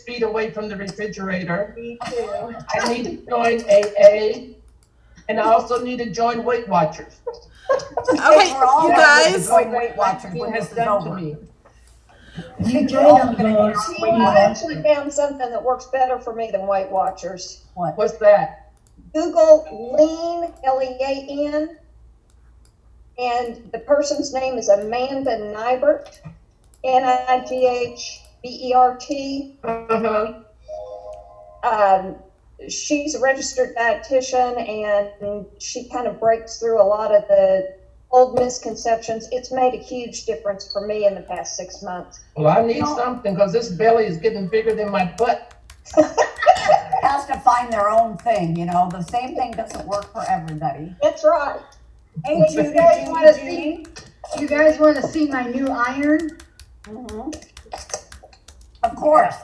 feet away from the refrigerator. Me too. I need to join AA, and I also need to join Weight Watchers. Okay, you guys. Join Weight Watchers when Has this is done to over. me. You join them, I actually found something that works better for me than Weight Watchers. What's that? Google Lean, Lean, and the person's name is Amanda Nibert, Nighbert. Uh-huh. She's a registered dietitian, and she kind of breaks through a lot of the old misconceptions. It's made a huge difference for me in the past 6 months. Well, I need something because this belly is getting bigger than my butt. Has to find their own thing, you know. The same thing doesn't work for everybody. That's right. Hey, Judy, you guys want to see my new iron? Mm-hmm. Of course.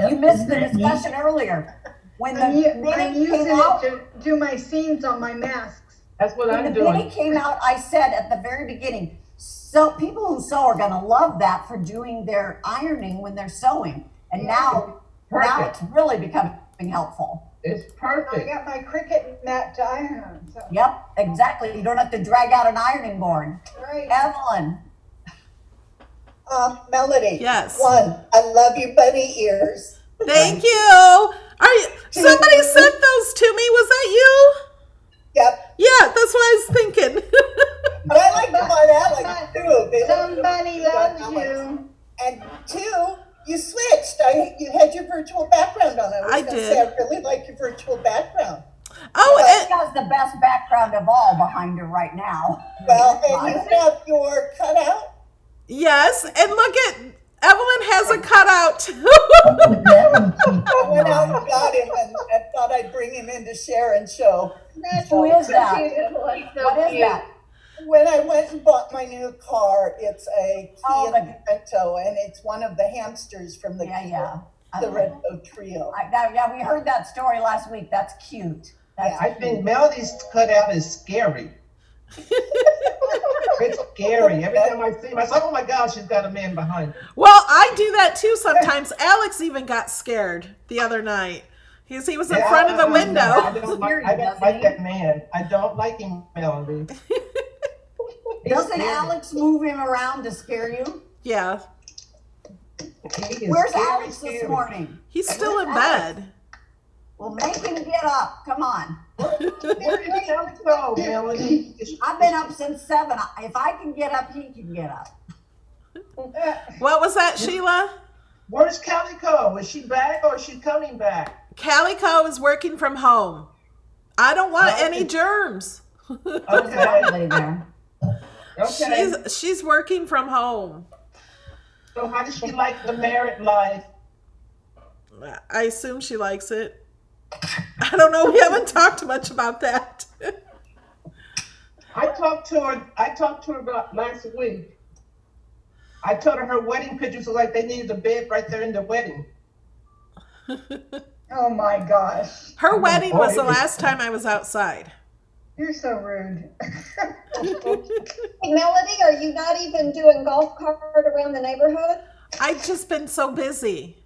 You missed the discussion earlier. When the I'm mini using came out, it to do my seams on my masks. That's what when I'm the mini doing. came out, I said at the very beginning, so people who sew are going to love that for doing their ironing when they're sewing. And now it's really becoming helpful. It's I perfect. got my Cricut mat to iron on. So. Yep, exactly. You don't have to drag out an ironing board. Right. Evelyn. Melody. Yes. One, I love your bunny ears. Thank you. Somebody sent those to me. Was that you? Yep. Yeah, that's what I was thinking. But I like them on Alex too. They look Somebody good on loves Alex. you. And two, you switched. You had your virtual background on. I gonna did. Say, I really like your virtual background. Oh, She has the best background of all behind her right now. Well, and you have your cutout. yes. And look at Evelyn has a cutout. I went out and got him and thought I'd bring him in to share and show. Who is that? What What is that? When I went and bought my new car, it's a Oh, Kia Sorento, and it's one of the hamsters from the Yeah. Sorento trio. We heard that story last week. That's cute. I think Melody's cutout is scary. It's scary. Every time I see him, I say, oh my God, she's got a man behind her. Well, I do that too sometimes. Alex even got scared the other night. He was in front of the window. I don't like that man. I don't like him, Melody. Doesn't Alex move him around to scare you? Yeah. Where's Alex this morning? He's still in bed. Well, make him get up. Come on. Where did Alex go, Melody? I've been up since 7. If I can get up, he can get up. What was that, Sheila? Where's Calico? Is she back or is she coming back? Calico is working from home. I don't want any germs. Okay. There. Okay. She's working from home. So how does she like the married life? I assume she likes it. I don't know. We haven't talked much about that. I talked to her about last week. I told her wedding pictures look like they needed a bed right there in the wedding. Oh my gosh. Her wedding was the last time I was outside. You're so rude. Hey, Melody, are you not even doing golf cart around the neighborhood? I've just been so busy.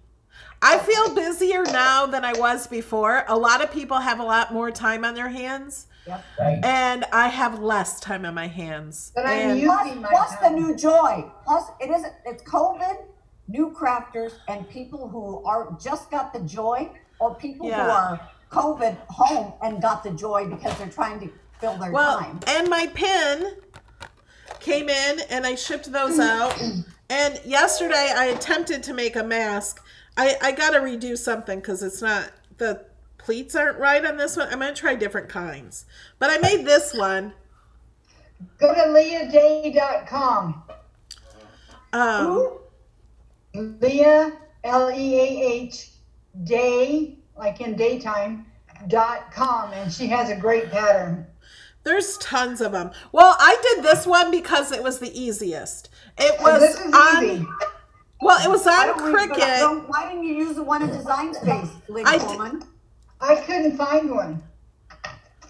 I feel busier now than I was before. A lot of people have a lot more time on their hands. Yep. And I have less time on my hands. But I'm And using my Plus the time. new joy. Plus it's COVID, new crafters, and people who are just got the joy, or people who are COVID home and got the joy because they're trying to fill their time. And my pin came in and I shipped those out. And yesterday I attempted to make a mask. I got to redo something because it's not, the pleats aren't right on this one. I'm going to try different kinds. But I made this one. Go to leahday.com. Leah, Leah, day, like in daytime, .com, and she has a great pattern. There's tons of them. Well, I did this one because it was the easiest. It was this is on. easy. Well, it was on Cricut. Why didn't you use the one in Design Space, Lady I Woman? I couldn't find one.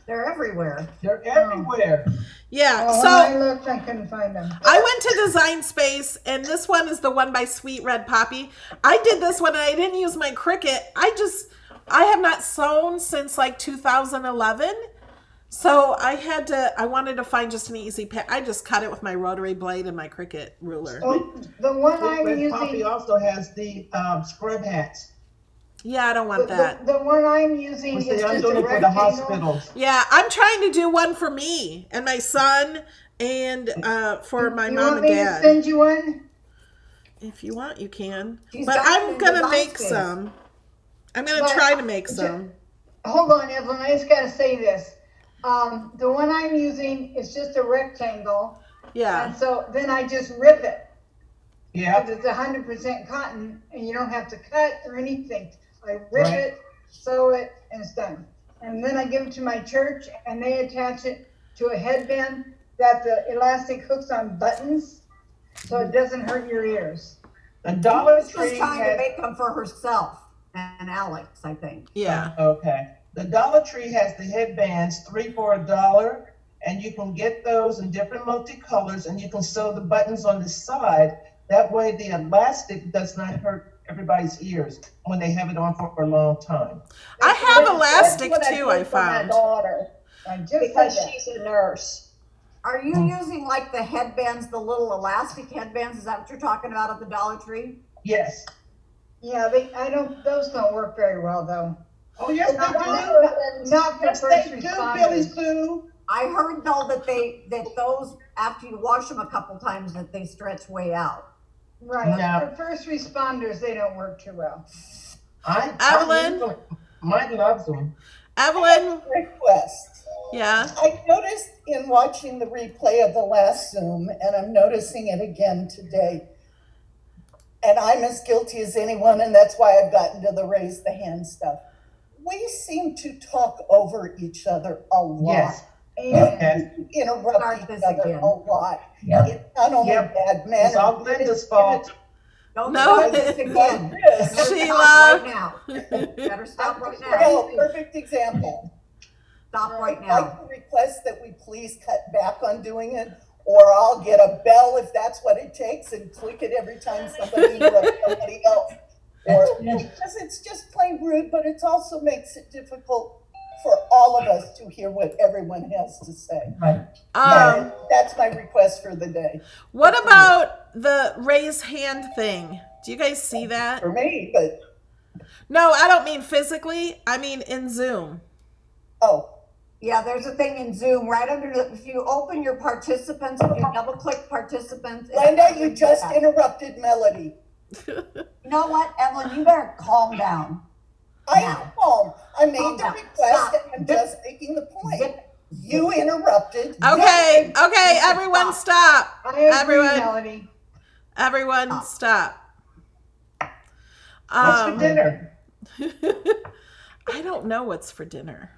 They're everywhere. They're everywhere. Yeah. Well, So when I looked, I couldn't find them. I went to Design Space, and this one is the one by Sweet Red Poppy. I did this one, and I didn't use my Cricut. I have not sewn since like 2011. So I wanted to find just an easy path. I just cut it with my rotary blade and my Cricut ruler. Oh, the one Sweet I'm Red Poppy using, also has the scrub hats. Yeah, I don't want that. the one I'm using Which is I'm just a doing it for the rectangle. hospitals. Yeah, I'm trying to do one for me and my son and for my You mom want and me to dad. send you one? If you want, you can. She's But got it I'm in gonna Design make Space. some. I'm gonna But- try to make some. Hold on, Evelyn, I just gotta say this. The one I'm using is just a rectangle, Yeah. and so then I just rip it. Yeah. Because it's 100% cotton, and you don't have to cut or anything. I rip Right. it, sew it, and it's done. And then I give it to my church, and they attach it to a headband that the elastic hooks on buttons, so it doesn't hurt your ears. The Dollar She's Tree trying to has, make them for herself and Alex, I think. Yeah. okay. The Dollar Tree has the headbands, 3 for $1, and you can get those in different multicolors, and you can sew the buttons on the side. That way the elastic does not hurt everybody's ears when they have it on for a long time. I have elastic That's what too, did I for my found. daughter I just said because that. she's a nurse. Are you using like the headbands, the little elastic headbands? Is that what you're talking about at the Dollar Tree? Yes. Yeah, those don't work very well, though. Oh, yes, they Not do. Not for Yes, first they do, Billy responders. Sue. I heard though that those, after you wash them a couple times, that they stretch way out. Right, No. for first responders, they don't work too well. Evelyn? Mine loves them. Evelyn, Request. yeah. I noticed in watching the replay of the last Zoom, and I'm noticing it again today, and I'm as guilty as anyone, and that's why I've gotten to the raise the hand stuff. We seem to talk over each other a lot. Yes. And Okay. Interrupt Start each this other again. a lot. Yep. It's not only Yep. bad manners. It's all Glenda's fault. Don't No. start this again. Yes. Better Sheila. stop right now. Better stop right now. No, perfect example. Stop right I'd now. like to request that we please cut back on doing it, or I'll get a bell if that's what it takes and click it every time somebody interrupts somebody else. Or, because it's just plain rude, but it also makes it difficult for all of us to hear what everyone has to say. Right. That's my request for the day, What about the raise hand thing? Do you guys see that? for me, but, No, I don't mean physically. I mean in Zoom. oh, Yeah, there's a thing in Zoom right under the, if you open your participants, if you double click participants. it- Linda, you just interrupted Melody. You know what, Evelyn, you better calm down. I Now. am home. I made Calm the down. request Stop. and I'm just making the point. Zip. You interrupted. Okay, okay, everyone stop. I agree, Everyone, Melody. everyone stop. What's for dinner? I don't know what's for dinner.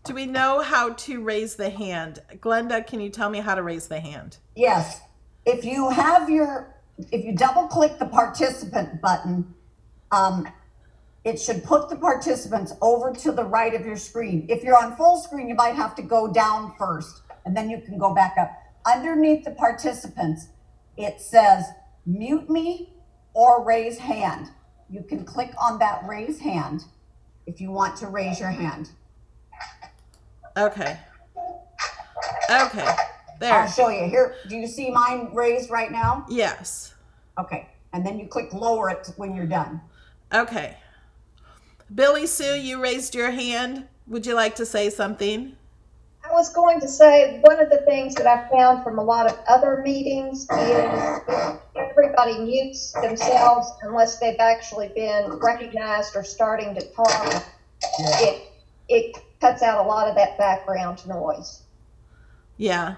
Do we know how to raise the hand? Glenda, can you tell me how to raise the hand? Yes, if you double click the participant button, it should put the participants over to the right of your screen. If you're on full screen, you might have to go down first and then you can go back up. Underneath the participants, it says mute me or raise hand. You can click on that raise hand if you want to raise your hand. Okay. Okay. I'll There. show you here. Do you see mine raised right now? Yes. Okay, and then you click lower it when you're done. Okay. Billy Sue, you raised your hand. Would you like to say something? I was going to say, one of the things that I found from a lot of other meetings is everybody mutes themselves unless they've actually been recognized or starting to talk. It cuts out a lot of that background noise. Yeah.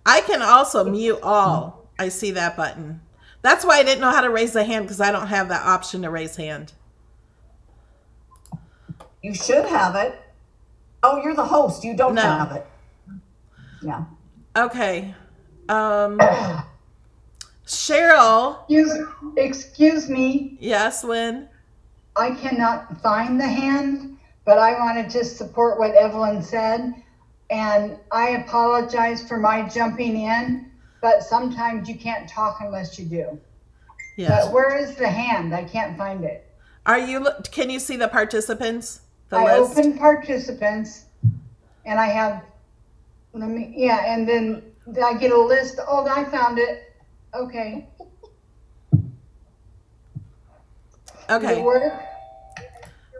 I can also mute all. I see that button. That's why I didn't know how to raise the hand, because I don't have that option to raise hand. You should have it. Oh, you're the host. You don't No. have it. Yeah. Okay. Cheryl. Excuse me. Yes, Lynn. I cannot find the hand, but I wanted to support what Evelyn said. And I apologize for my jumping in, but sometimes you can't talk unless you do. Yes. But where is the hand? I can't find it. Can you see the participants? The I list? opened participants and I have, and then I get a list. Oh, I found it. Okay. Does it Okay. work?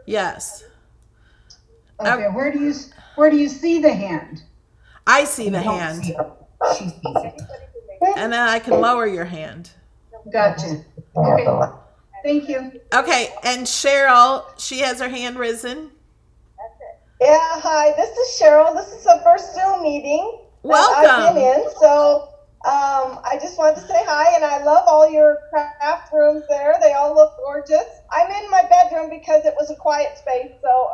Yes. Okay. Where do you see the hand? I see the You don't hand. see it. She sees it. And then I can lower your hand. Gotcha. Okay. Thank you. Okay, and Cheryl, she has her hand risen. Yeah, hi, this is Cheryl. This is the first Zoom meeting that I've Welcome. been in. So I just wanted to say hi, and I love all your craft rooms there. They all look gorgeous. I'm in my bedroom because it was a quiet space, so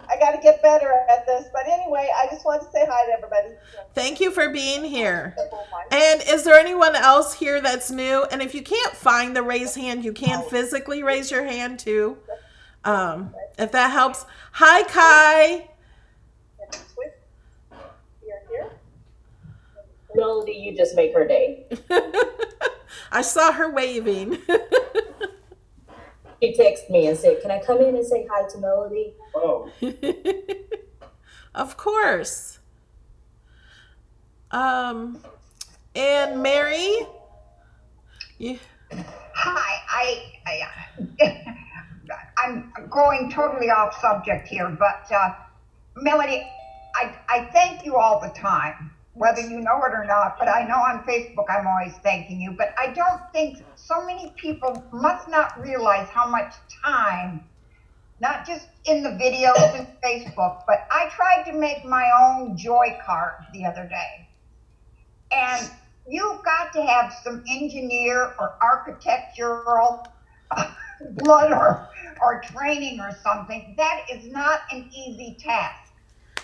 I got to get better at this. But anyway, I just wanted to say hi to everybody. Thank you for being here. And is there anyone else here that's new? And if you can't find the raise hand, you can physically raise your hand too. If that helps. Hi, Kai. Melody, you just make her day. I saw her waving. She texted me and said, "Can I come in and say hi to Melody?" Oh, Of course. And Mary? Hi, I'm going totally off subject here, but Melody, I thank you all the time, whether you know it or not, but I know on Facebook I'm always thanking you, but I don't think so many people must not realize how much time, not just in the videos and Facebook, but I tried to make my own joy card the other day. And you've got to have some engineer or architectural blood or training or something. That is not an easy task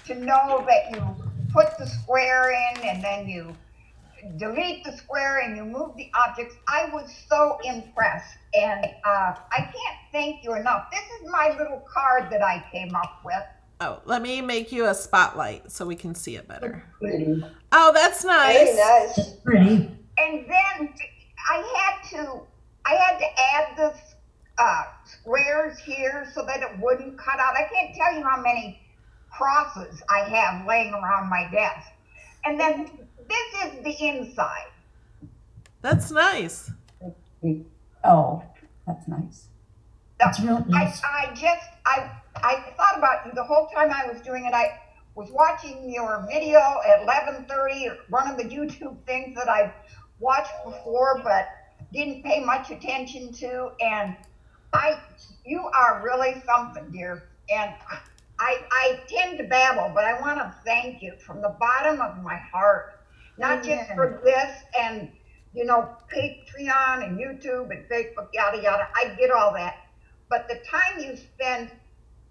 to know that you put the square in and then you delete the square and you move the objects. I was so impressed, and I can't thank you enough. This is my little card that I came up with. Oh, let me make you a spotlight so we can see it better. Pretty. Oh, that's nice. Very nice. Pretty. And then I had to add the squares here so that it wouldn't cut out. I can't tell you how many crosses I have laying around my desk. And then this is the inside. That's nice. Oh, that's nice. That's real nice. I thought about you the whole time I was doing it. I was watching your video at 11:30, one of the YouTube things that I've watched before but didn't pay much attention to. And you are really something, dear. And I tend to babble, but I want to thank you from the bottom of my heart, not just for this and, Patreon and YouTube and Facebook, yada, yada. I get all that. But the time you spend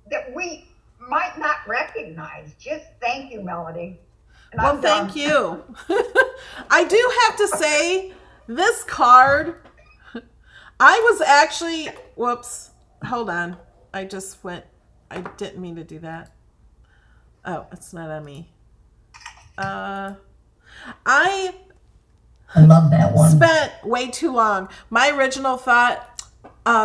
that we might not recognize, just thank you, Melody. And Well, I'm done. thank you. I do have to say, this card, I was actually, whoops, hold on. I didn't mean to do that. Oh, it's not on me. I love that one. spent way too long. My original thought,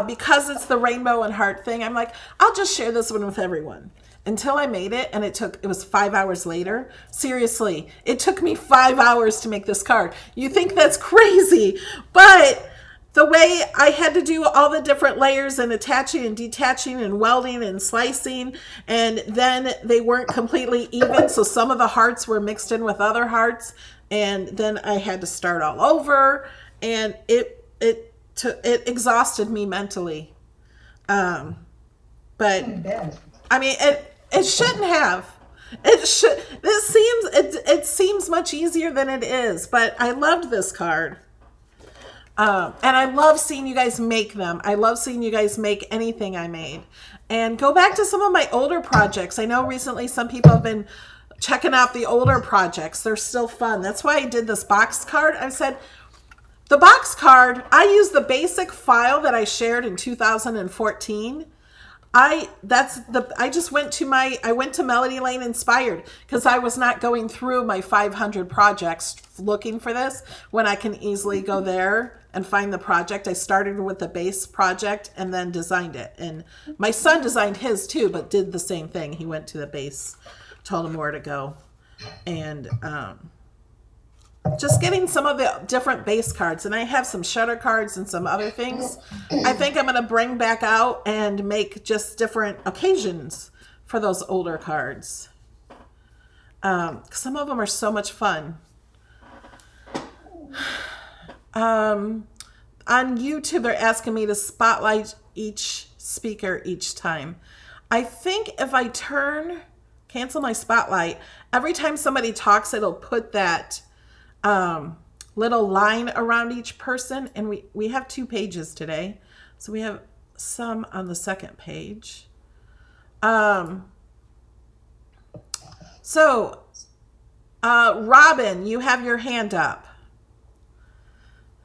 because it's the rainbow and heart thing, I'm like, I'll just share this one with everyone. Until I made it, and it was 5 hours later. Seriously, it took me 5 hours to make this card. You think that's crazy, but the way I had to do all the different layers and attaching and detaching and welding and slicing, and then they weren't completely even, so some of the hearts were mixed in with other hearts, and then I had to start all over, and it exhausted me mentally. But I mean, it shouldn't have. It seems much easier than it is, but I loved this card. And I love seeing you guys make them. I love seeing you guys make anything I made. And go back to some of my older projects. I know recently some people have been checking out the older projects. They're still fun. That's why I did this box card. I said, the box card, I used the basic file that I shared in 2014. I just went to Melody Lane Inspired because I was not going through my 500 projects looking for this when I can easily go there and find the project. I started with the base project and then designed it. And my son designed his too, but did the same thing. He went to the base, told him where to go. And just getting some of the different base cards. And I have some shutter cards and some other things I think I'm going to bring back out and make just different occasions for those older cards. Some of them are so much fun. On YouTube, they're asking me to spotlight each speaker each time. I think if I cancel my spotlight, every time somebody talks, it'll put that little line around each person. And we have 2 pages today. So we have some on the second page. Robin, you have your hand up.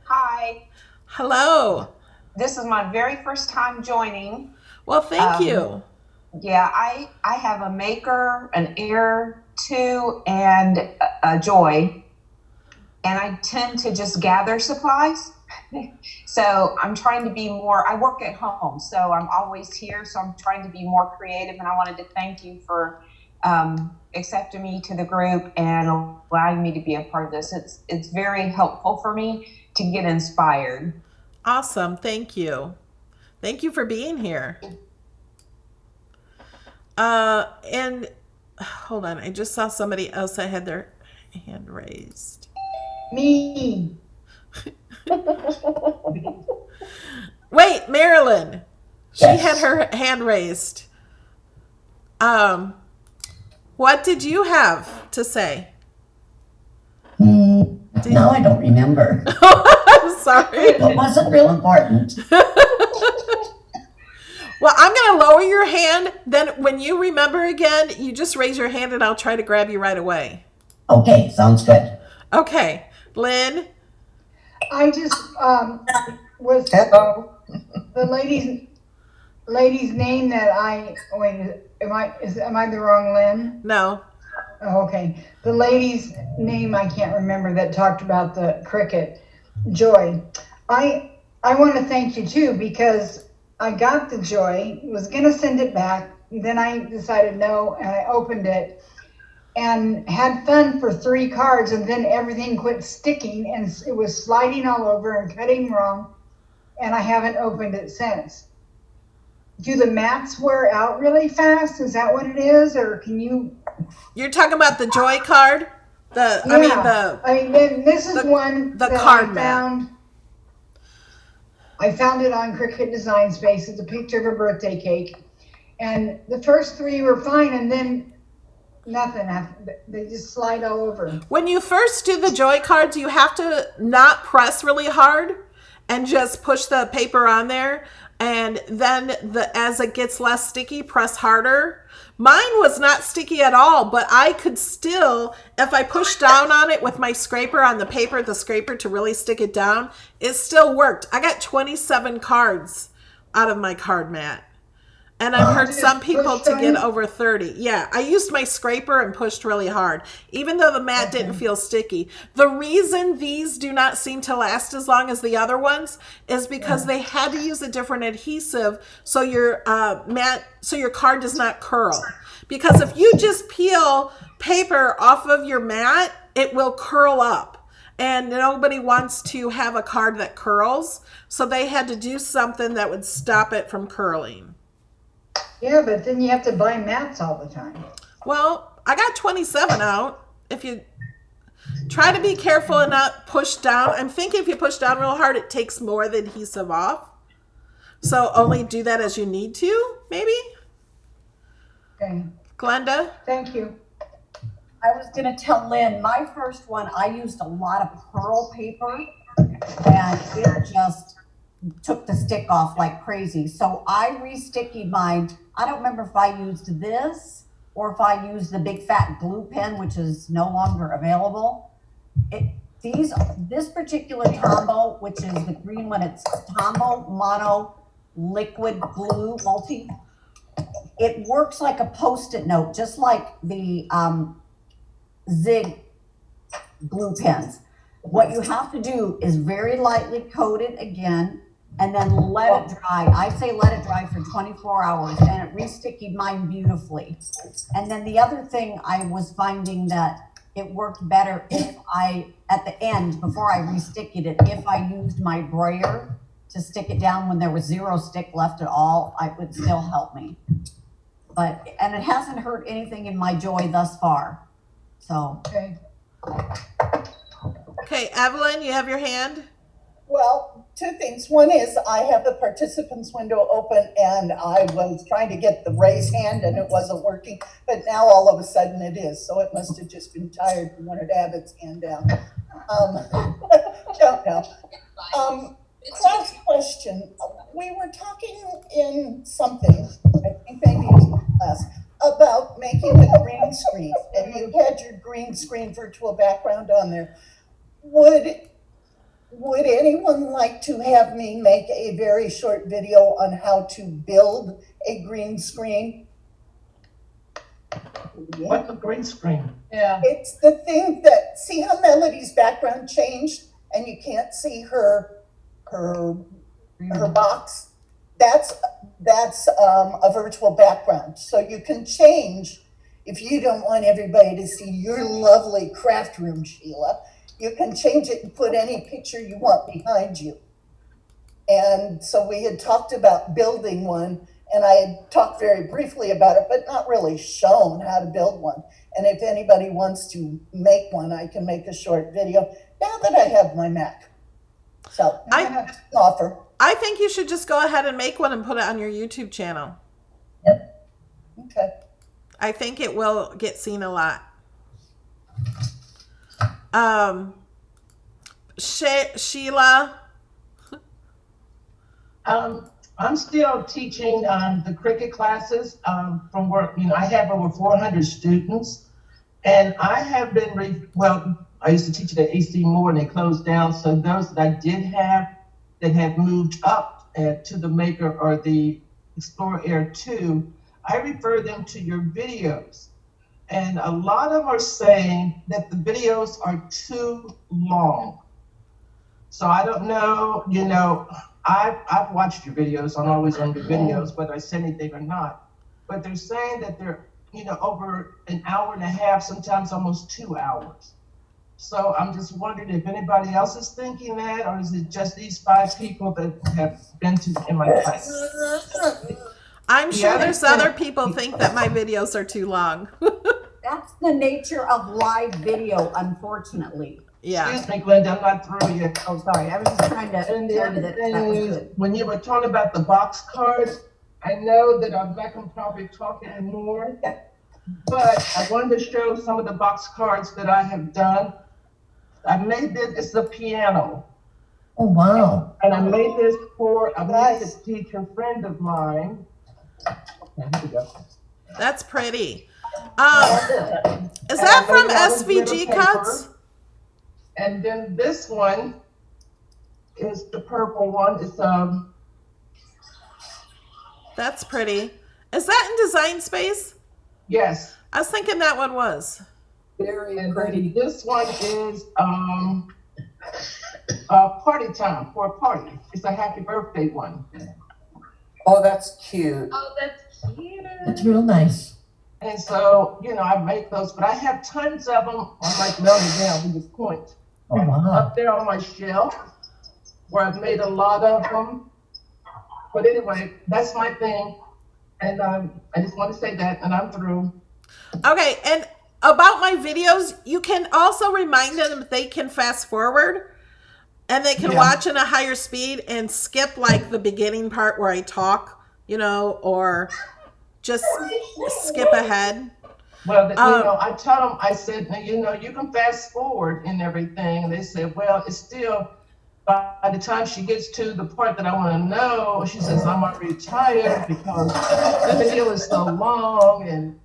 Hi. Hello. This is my very first time joining. Well, thank you. Yeah, I have a Maker, an Air 2, and a Joy. And I tend to just gather supplies. So I'm trying to be more, I work at home, so I'm always here. So I'm trying to be more creative. And I wanted to thank you for accepting me to the group and allowing me to be a part of this. It's very helpful for me to get inspired. Awesome. Thank you. Thank you for being here. And hold on. I just saw somebody else that had their hand raised. Me. Wait, Marilyn. She had her hand raised. What did you have to say? No, I don't remember. I'm sorry. It wasn't real important. Well, I'm going to lower your hand. Then when you remember again, you just raise your hand and I'll try to grab you right away. Okay, sounds good. Okay. Lynn? I just was Hello. the lady's name that am I the wrong Lynn? No. Oh, okay. The lady's name I can't remember that talked about the cricket, Joy. I want to thank you too because I got the Joy, was gonna send it back, then I decided no, and I opened it and had fun for 3 cards, and then everything quit sticking and it was sliding all over and cutting wrong, and I haven't opened it since. Do the mats wear out really fast? Is that what it is, or can you? You're talking about the Joy card? This is one the that card I mat. found. I found it on Cricut Design Space. It's a picture of a birthday cake, and the first 3 were fine, and then nothing. They just slide all over. When you first do the Joy cards, you have to not press really hard and just push the paper on there. And then as it gets less sticky, press harder. Mine was not sticky at all, but I could still, if I pushed down on it with my scraper on the paper, the scraper to really stick it down, it still worked. I got 27 cards out of my card mat. And I've heard some people to get over 30. Yeah, I used my scraper and pushed really hard, even though the mat didn't feel sticky. The reason these do not seem to last as long as the other ones is because they had to use a different adhesive so your your card does not curl. Because if you just peel paper off of your mat, it will curl up. And nobody wants to have a card that curls, so they had to do something that would stop it from curling. Yeah, but then you have to buy mats all the time. Well, I got 27 out. If you try to be careful and not push down. I'm thinking if you push down real hard, it takes more of the adhesive off. So only do that as you need to, maybe? Okay. Glenda? Thank you. I was going to tell Lynn, my first one, I used a lot of pearl paper and it just took the stick off like crazy. So I re-stickied mine. I don't remember if I used this or if I used the big fat glue pen, which is no longer available. This particular Tombow, which is the green one, it's Tombow Mono Liquid Glue Multi. it works like a Post-it note, just like the Zig glue pens. What you have to do is very lightly coat it again and then let it dry. I say let it dry for 24 hours and it re-sticky mine beautifully. And then the other thing I was finding that it worked better if I, at the end, before I re-sticked it, if I used my brayer to stick it down when there was zero stick left at all, it would still help me. But, and it hasn't hurt anything in my Joy thus far, so. Okay. Okay, Evelyn, you have your hand? Well, two things. One is I have the participants window open and I was trying to get the raise hand and it wasn't working, but now all of a sudden it is. So it must have just been tired and wanted to have its hand down. Don't know. Cross question. We were talking in something, I think maybe it was class, about making the green screen, and you had your green screen virtual background on there. Would anyone like to have me make a very short video on how to build a green screen? What's a green screen? Yeah. It's the thing that, see how Melody's background changed and you can't see her box? That's a virtual background. So you can change, if you don't want everybody to see your lovely craft room, Sheila, you can change it and put any picture you want behind you. And so we had talked about building one, and I had talked very briefly about it, but not really shown how to build one. And if anybody wants to make one, I can make a short video now that I have my Mac. So I offer. I think you should just go ahead and make one and put it on your YouTube channel. Okay. I think it will get seen a lot. Sheila. I'm still teaching the cricket classes from work. You know, I have over 400 students, and I have been, I used to teach it at AC Moore, and they closed down. So those that I did have that have moved up to the Maker or the Explorer Air 2, I refer them to your videos. And a lot of them are saying that the videos are too long. So I don't know, you know, I've watched your videos. I'm always on your videos, whether I say anything or not. But they're saying that they're, you know, over an hour and a half, sometimes almost 2 hours. So I'm just wondering if anybody else is thinking that, or is it just these 5 people that have been in my class? I'm sure there's other people think that my videos are too long. That's the nature of live video, unfortunately. Yeah. Excuse me, Glenda, I'm not through yet. Oh, sorry. I was just trying to And the tell you other that thing that was is, good. when you were talking about the box cards, I know that I'm not going to probably talk anymore, but I wanted to show some of the box cards that I have done. I made this, it's the piano. Oh, wow. And I made this for a music teacher friend of mine. Here we go. That's pretty. Is that from SVG Cuts? And then this one is the purple one. It's That's pretty. Is that in Design Space? Yes. I was thinking that one was. Very pretty. This one is party time for a party. It's a happy birthday one. Oh, that's cute. Oh, that's cute. That's real nice. And so, you know, I make those, but I have tons of them on my Melody now with the point. Oh, wow. Up there on my shelf where I've made a lot of them. But anyway, that's my thing. And I just want to say that, and I'm through. Okay, and about my videos, you can also remind them they can fast forward and they can watch in a higher speed and skip like the beginning part where I talk, you know, or just skip ahead. Well, you know, I tell them, I said, you know, you can fast forward and everything. And they said, well, it's still, by the time she gets to the part that I want to know, she says, I'm already tired because the video is so long. And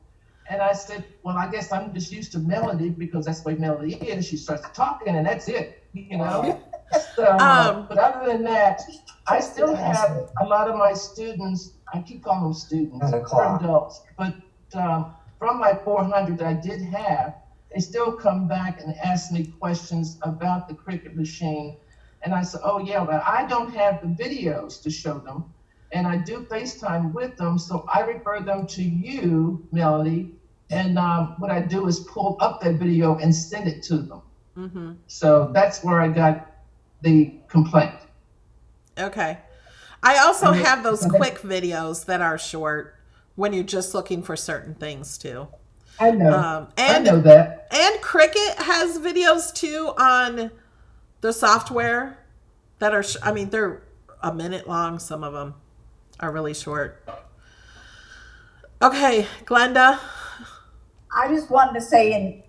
I said, well, I guess I'm just used to Melody because that's the way Melody is. She starts talking and that's it, you know. So, but other than that, I still have a lot of my students, I keep calling them students, they're adults, but from my 400 that I did have, they still come back and ask me questions about the Cricut machine. And I said, oh yeah, but I don't have the videos to show them. And I do FaceTime with them, so I refer them to you, Melody. And what I do is pull up that video and send it to them. Mm-hmm. So that's where I got the complaint. Okay. I also have those quick videos that are short when you're just looking for certain things too. I know. And, I know that. And Cricut has videos too on the software that are, I mean, they're a minute long. Some of them are really short. Okay, Glenda. I just wanted to say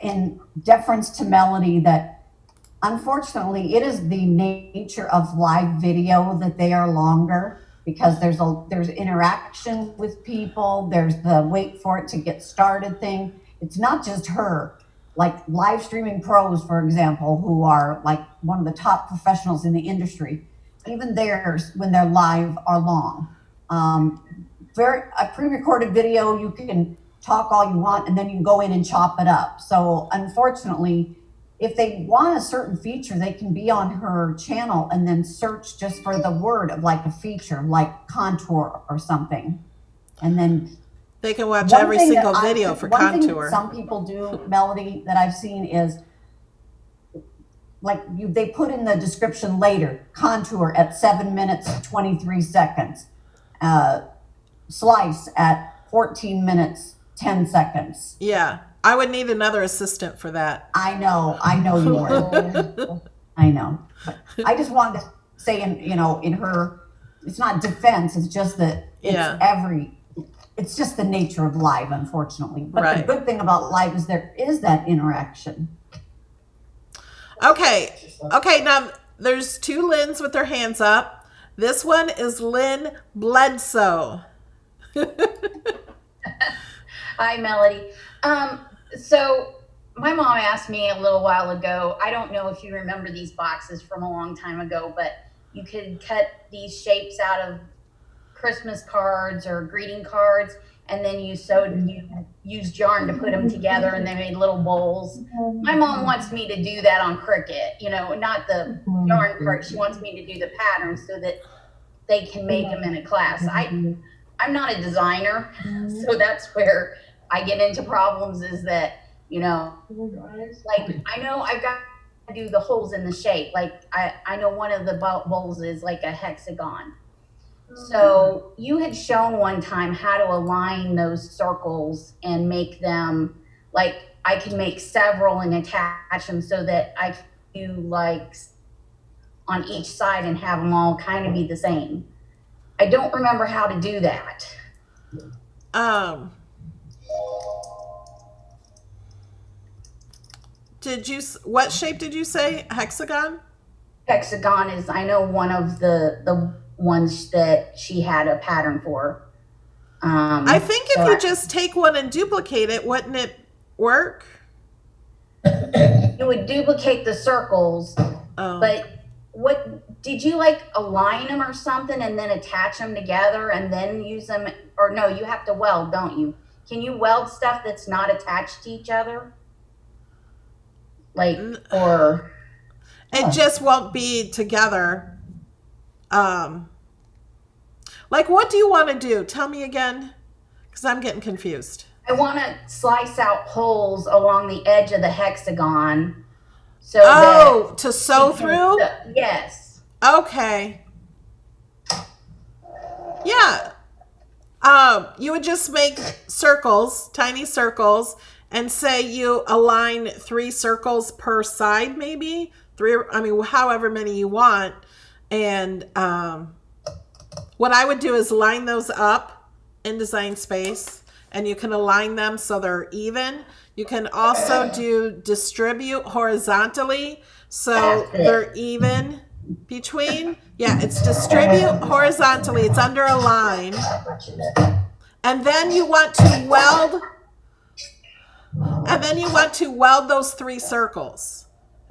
in deference to Melody that unfortunately it is the nature of live video that they are longer because there's interaction with people, there's the wait for it to get started thing. It's not just her. Like live streaming pros, for example, who are like one of the top professionals in the industry, even theirs when they're live are long. A pre-recorded video, you can talk all you want and then you can go in and chop it up. So unfortunately, if they want a certain feature, they can be on her channel and then search just for the word of like a feature, like contour or something. And then they can watch every single video for contour. One thing that some people do, Melody, that I've seen is like they put in the description later, contour at 7 minutes, 23 seconds, slice at 14 minutes, 10 seconds. Yeah. I would need another assistant for that. I know you would. I know. But I just wanted to say in her, it's not defense, it's just that it's just the nature of live, unfortunately. But the good thing about live is there is that interaction. Okay. Okay, now there's two Lyns with their hands up. This one is Lynn Bledsoe. Hi, Melody. So my mom asked me a little while ago, I don't know if you remember these boxes from a long time ago, but you could cut these shapes out of Christmas cards or greeting cards, and then you used yarn to put them together and they made little bowls. My mom wants me to do that on Cricut, not the yarn part. She wants me to do the patterns so that they can make them in a class. I'm not a designer, so that's where I get into problems is that, like I know I've got to do the holes in the shape. Like I know one of the bowls is like a hexagon. So you had shown one time how to align those circles and make them, like I can make several and attach them so that I can do like on each side and have them all kind of be the same. I don't remember how to do that. What shape did you say? Hexagon? Hexagon is, I know, one of the ones that she had a pattern for. I think if you just take one and duplicate it, wouldn't it work? You would duplicate the circles, but what did you like align them or something and then attach them together and then use them? Or no, you have to weld, don't you? Can you weld stuff that's not attached to each other? Like, or it just won't be together. Like, what do you want to do? Tell me again, because I'm getting confused. I want to slice out holes along the edge of the hexagon. So to sew through? Yes. Okay. Yeah. You would just make circles, tiny circles, and say you align 3 circles per side, maybe 3. I mean, however many you want. And what I would do is line those up in Design Space, and you can align them so they're even. You can also distribute horizontally so they're even between. Yeah, it's distribute horizontally. It's under a line. And then you want to weld. And then you want to weld those 3 circles.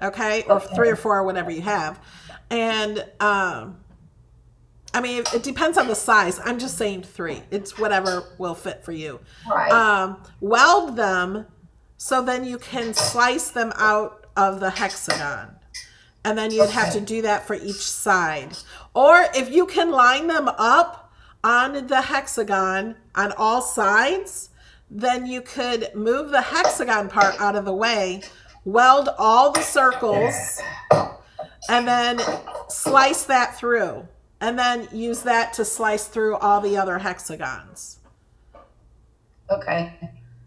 Okay, or 3 or 4, or whatever you have. And I mean, it depends on the size. I'm just saying 3. It's whatever will fit for you. Right. Weld them so then you can slice them out of the hexagon. And then you'd have to do that for each side. Or if you can line them up on the hexagon on all sides, then you could move the hexagon part out of the way, weld all the circles, and then slice that through. And then use that to slice through all the other hexagons. Okay.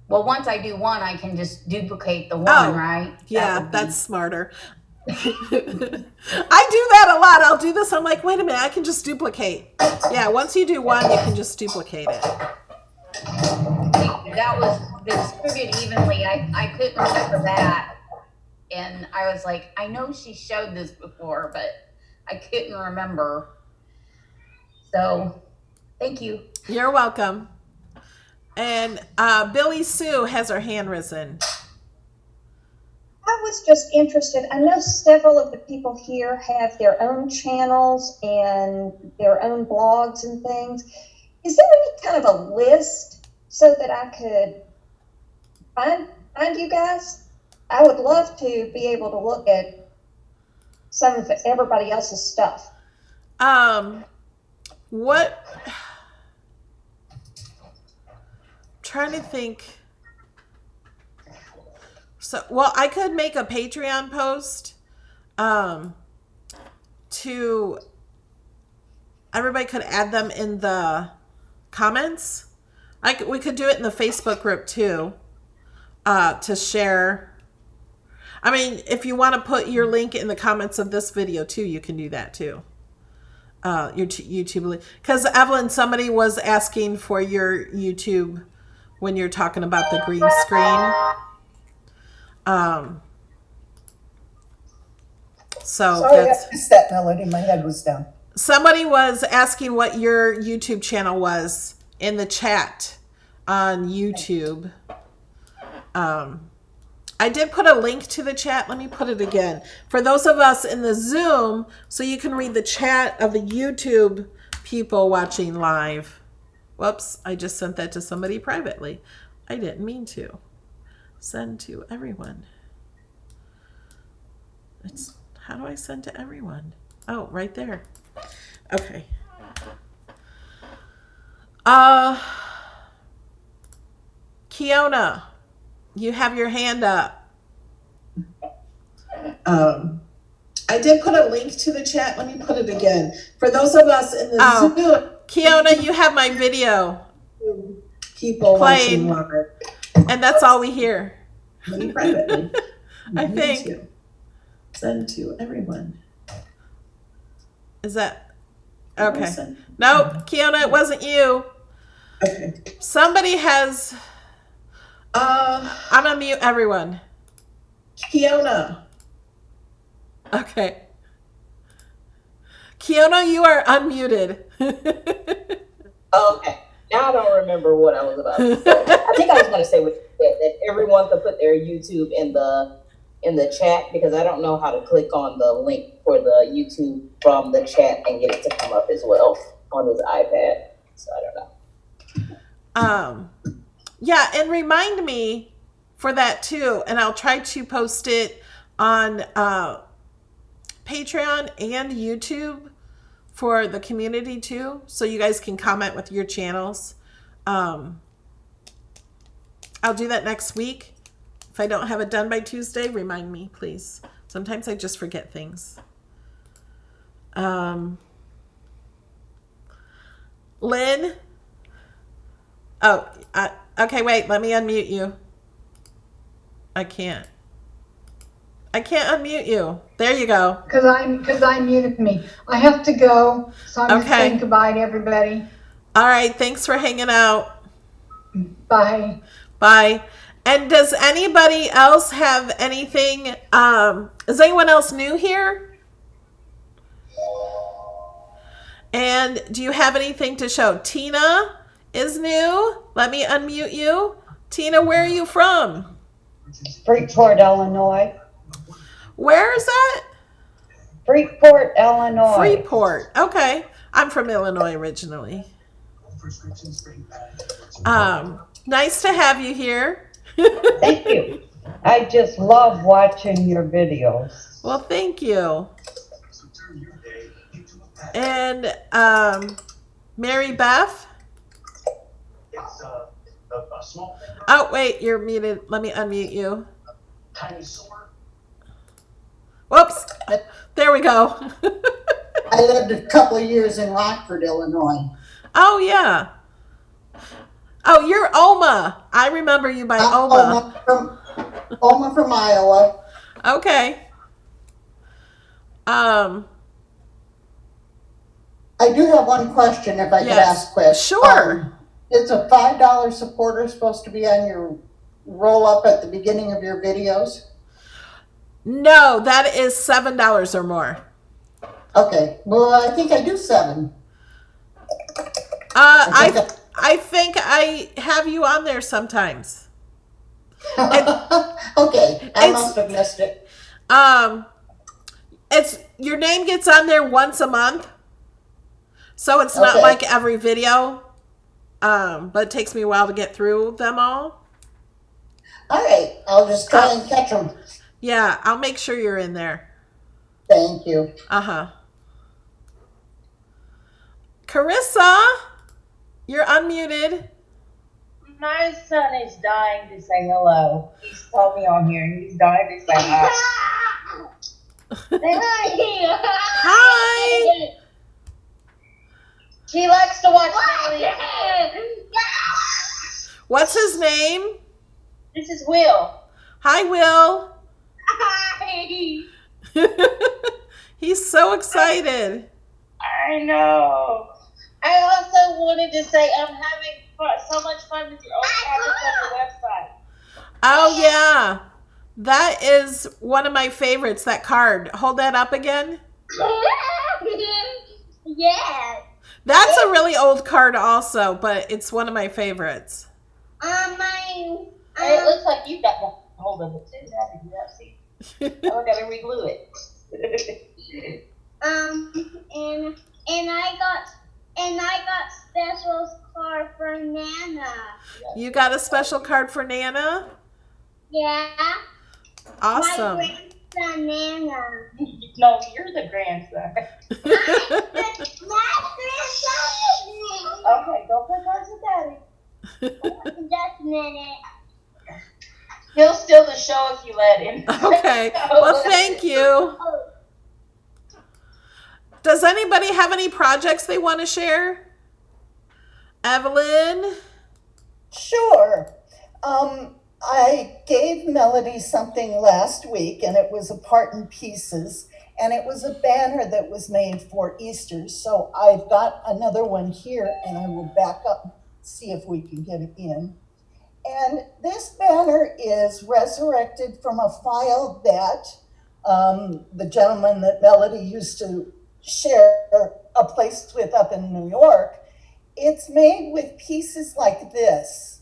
Well, once I do one, I can just duplicate the one, right? Yeah, that's smarter. I do that a lot. I'll do this. I'm like, wait a minute, I can just duplicate. Yeah, once you do one, you can just duplicate it. That was distributed evenly. I couldn't remember that. And I was like, I know she showed this before, but I couldn't remember. So, thank you. You're welcome. And Billy Sue has her hand risen. I was just interested. I know several of the people here have their own channels and their own blogs and things. Is there any kind of a list so that I could find you guys? I would love to be able to look at some of everybody else's stuff. What? Trying to think. So, well, I could make a Patreon post to everybody could add them in the comments. We could do it in the Facebook group too, to share. I mean, if you want to put your link in the comments of this video too, you can do that too. Your YouTube link. Because Evelyn, somebody was asking for your YouTube when you're talking about the green screen. So sorry, I missed that, Melody. My head was down. Somebody was asking what your YouTube channel was in the chat on YouTube. I did put a link to the chat. Let me put it again. For those of us in the Zoom, so you can read the chat of the YouTube people watching live. Whoops, I just sent that to somebody privately. I didn't mean to. Send to everyone. How do I send to everyone? Oh, right there. Okay. Kiona, you have your hand up. I did put a link to the chat. Let me put it again. For those of us in the Zoom. Kiona, you have my video. People playing live. And that's all we hear. Let me privately. I think. Send to everyone. Is that okay? Nope, Kiona, it wasn't you. Okay. Somebody has. I'm gonna mute everyone. Kiona. Okay. Kiona, you are unmuted. Okay. Now I don't remember what I was about to say. I think I was going to say what you said, that everyone could put their YouTube in the chat, because I don't know how to click on the link for the YouTube from the chat and get it to come up as well on his iPad. So I don't know. Yeah, and remind me for that too, and I'll try to post it on Patreon and YouTube for the community too, so you guys can comment with your channels. I'll do that next week. If I don't have it done by Tuesday, remind me, please. Sometimes I just forget things. Lynn? Oh, okay, wait, let me unmute you. I can't unmute you. There you go. Because I muted me. I have to go, so I'm just saying goodbye to everybody. All right, thanks for hanging out. Bye. Bye. And does anybody else have anything? Is anyone else new here? And do you have anything to show? Tina is new. Let me unmute you. Tina, where are you from? Freeport, Illinois. Where is that? Freeport, Illinois. Freeport. Okay. I'm from Illinois originally. Nice to have you here. Thank you. I just love watching your videos. Well, thank you. And Mary Beth? Oh, wait, you're muted. Let me unmute you. Whoops. There we go. I lived a couple of years in Rockford, Illinois. Oh, yeah. Oh, you're Oma. I remember you by Oma. Oma from Iowa. Okay. I do have one question if I could ask quick. Sure. Is a $5 supporter supposed to be on your roll up at the beginning of your videos? No, that is $7 or more. Okay. Well, I think I do 7. I think I have you on there sometimes. Okay, I must have missed it. It's your name gets on there once a month, so it's not like every video. But it takes me a while to get through them all. All right, I'll just try and catch them. Yeah, I'll make sure you're in there. Thank you. Carissa, you're unmuted. My son is dying to say hello. He's told me on here and he's dying to say hi. Hi. She likes to watch me. What's his name? This is Will. Hi, Will. Hi. He's so excited. I know. I also wanted to say I'm having so much fun with your old project on the website. Oh, yeah. That is one of my favorites, that card. Hold that up again. Yeah. That's a really old card also, but it's one of my favorites. It looks like you've got the hold of it too. Now did you not see? I gotta reglue it. And I got special card for Nana. You got a special card for Nana? Yeah. Awesome. My grandson Nana. No, you're the grandson. My grandson is Nana. Okay, go play cards with Daddy. Just a minute. He'll steal the show if you let him. Okay. Well, thank you. Does anybody have any projects they want to share? Evelyn? Sure. I gave Melody something last week, and it was a part in pieces, and it was a banner that was made for Easter. So I've got another one here, and I will back up, see if we can get it in. And this banner is resurrected from a file that the gentleman that Melody used to share a place with up in New York. It's made with pieces like this.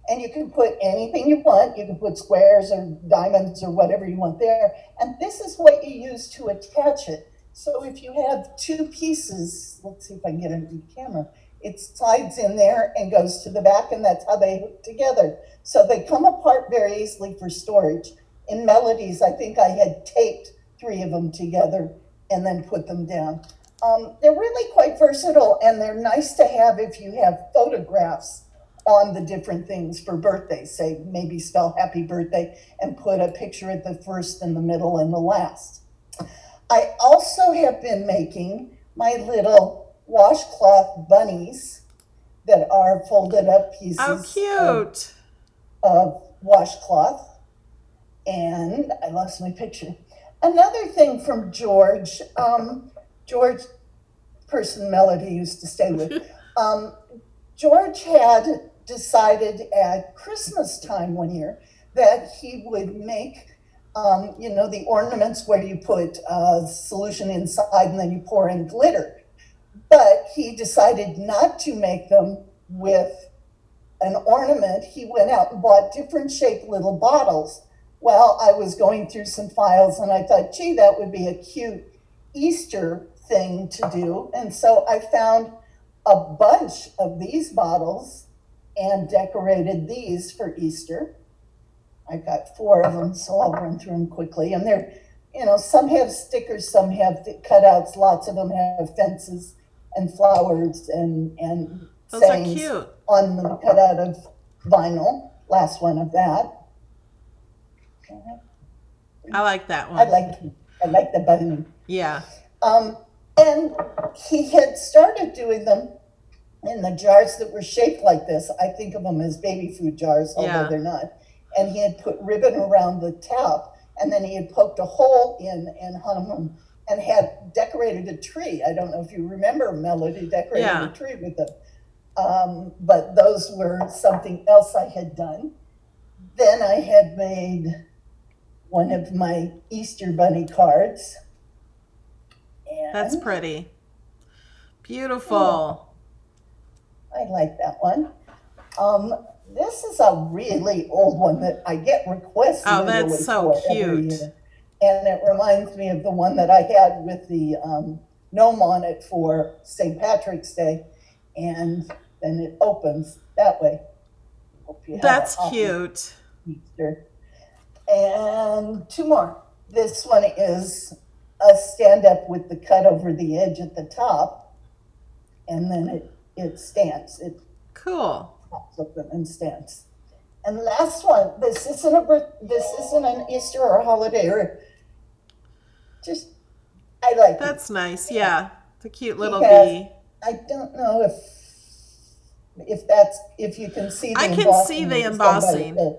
And you can put anything you want. You can put squares or diamonds or whatever you want there. And this is what you use to attach it. So if you have 2 pieces, let's see if I can get it into the camera. It slides in there and goes to the back, and that's how they hook together. So they come apart very easily for storage. In Melody's, I think I had taped 3 of them together and then put them down. They're really quite versatile, and they're nice to have if you have photographs on the different things for birthdays. Say, maybe spell happy birthday and put a picture at the first and the middle and the last. I also have been making my little washcloth bunnies that are folded up pieces of washcloth. And I lost my picture. Another thing from George, George, person Melody used to stay with, George had decided at Christmas time one year that he would make, the ornaments where you put a solution inside and then you pour in glitter. But he decided not to make them with an ornament. He went out and bought different shaped little bottles Well, I was going through some files and I thought, gee, that would be a cute Easter thing to do. And so I found a bunch of these bottles and decorated these for Easter. I got 4 of them, so I'll run through them quickly. And they're, some have stickers, some have cutouts, lots of them have fences and flowers and Those are sayings cute. on them cut out of vinyl. Last one of that. I like that one. I like the buttoning. Yeah. And he had started doing them in the jars that were shaped like this. I think of them as baby food jars, although they're not. And he had put ribbon around the top, and then he had poked a hole in and hung them and had decorated a tree. I don't know if you remember Melody decorated a tree with them. But those were something else I had done. Then I had made one of my Easter Bunny cards. And that's pretty. Beautiful. I like that one. This is a really old one that I get requests that's so for every cute. year. And it reminds me of the one that I had with the gnome on it for St. Patrick's Day. And then it opens that way. Hope you have That's a happy cute. Easter. And 2 more. This one is a stand up with the cut over the edge at the top. And then it stands. It Cool. pops open and stands. And last one, this isn't an Easter or a holiday or just, I like That's it. nice. Yeah. The cute little Because bee. I don't know if you can see the I embossing. can see the that somebody embossing. put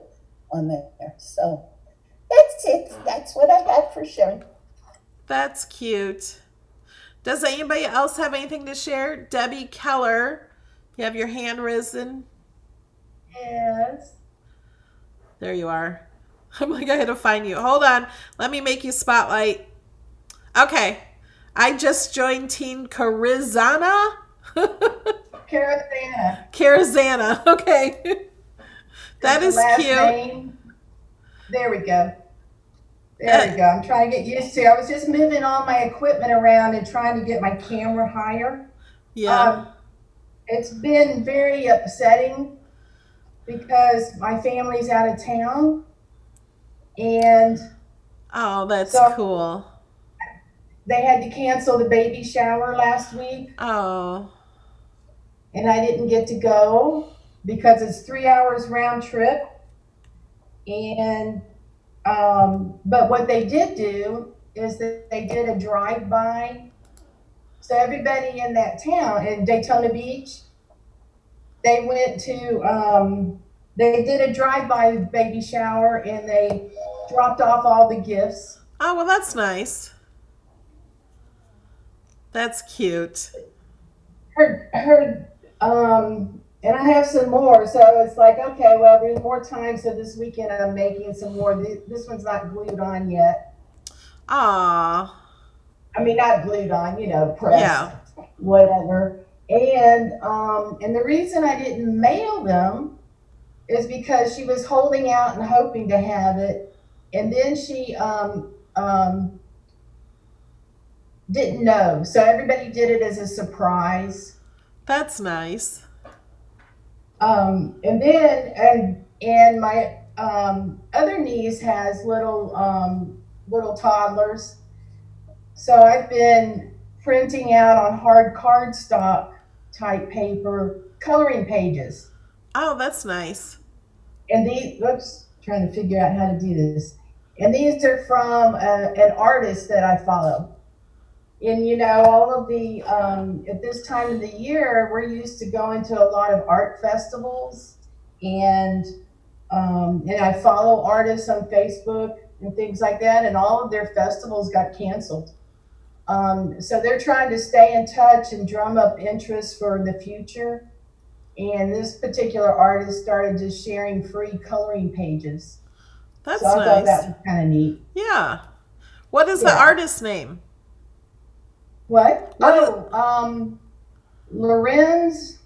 on there. So that's it. That's what I got for sharing. That's cute. Does anybody else have anything to share? Debbie Keller, you have your hand risen. Yes. There you are. I'm like, I had to find you. Hold on. Let me make you spotlight. Okay. I just joined Team Carizana. Caravana. Carizana. Okay. That is Last cute. name. There we go. There we go. I'm trying to get used to it. I was just moving all my equipment around and trying to get my camera higher. Yeah. It's been very upsetting because my family's out of town. And Oh, that's so cool. they had to cancel the baby shower last week. Oh. And I didn't get to go because it's 3 hours round trip. And but what they did do is that they did a drive-by. So everybody in that town, in Daytona Beach, they went to, they did a drive-by baby shower and they dropped off all the gifts. Oh, well, that's nice. That's cute. And I have some more, so it's like, okay, well, there's more time, so this weekend I'm making some more. This one's not glued on yet. Aw. I mean, not glued on, pressed, whatever. And the reason I didn't mail them is because she was holding out and hoping to have it, and then she didn't know. So everybody did it as a surprise. That's nice. And then and my other niece has little toddlers, so I've been printing out on hard cardstock type paper coloring pages. Oh, that's nice. And trying to figure out how to do this. And these are from an artist that I follow. And all of the at this time of the year, we're used to going to a lot of art festivals, and I follow artists on Facebook and things like that, and all of their festivals got canceled. So they're trying to stay in touch and drum up interest for the future. And this particular artist started just sharing free coloring pages. That's so I nice. thought that was kind of neat. Yeah. What is the artist's name? What? Lorenz.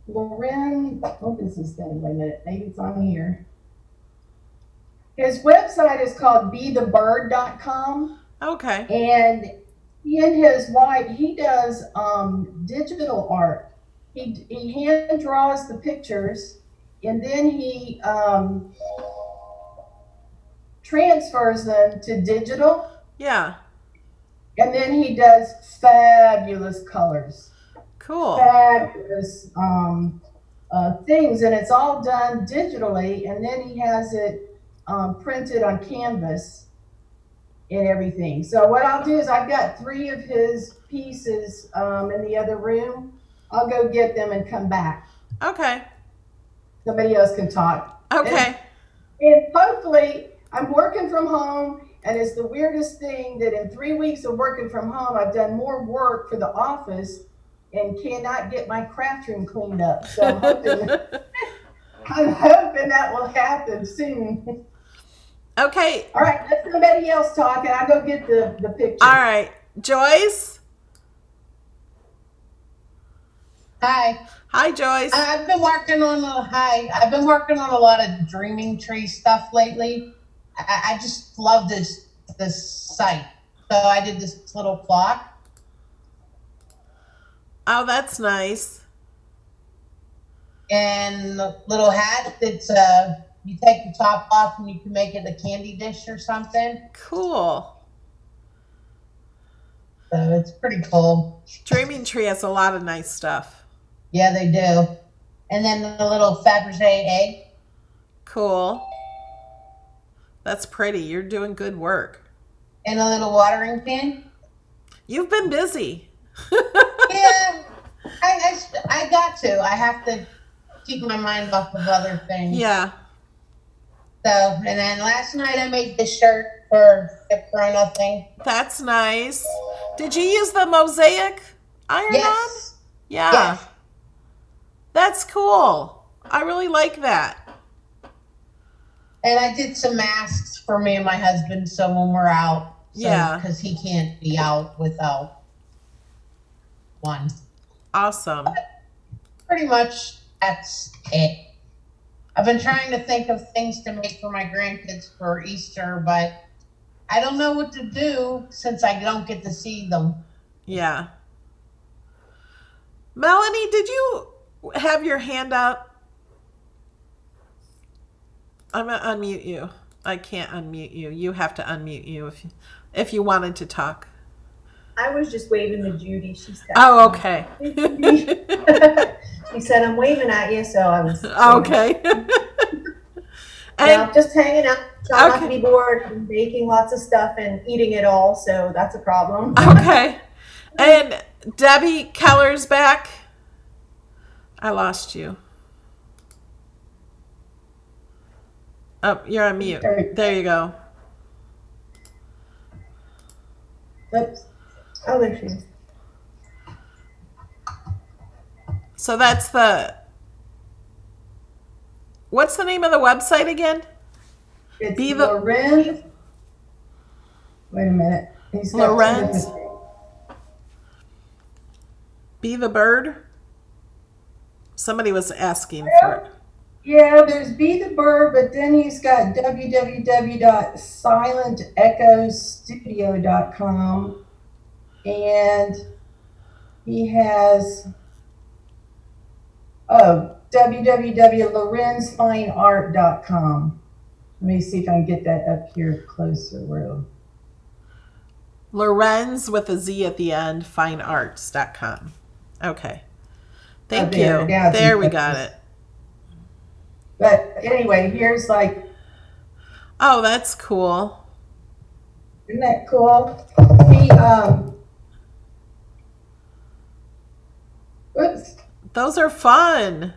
What is this thing? Wait a minute. Maybe it's on here. His website is called bethebird.com. Okay. And he and his wife, he does digital art. He hand draws the pictures, and then he transfers them to digital, Yeah. and then he does fabulous colors, Cool. fabulous things, and it's all done digitally, and then he has it printed on canvas and everything. So what I'll do is I've got 3 of his pieces in the other room. I'll go get them and come back. Okay. Somebody else can talk. Okay. And hopefully I'm working from home, and it's the weirdest thing that in 3 weeks of working from home, I've done more work for the office and cannot get my craft room cleaned up. So I'm hoping that will happen soon. Okay. All right, let somebody else talk, and I'll go get the picture. All right. Joyce? Hi. Hi, Joyce. I've been working on a lot of dreaming tree stuff lately. I just love this site. So I did this little clock. Oh, that's nice. And the little hat that's you take the top off and you can make it a candy dish or something. Cool. So it's pretty cool. Dreaming Tree has a lot of nice stuff. Yeah, they do. And then the little Fabergé egg. Cool. That's pretty. You're doing good work. And a little watering can. You've been busy. Yeah, I got to. I have to keep my mind off of other things. Yeah. So, and then last night I made this shirt for the Corona thing. That's nice. Did you use the mosaic iron on? Yeah. Yes. That's cool. I really like that. And I did some masks for me and my husband, so when we're out. So, Yeah. Because he can't be out without one. Awesome. Pretty much that's it. I've been trying to think of things to make for my grandkids for Easter, but I don't know what to do since I don't get to see them. Yeah. Melanie, did you have your hand up? I'm going to unmute you. I can't unmute you. You have to unmute you if you wanted to talk. I was just waving to Judy. She's Oh, okay. She said, I'm waving at you, so I was. Okay. No, just hanging out, trying not to be bored, and baking lots of stuff and eating it all, so that's a problem. Okay. And Debbie Keller's back. I lost you. Oh, you're on mute. There you go. Oops. Oh, there she is. So that's what's the name of the website again? It's Lorenz. Wait a minute. He's got Lorenz. Be the Bird. Somebody was asking for it. Yeah, there's Be the Bird, but then he's got www.silentechostudio.com, and he has www.lorenzfineart.com. Let me see if I can get that up here closer. Lorenz with a Z at the end, finearts.com. Okay. Thank you. There we got it. But anyway, here's like. Oh, that's cool. Isn't that cool? Oops. Those are fun.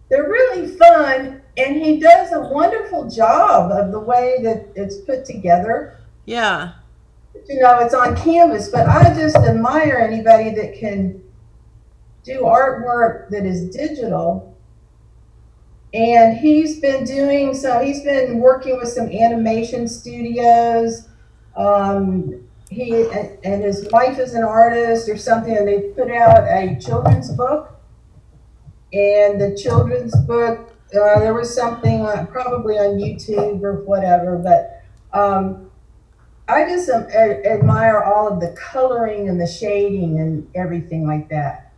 They're really fun, and he does a wonderful job of the way that it's put together. Yeah. You know, it's on canvas, but I just admire anybody that can do artwork that is digital. And he's been working with some animation studios. He and his wife is an artist or something, and they put out a children's book. And the children's book there was something probably on YouTube or whatever, but I just admire all of the coloring and the shading and everything like that.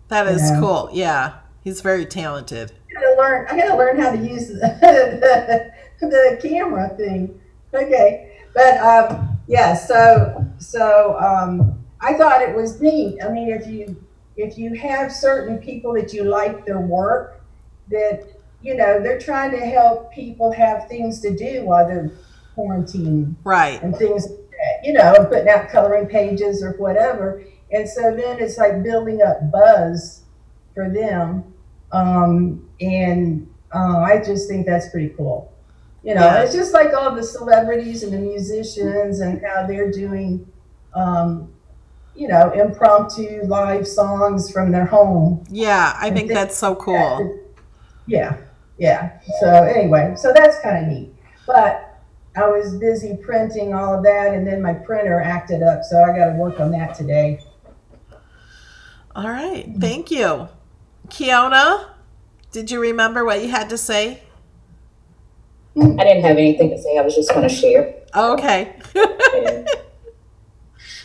That You is know. cool. Yeah, he's very talented. I gotta learn how to use the camera thing. Okay, but yeah. So I thought it was neat. I mean, if you have certain people that you like their work, that they're trying to help people have things to do while they're quarantining, Right. and things like that, and putting out coloring pages or whatever. And so then it's like building up buzz for them. I just think that's pretty cool. Yeah. It's just like all the celebrities and the musicians and how they're doing, impromptu live songs from their home. Yeah, I think that's so cool. Yeah. So anyway, so that's kind of neat. But I was busy printing all of that, and then my printer acted up, so I got to work on that today. All right. Thank you. Kiona, did you remember what you had to say? I didn't have anything to say. I was just going to share. Oh, okay.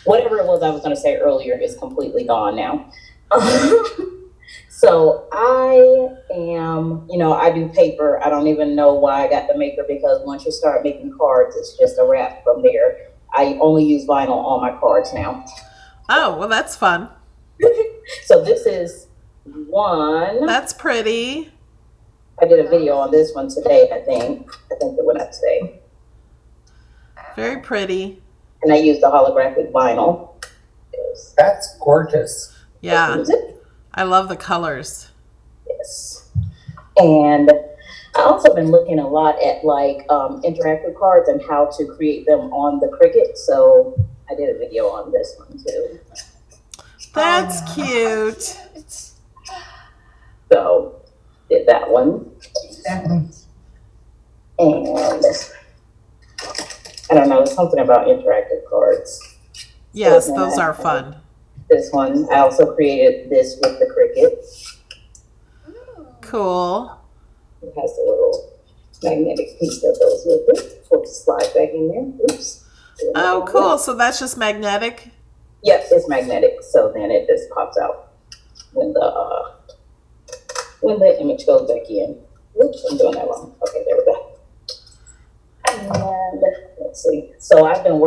Whatever it was I was going to say earlier is completely gone now. So I am, I do paper. I don't even know why I got the maker, because once you start making cards, it's just a wrap from there. I only use vinyl on my cards now. Oh, well, that's fun. So this is one. That's pretty. I did a video on this one today, I think. I think it went up today. Very pretty. And I used the holographic vinyl. That's gorgeous. Yeah. I love the colors. Yes. And I also been looking a lot at interactive cards and how to create them on the Cricut. So I did a video on this one too. That's cute. So did that one. And I don't know, something about interactive cards. Yes, those are fun. This one, I also created this with the Cricut. Cool. It has a little magnetic piece that goes with it. For it to slide back in there. Oops. Oh, cool. So that's just magnetic? Yep, it's magnetic. So then it just pops out when the image goes back in. Oops, I'm doing that wrong. Okay, there we go. And let's see. So I've been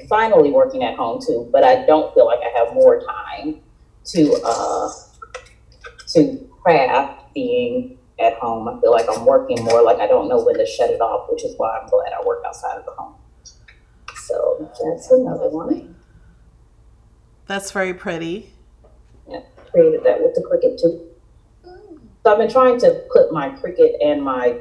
finally working at home too, but I don't feel like I have more time to craft being at home. I feel like I'm working more, like I don't know when to shut it off, which is why I'm glad I work outside of the home. So that's another one. That's very pretty. Yeah, created that with the Cricut too. So I've been trying to put my Cricut and my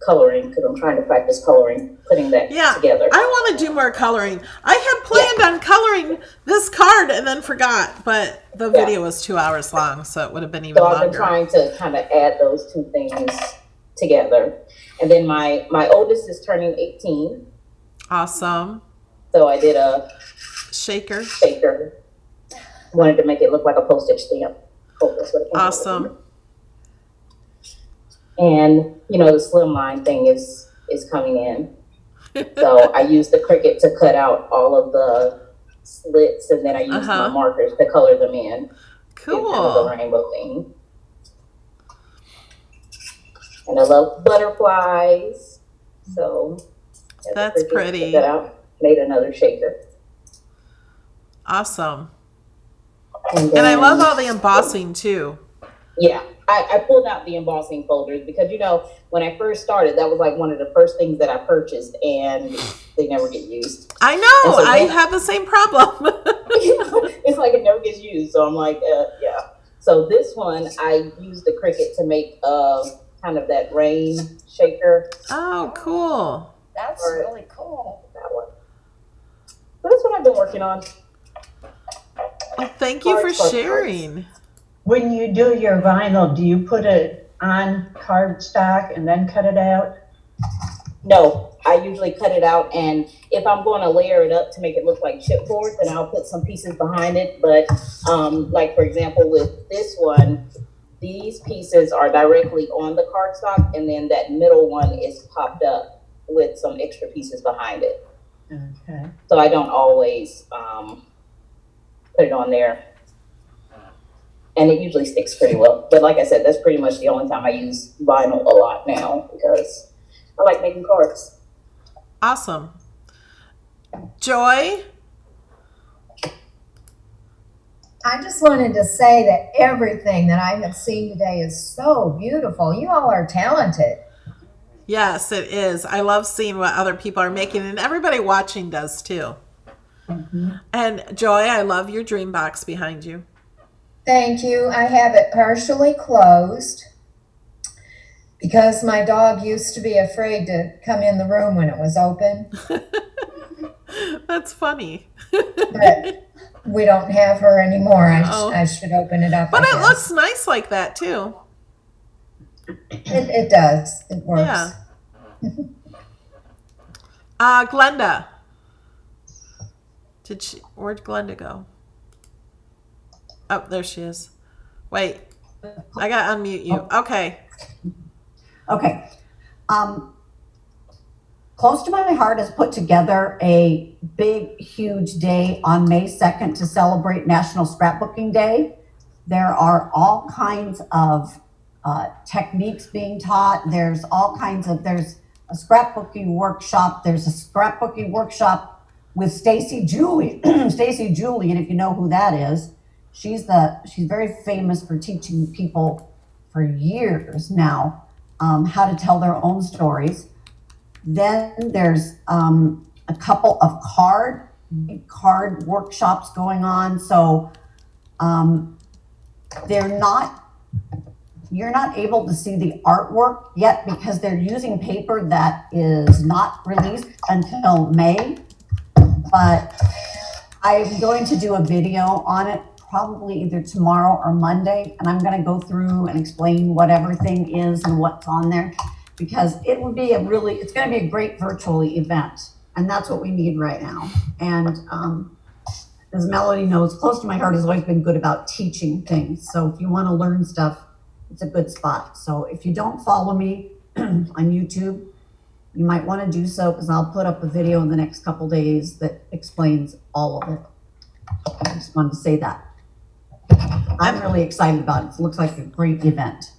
coloring, because I'm trying to practice coloring, putting that together. I want to do more coloring. I had planned on coloring this card and then forgot, but the video was 2 hours long, so it would have been even longer. So I've been trying to kind of add those two things together. And then my oldest is turning 18. Awesome. So I did a shaker. Wanted to make it look like a postage stamp. Awesome. And the slimline thing is coming in. So I used the Cricut to cut out all of the slits, and then I used my markers to color them in. Cool. Kind of the rainbow thing. And I love butterflies. So that's pretty. Cut that out, made another shaker. Awesome. And I love all the embossing too. Yeah. I pulled out the embossing folders because, when I first started, that was like one of the first things that I purchased, and they never get used. I know. So I have the same problem. It's like it never gets used. So I'm like, yeah. So this one, I used the Cricut to make kind of that rain shaker. Oh, cool. That's really cool. That one. So that's what I've been working on. Well, thank you for sharing. When you do your vinyl, do you put it on cardstock and then cut it out? No, I usually cut it out, and if I'm going to layer it up to make it look like chipboard, then I'll put some pieces behind it. But like for example, with this one, these pieces are directly on the cardstock, and then that middle one is popped up with some extra pieces behind it. Okay. So I don't always put it on there. And it usually sticks pretty well. But like I said, that's pretty much the only time I use vinyl a lot now, because I like making cards. Awesome. Joy? I just wanted to say that everything that I have seen today is so beautiful. You all are talented. Yes, it is. I love seeing what other people are making, and everybody watching does too. Mm-hmm. And Joy, I love your dream box behind you. Thank you. I have it partially closed because my dog used to be afraid to come in the room when it was open. That's funny. But we don't have her anymore. I should open it up. But I it guess. looks nice like that too. It does. It works. Yeah. Glenda. Where'd Glenda go? Oh, there she is. Wait, I gotta unmute you. Okay. Okay. Close to My Heart has put together a big, huge day on May 2nd to celebrate National Scrapbooking Day. There are all kinds of techniques being taught. There's a scrapbooking workshop. There's a scrapbooking workshop with Stacy Julie. Stacy Julie, and if you know who that is, she's very famous for teaching people for years now how to tell their own stories. Then there's a couple of card workshops going on. So you're not able to see the artwork yet because they're using paper that is not released until May. But I'm going to do a video on it probably either tomorrow or Monday, and I'm going to go through and explain what everything is and what's on there, because it's going to be a great virtual event, and that's what we need right now. And as Melody knows, Close to My Heart has always been good about teaching things. So if you want to learn stuff, it's a good spot. So if you don't follow me on YouTube, you might want to do so, because I'll put up a video in the next couple days that explains all of it. I just wanted to say that. I'm really excited about it. It looks like a great event.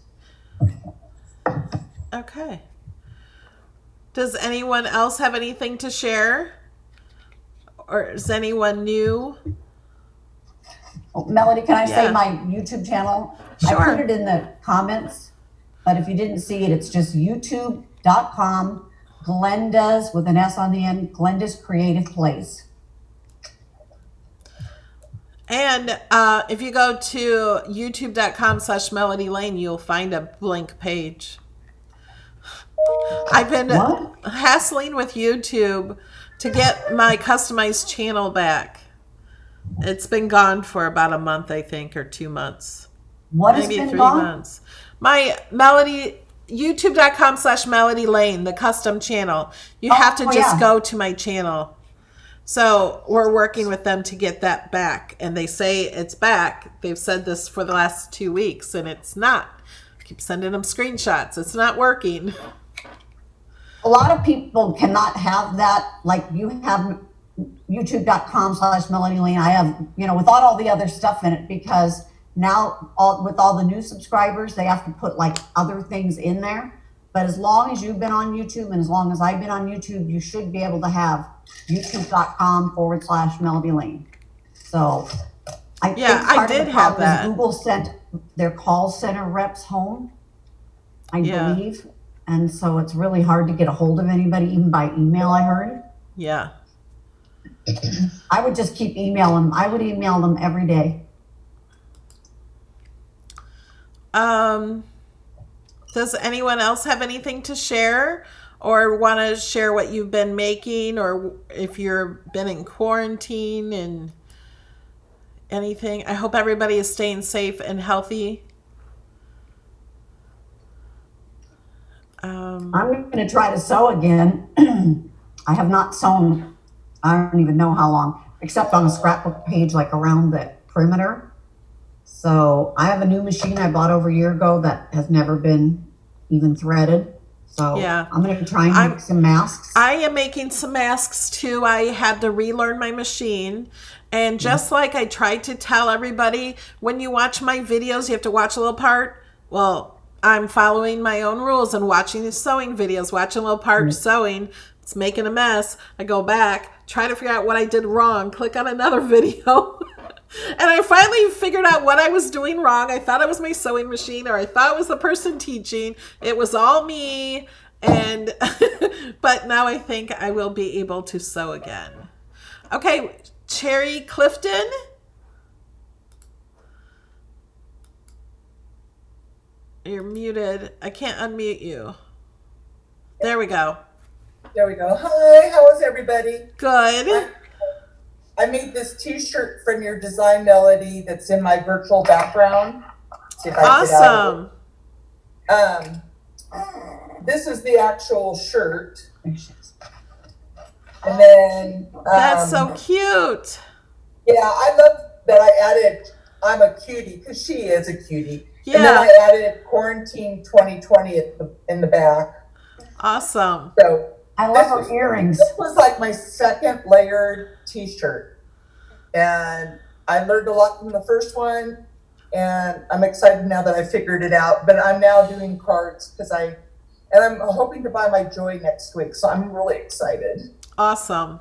Okay. Does anyone else have anything to share? Or is anyone new? Oh, Melody, can I say Yeah. my YouTube channel? Sure. I put it in the comments, but if you didn't see it, it's just youtube.com, Glenda's, with an S on the end, Glenda's Creative Place. And if you go to youtube.com/Melody Lane, you'll find a blank page. I've been hassling with YouTube to get my customized channel back. It's been gone for about a month, I think, or 2 months. What has Maybe been 3 gone? months. My Melody, youtube.com/Melody Lane, the custom channel. You have to just go to my channel. So we're working with them to get that back. And they say it's back. They've said this for the last 2 weeks, and it's not. I keep sending them screenshots. It's not working. A lot of people cannot have that, like you have youtube.com/Melody Lane. I have, without all the other stuff in it, because now with all the new subscribers, they have to put like other things in there. But as long as you've been on YouTube and as long as I've been on YouTube, you should be able to have youtube.com/Melody Lane. So I think part of the problem is Google sent their call center reps home, I believe. And so it's really hard to get a hold of anybody, even by email, I heard. Yeah. I would just keep emailing them. I would email them every day. Does anyone else have anything to share or want to share what you've been making, or if you've been in quarantine and anything? I hope everybody is staying safe and healthy. I'm going to try to sew again. I have not sewn, I don't even know how long, except on a scrapbook page, like around the perimeter. So I have a new machine I bought over a year ago that has never been even threaded. So Yeah. I'm going to try and make some masks. I am making some masks too. I had to relearn my machine. And just like I tried to tell everybody, when you watch my videos, you have to watch a little part. Well, I'm following my own rules and watching the sewing videos, watching a little part sewing. It's making a mess. I go back, try to figure out what I did wrong, click on another video. And I finally figured out what I was doing wrong. I thought it was my sewing machine, or I thought it was the person teaching. It was all me. And but now I think I will be able to sew again. Okay, Cherry Clifton. You're muted. I can't unmute you. There we go. There we go. Hi, how is everybody? Good. I made this t-shirt from your design, Melody, that's in my virtual background. See if I can get out of it. This is the actual shirt. And then that's so cute. Yeah, I love that I added I'm a cutie, because she is a cutie. Yeah. And then I added Quarantine 2020 in the back. Awesome. So I love her earrings. This was like my second layered t-shirt. And I learned a lot from the first one. And I'm excited now that I figured it out. But I'm now doing cards because I'm hoping to buy my Joy next week. So I'm really excited. Awesome.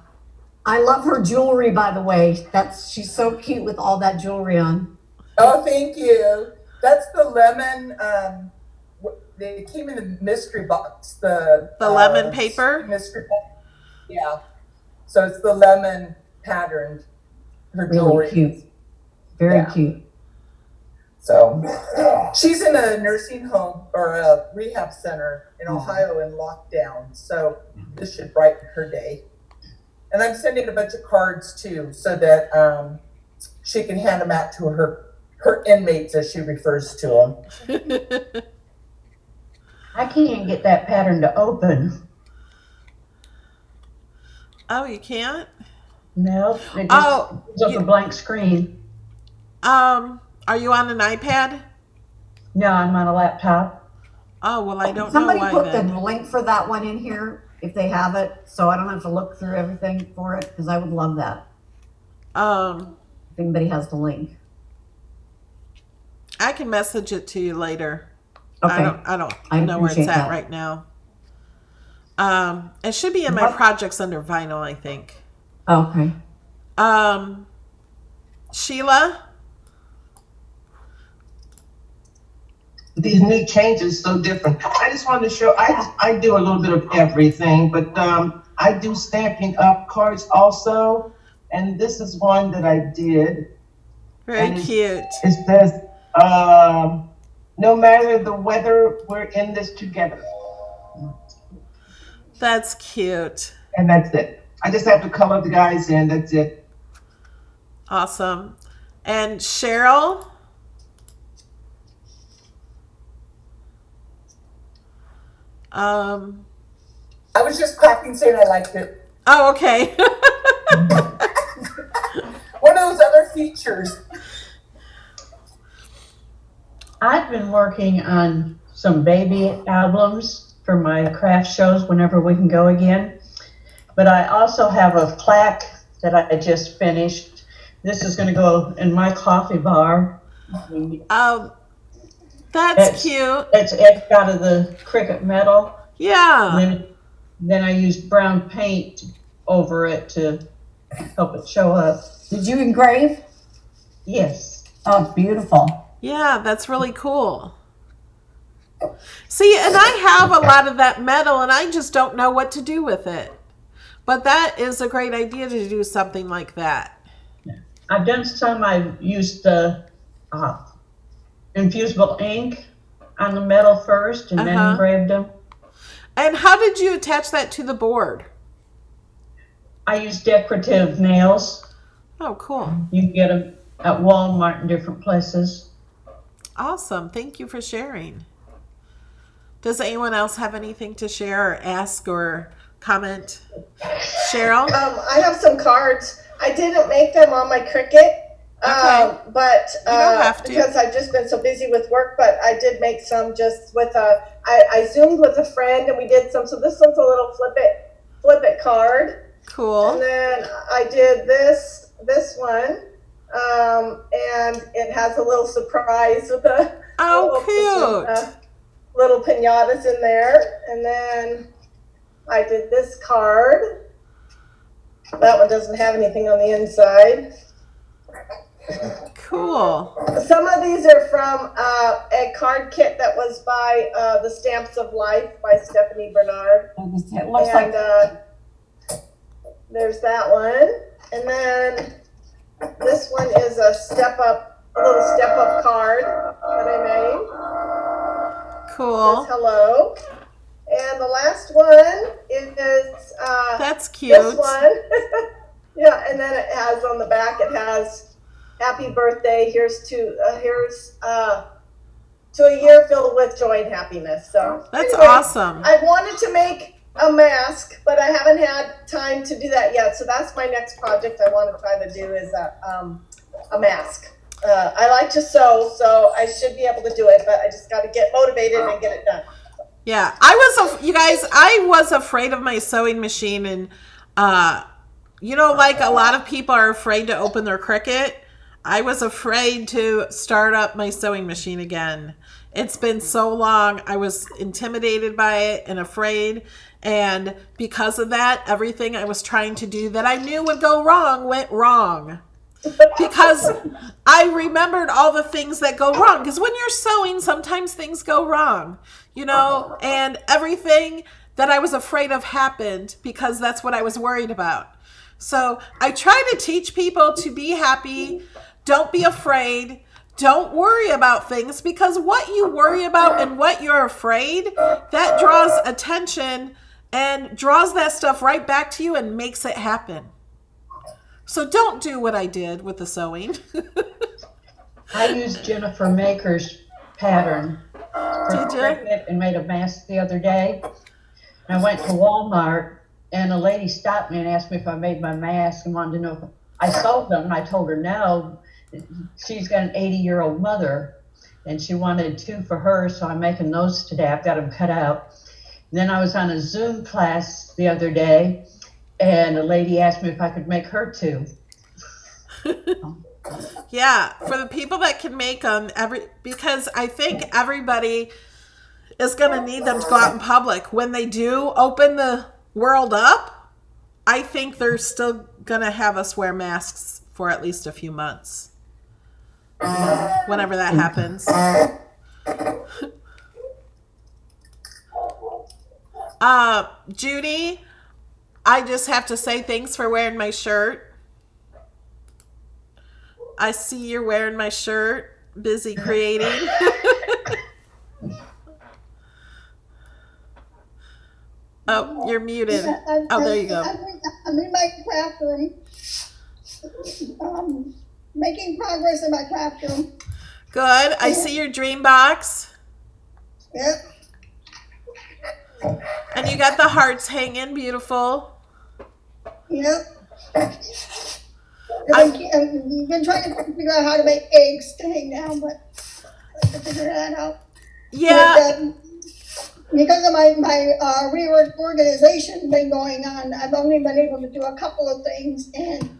I love her jewelry, by the way. She's so cute with all that jewelry on. Oh, thank you. That's the lemon. They came in a mystery box. The lemon paper? Mystery box. Yeah. So it's the lemon patterned. Her jewelry. Really cute. Very cute. So she's in a nursing home or a rehab center in Ohio in lockdown. So this should brighten her day. And I'm sending a bunch of cards too, so that she can hand them out to her inmates, as she refers to them. I can't get that pattern to open. Oh, you can't? No, it just gives up a blank screen. Are you on an iPad? No, I'm on a laptop. Oh, well, I don't Somebody know why put then. the link for that one in here if they have it, so I don't have to look through everything for it, because I would love that. If anybody has the link. I can message it to you later. Okay. I don't I know where it's appreciate at that. right now. It should be in my projects under vinyl, I think. Okay. Sheila? These new changes so different. I just wanted to show, I do a little bit of everything, but I do Stampin' Up cards also. And this is one that I did. Very cute. It says, no matter the weather, we're in this together. That's cute. And that's it. I just have to color the guys in, that's it. Awesome. And Cheryl? I was just clapping saying I liked it. Oh, okay. One of those other features. I've been working on some baby albums for my craft shows whenever we can go again. But I also have a plaque that I just finished. This is going to go in my coffee bar. That's cute. It's etched out of the cricket metal. Yeah. Then I used brown paint over it to help it show up. Did you engrave? Yes. Oh, it's beautiful. Yeah, that's really cool. See, and I have a lot of that metal, and I just don't know what to do with it. But that is a great idea to do something like that. I've done some. I've used the infusible ink on the metal first and then engraved them. And how did you attach that to the board? I use decorative nails. Oh, cool. You can get them at Walmart and different places. Awesome. Thank you for sharing. Does anyone else have anything to share or ask or comment? Cheryl? I have some cards. I didn't make them on my Cricut. Okay. But You don't have to. because I've just been so busy with work, but I did make some just with I zoomed with a friend and we did some. So this one's a little flip it card. Cool. And then I did this one, and it has a little surprise with a cute little pinatas in there. And then I did this card. That one doesn't have anything on the inside. Cool. Some of these are from a card kit that was by the Stamps of Life by Stephanie Bernard. It looks like there's that one, and then this one is a little step up card that I made. Cool. Says hello, and the last one is that's cute. This one, yeah, and then it has on the back. It has happy birthday. Here's to a year filled with joy and happiness. So that's anyway, awesome. I wanted to make a mask, but I haven't had time to do that yet. So that's my next project I want to try to do is a mask. I like to sew, so I should be able to do it, but I just got to get motivated and get it done. Yeah, you guys, I was afraid of my sewing machine, and like a lot of people are afraid to open their Cricut. I was afraid to start up my sewing machine again. It's been so long. I was intimidated by it and afraid. And because of that, everything I was trying to do that I knew would go wrong went wrong. Because I remembered all the things that go wrong. Because when you're sewing, sometimes things go wrong, and everything that I was afraid of happened because that's what I was worried about. So I try to teach people to be happy. Don't be afraid. Don't worry about things, because what you worry about and what you're afraid, that draws attention and draws that stuff right back to you and makes it happen. So don't do what I did with the sewing. I used Jennifer Maker's pattern for Cricut and made a mask the other day. And I went to Walmart and a lady stopped me and asked me if I made my mask and wanted to know if I sold them. And I told her no. She's got an 80-year-old mother and she wanted 2 for her, so I'm making those today. I've got them cut out. And then I was on a Zoom class the other day and a lady asked me if I could make her 2. Yeah, for the people that can make them, because I think everybody is going to need them to go out in public. When they do open the world up, I think they're still going to have us wear masks for at least a few months. Whenever that happens. Judy, I just have to say thanks for wearing my shirt. I see you're wearing my shirt, busy creating. Oh, you're muted. Oh, there you go. I'm in my craft room, making progress in my craft room. Good. I see your dream box. Yep. And you got the hearts hanging. Beautiful. Yep. I've been trying to figure out how to make eggs to hang down, but I have to figure that out. Yeah. But, because of my reorganization been going on, I've only been able to do a couple of things, and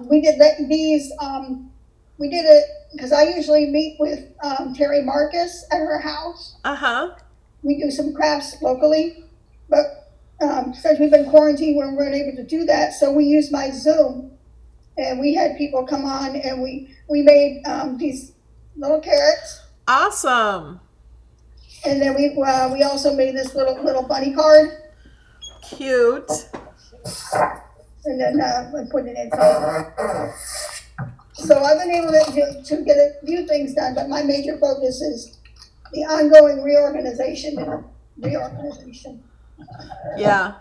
we did these. We did it because I usually meet with Terry Marcus at her house. We do some crafts locally, but since we've been quarantined, we weren't able to do that, so we used my Zoom, and we had people come on, and we made these little carrots. Awesome. And then we also made this little bunny card. Cute. And then we put it inside. So I've been able to get a few things done, but my major focus is the ongoing reorganization and reorganization. Yeah.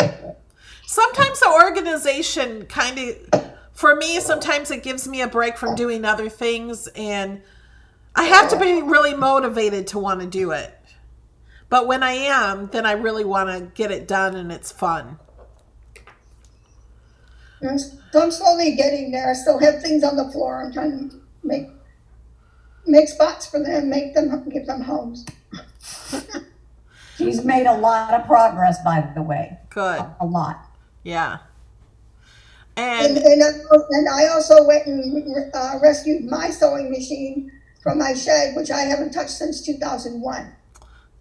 Sometimes the organization kind of, for me, sometimes it gives me a break from doing other things, and I have to be really motivated to want to do it. But when I am, then I really want to get it done and it's fun. So I'm slowly getting there. I still have things on the floor. I'm trying to make spots for them, give them homes. She's made a lot of progress, by the way. Good. A lot. Yeah. And I also went and rescued my sewing machine from my shed, which I haven't touched since 2001.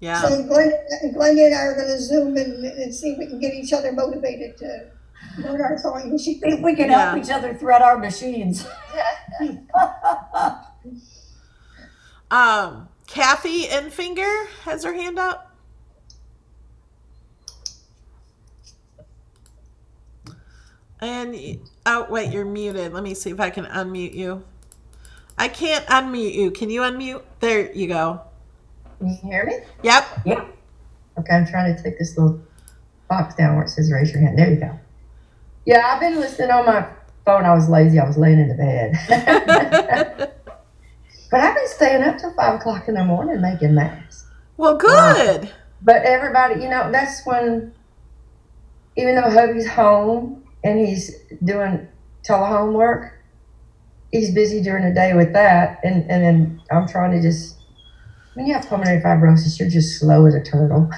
Yeah. So Glenda and I are going to Zoom and see if we can get each other motivated to learn our sewing machine. If we can help each other thread our machines. Kathy Enfinger has her hand up. And oh wait, you're muted. Let me see if I can unmute you. I can't unmute you. Can you unmute? There you go. Can you hear me? Yep. Yeah. Okay, I'm trying to take this little box down where it says raise your hand. There you go. Yeah, I've been listening on my phone. I was lazy. I was laying in the bed. But I've been staying up till 5 o'clock in the morning making masks. Well, good. But everybody, that's when, even though hubby's home and he's doing telehome work, he's busy during the day with that. And then I'm trying to when you have pulmonary fibrosis, you're just slow as a turtle.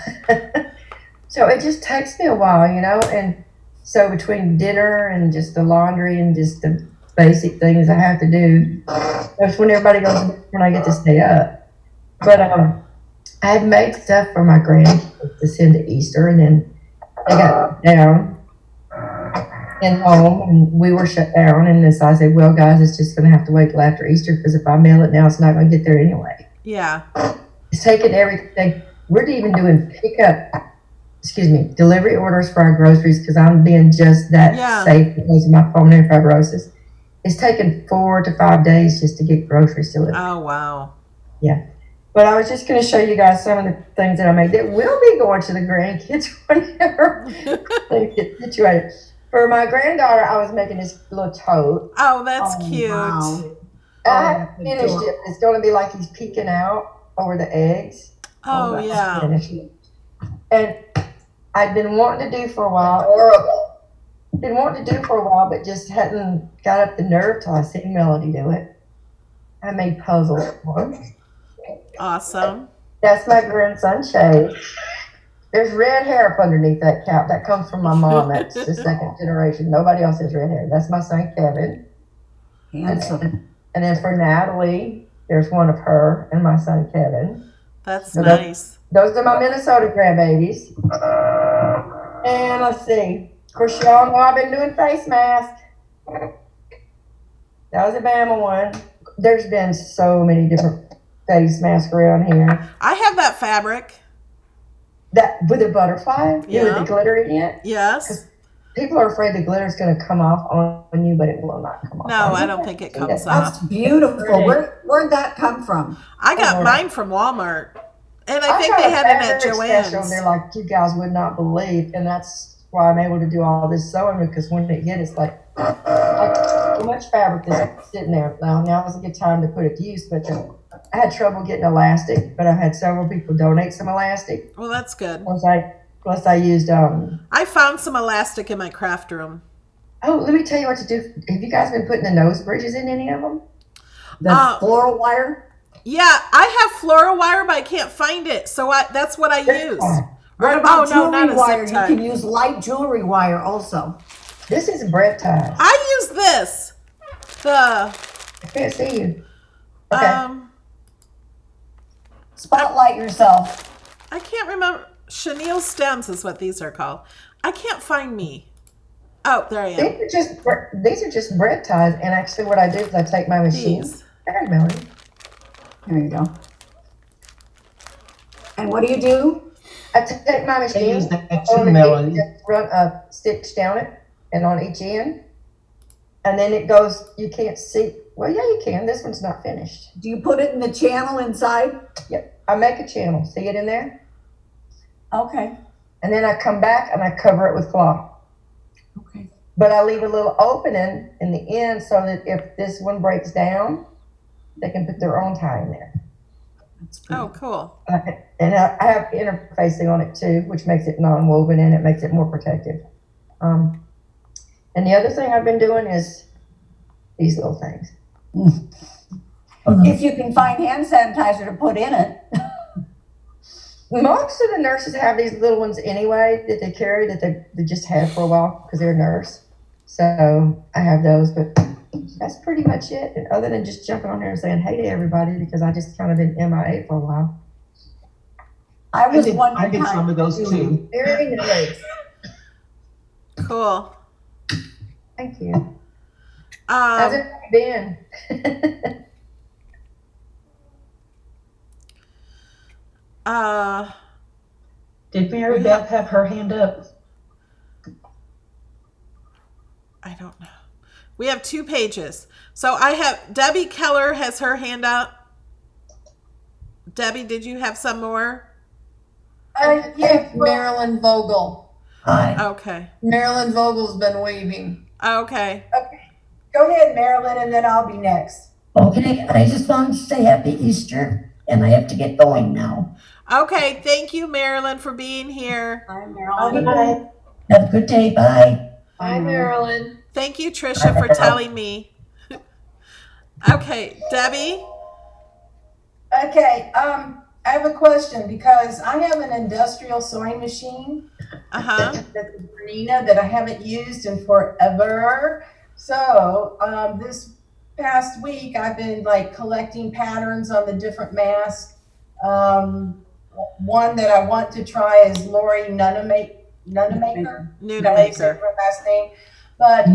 So it just takes me a while, and so between dinner and just the laundry and just the basic things I have to do, that's when everybody goes to bed, when I get to stay up. But I had made stuff for my grandkids to send to Easter, and then they got down and home, and we were shut down. And so I said, well, guys, it's just going to have to wait till after Easter, because if I mail it now, it's not going to get there anyway. Yeah. It's taking everything. We're even doing delivery orders for our groceries, because I'm being just that safe because of my pulmonary fibrosis. It's taken 4 to 5 days just to get groceries delivered. Oh, wow. Yeah. But I was just going to show you guys some of the things that I made that will be going to the grandkids whenever they get situated. For my granddaughter, I was making this little tote. Oh, that's cute. Wow. I haven't finished it. It's going to be like he's peeking out over the eggs. Oh, yeah. And I'd been wanting to do for a while. But just hadn't got up the nerve till I seen Melody do it. I made puzzles for him. Awesome. That's my grandson, Shay. There's red hair up underneath that cap. That comes from my mom. That's the second generation. Nobody else has red hair. That's my son, Kevin. Handsome. And then for Natalie, there's one of her and my son, Kevin. That's So nice. Those are my Minnesota grandbabies. And let's see. Of course, y'all know I've been doing face masks. That was a Bama one. There's been so many different face masks around here. I have that fabric. That with a butterfly? Yeah. With the glitter in it? Yes. People are afraid the glitter's going to come off on you, but it will not come off. No, I don't think it comes That's off. beautiful. Where'd that come from? I got mine from Walmart. And I think got they a had it at fabric special, Joann's. They're like, you guys would not believe. And that's why I'm able to do all this sewing, because when they get it's like so much fabric that's sitting there. Now is a good time to put it to use, but I had trouble getting elastic, but I had several people donate some elastic. Well, that's good. Plus I used I found some elastic in my craft room. Oh, let me tell you what to do. Have you guys been putting the nose bridges in any of them? The floral wire? Yeah, I have floral wire, but I can't find it. So that's what I use. What about not jewelry a wire? zip You tie. can use light jewelry wire also. This is bread ties. I use this. I can't see you. Okay. Spotlight yourself. I can't remember. Chenille stems is what these are called. I can't find me. Oh, there I am. These are just bread ties, and actually what I do is I take my machine. There, Melody. There you go. And what do? I take my machine. use that too, Melody. Run a stitch down it, and on each end, and then it goes. You can't see. Well, yeah, you can. This one's not finished. Do you put it in the channel inside? Yep. I make a channel. See it in there? Okay. And then I come back and I cover it with cloth. Okay. But I leave a little opening in the end so that if this one breaks down, they can put their own tie in there. Oh, cool. And I have interfacing on it too, which makes it non-woven and it makes it more protective. And the other thing I've been doing is these little things. If you can find hand sanitizer to put in it. Most of the nurses have these little ones anyway that they carry that they just had for a while because they're a nurse. So I have those, but that's pretty much it. And other than just jumping on here and saying hey to everybody because I just kind of been MIA for a while. I did some of those too. Very nice. Cool. Thank you. How's it been? Did Mary Beth have her hand up? I don't know. We have 2 pages. So I have Debbie Keller has her hand up. Debbie, did you have some more? Yes, Marilyn Vogel. Hi. Okay. Marilyn Vogel's been waving. Okay. Go ahead, Marilyn, and then I'll be next. Okay, I just wanted to say happy Easter, and I have to get going now. Okay. Thank you, Marilyn, for being here. Hi, Marilyn. Bye. Have a good day. Bye. Hi, Marilyn. Thank you, Trisha, for telling me. Okay, Debbie. Okay, I have a question because I have an industrial sewing machine. That's Nina that I haven't used in forever. So this past week I've been like collecting patterns on the different masks. One that I want to try is Lori Nunemaker. That's her last name. But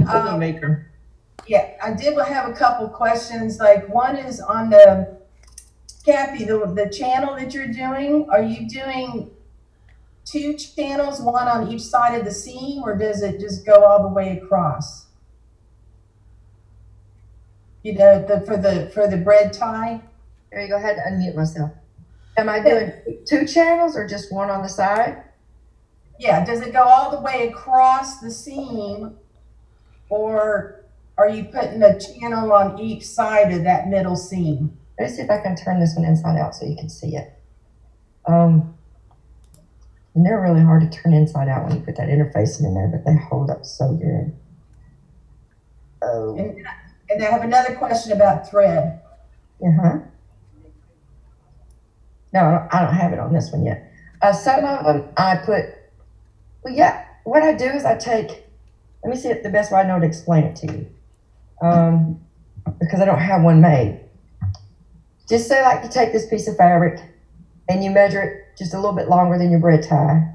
yeah, I did have a couple questions. Like one is on the Kathy, the channel that you're doing. Are you doing 2 channels, one on each side of the seam, or does it just go all the way across? You know, for the bread tie. There you go. I had to unmute myself. Am I doing 2 channels or just one on the side? Yeah. Does it go all the way across the seam, or are you putting a channel on each side of that middle seam? Let me see if I can turn this one inside out so you can see it. And they're really hard to turn inside out when you put that interfacing in there, but they hold up so good. And I have another question about thread. No, I don't have it on this one yet. Some of them I put, what I do is I take, let me see the best way I know to explain it to you. Because I don't have one made. Just say like you take this piece of fabric and you measure it just a little bit longer than your bread tie,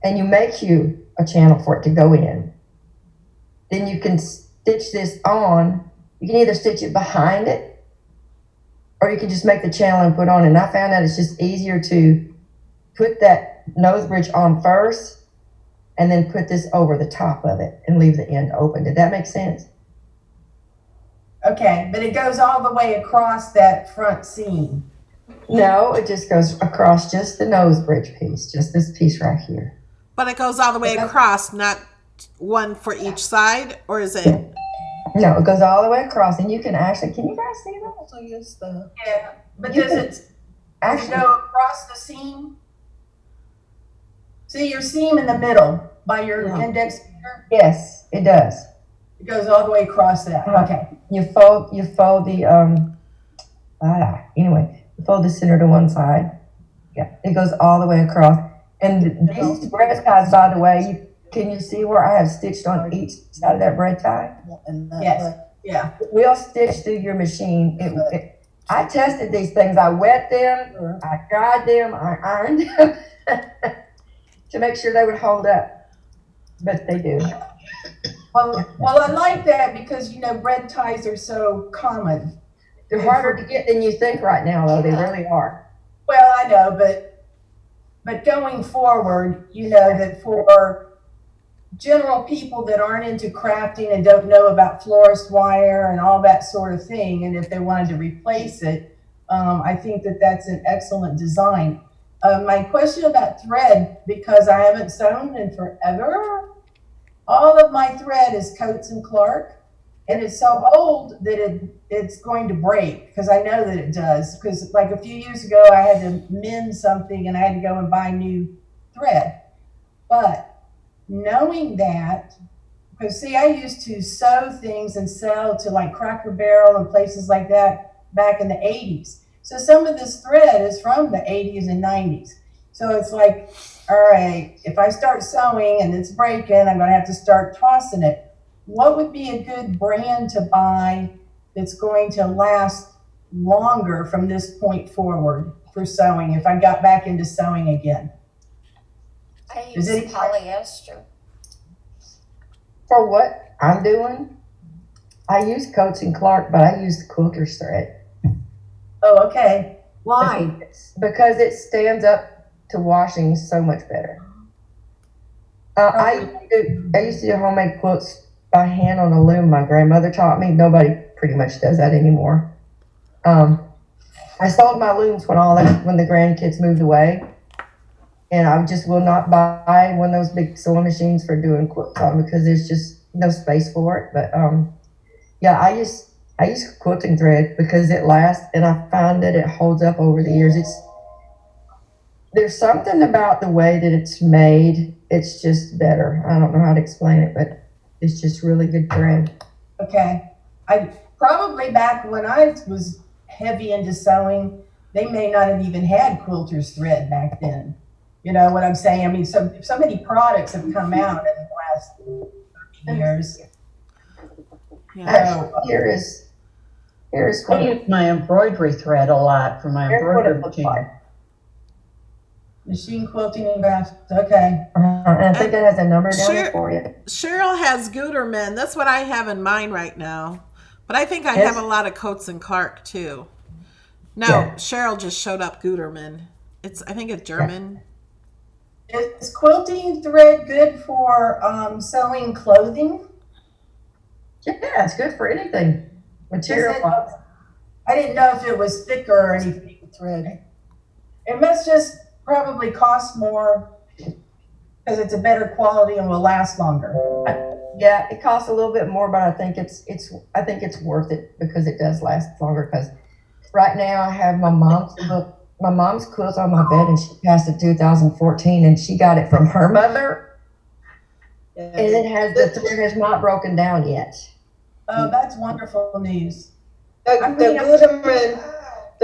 and you make you a channel for it to go in. Then you can stitch this on. You can either stitch it behind it, or you can just make the channel and put on. And I found that it's just easier to put that nose bridge on first, and then put this over the top of it and leave the end open. Did that make sense? Okay, but it goes all the way across that front seam. No, it just goes across just the nose bridge piece, just this piece right here. But it goes all the way across, not one for each side, or is it? No, it goes all the way across, and you can actually, can you guys see that? So use the but You does can it actually go across the seam? See your seam in the middle by your index finger? Yes, it does. It goes all the way across that. Okay. You fold the anyway, you fold the center to one side. Yeah, it goes all the way across. And these bread ties, by the way, can you see where I have stitched on each side of that bread tie? Yes. Yeah. We'll stitch through your machine. I tested these things. I wet them, I dried them, I ironed them to make sure they would hold up. But they do. Well, I like that because, you know, bread ties are so common. They're harder to get than you think right now, though. They really are. Well, I know, but going forward, you know, that for general people that aren't into crafting and don't know about florist wire and all that sort of thing, and if they wanted to replace it, I think that that's an excellent design. My question about thread, because I haven't sewn in forever, all of my thread is Coates and Clark, and it's so old that it's going to break, because I know that it does. Because like a few years ago, I had to mend something and I had to go and buy new thread. But knowing that, Because see, I used to sew things and sell to like Cracker Barrel and places like that back in the 80s. So some of this thread is from the 80s and 90s. So it's like, all right, if I start sewing and it's breaking, I'm going to have to start tossing it. What would be a good brand to buy that's going to last longer from this point forward for sewing if I got back into sewing again? I use polyester. For what I'm doing, I use Coats and Clark, but I use the quilter's thread. Oh, okay. Why? Because it stands up to washing so much better. I used to do homemade quilts by hand on a loom. My grandmother taught me. Nobody pretty much does that anymore. I sold my looms when the grandkids moved away. And I just will not buy one of those big sewing machines for doing quilts on because there's just no space for it. But yeah, I use quilting thread because it lasts, and I find that it holds up over the years. There's something about the way that it's made. It's just better. I don't know how to explain it, but it's just really good thread. Okay. I probably back when I was heavy into sewing, they may not have even had quilter's thread back then. You know what I'm saying? I mean, so many products have come out in the last 30 years. Yeah. Here's I use my embroidery thread a lot for my embroidery machine. Machine quilting and crafts. Okay. And I think it has a number down there for you. Cheryl has Gutermann. That's what I have in mind right now. But I think I have a lot of Coats and Clark too. No, Yeah. Cheryl just showed up Gutermann. I think it's German. Is quilting thread good for sewing clothing? Yeah, it's good for anything. Material. I didn't know if it was thicker or anything, thread. It must just probably cost more because it's a better quality and will last longer. Yeah, it costs a little bit more, but I think it's worth it because it does last longer. Because right now I have my mom's quilt on my bed, and she passed in 2014, and she got it from her mother, and the thread has not broken down yet. Oh, that's wonderful news. The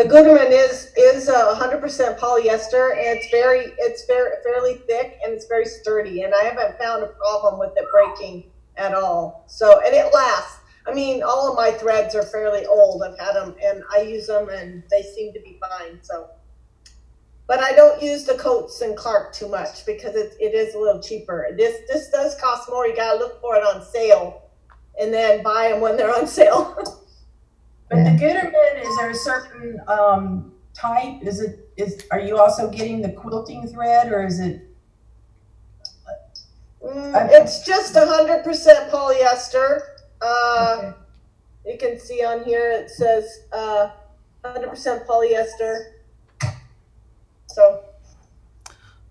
Gutermann is 100% polyester, and it's fairly thick, and it's very sturdy, and I haven't found a problem with it breaking at all. So, and it lasts. I mean, all of my threads are fairly old. I've had them, and I use them, and they seem to be fine. So, but I don't use the Coats and Clark too much because it is a little cheaper. This does cost more. You gotta look for it on sale, and then buy them when they're on sale. But the Gutermann, is there a certain type? Are you also getting the quilting thread, or is it? It's just 100% polyester. Okay. You can see on here it says 100% polyester. So.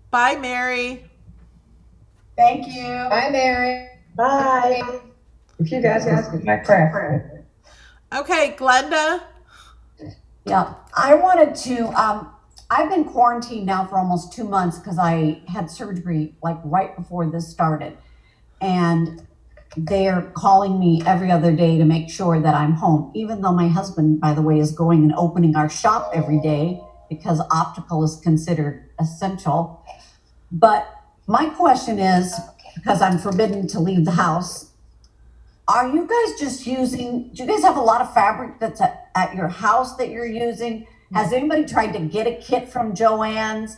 Bye, Mary. Thank you. Bye, Mary. Bye. If you guys get my craft. Okay, Glenda. Yeah, I wanted to, I've been quarantined now for almost 2 months because I had surgery like right before this started. And they're calling me every other day to make sure that I'm home, even though my husband, by the way, is going and opening our shop every day because optical is considered essential. But my question is, because I'm forbidden to leave the house, are you guys just do you guys have a lot of fabric that's at your house that you're using? Has anybody tried to get a kit from Joann's?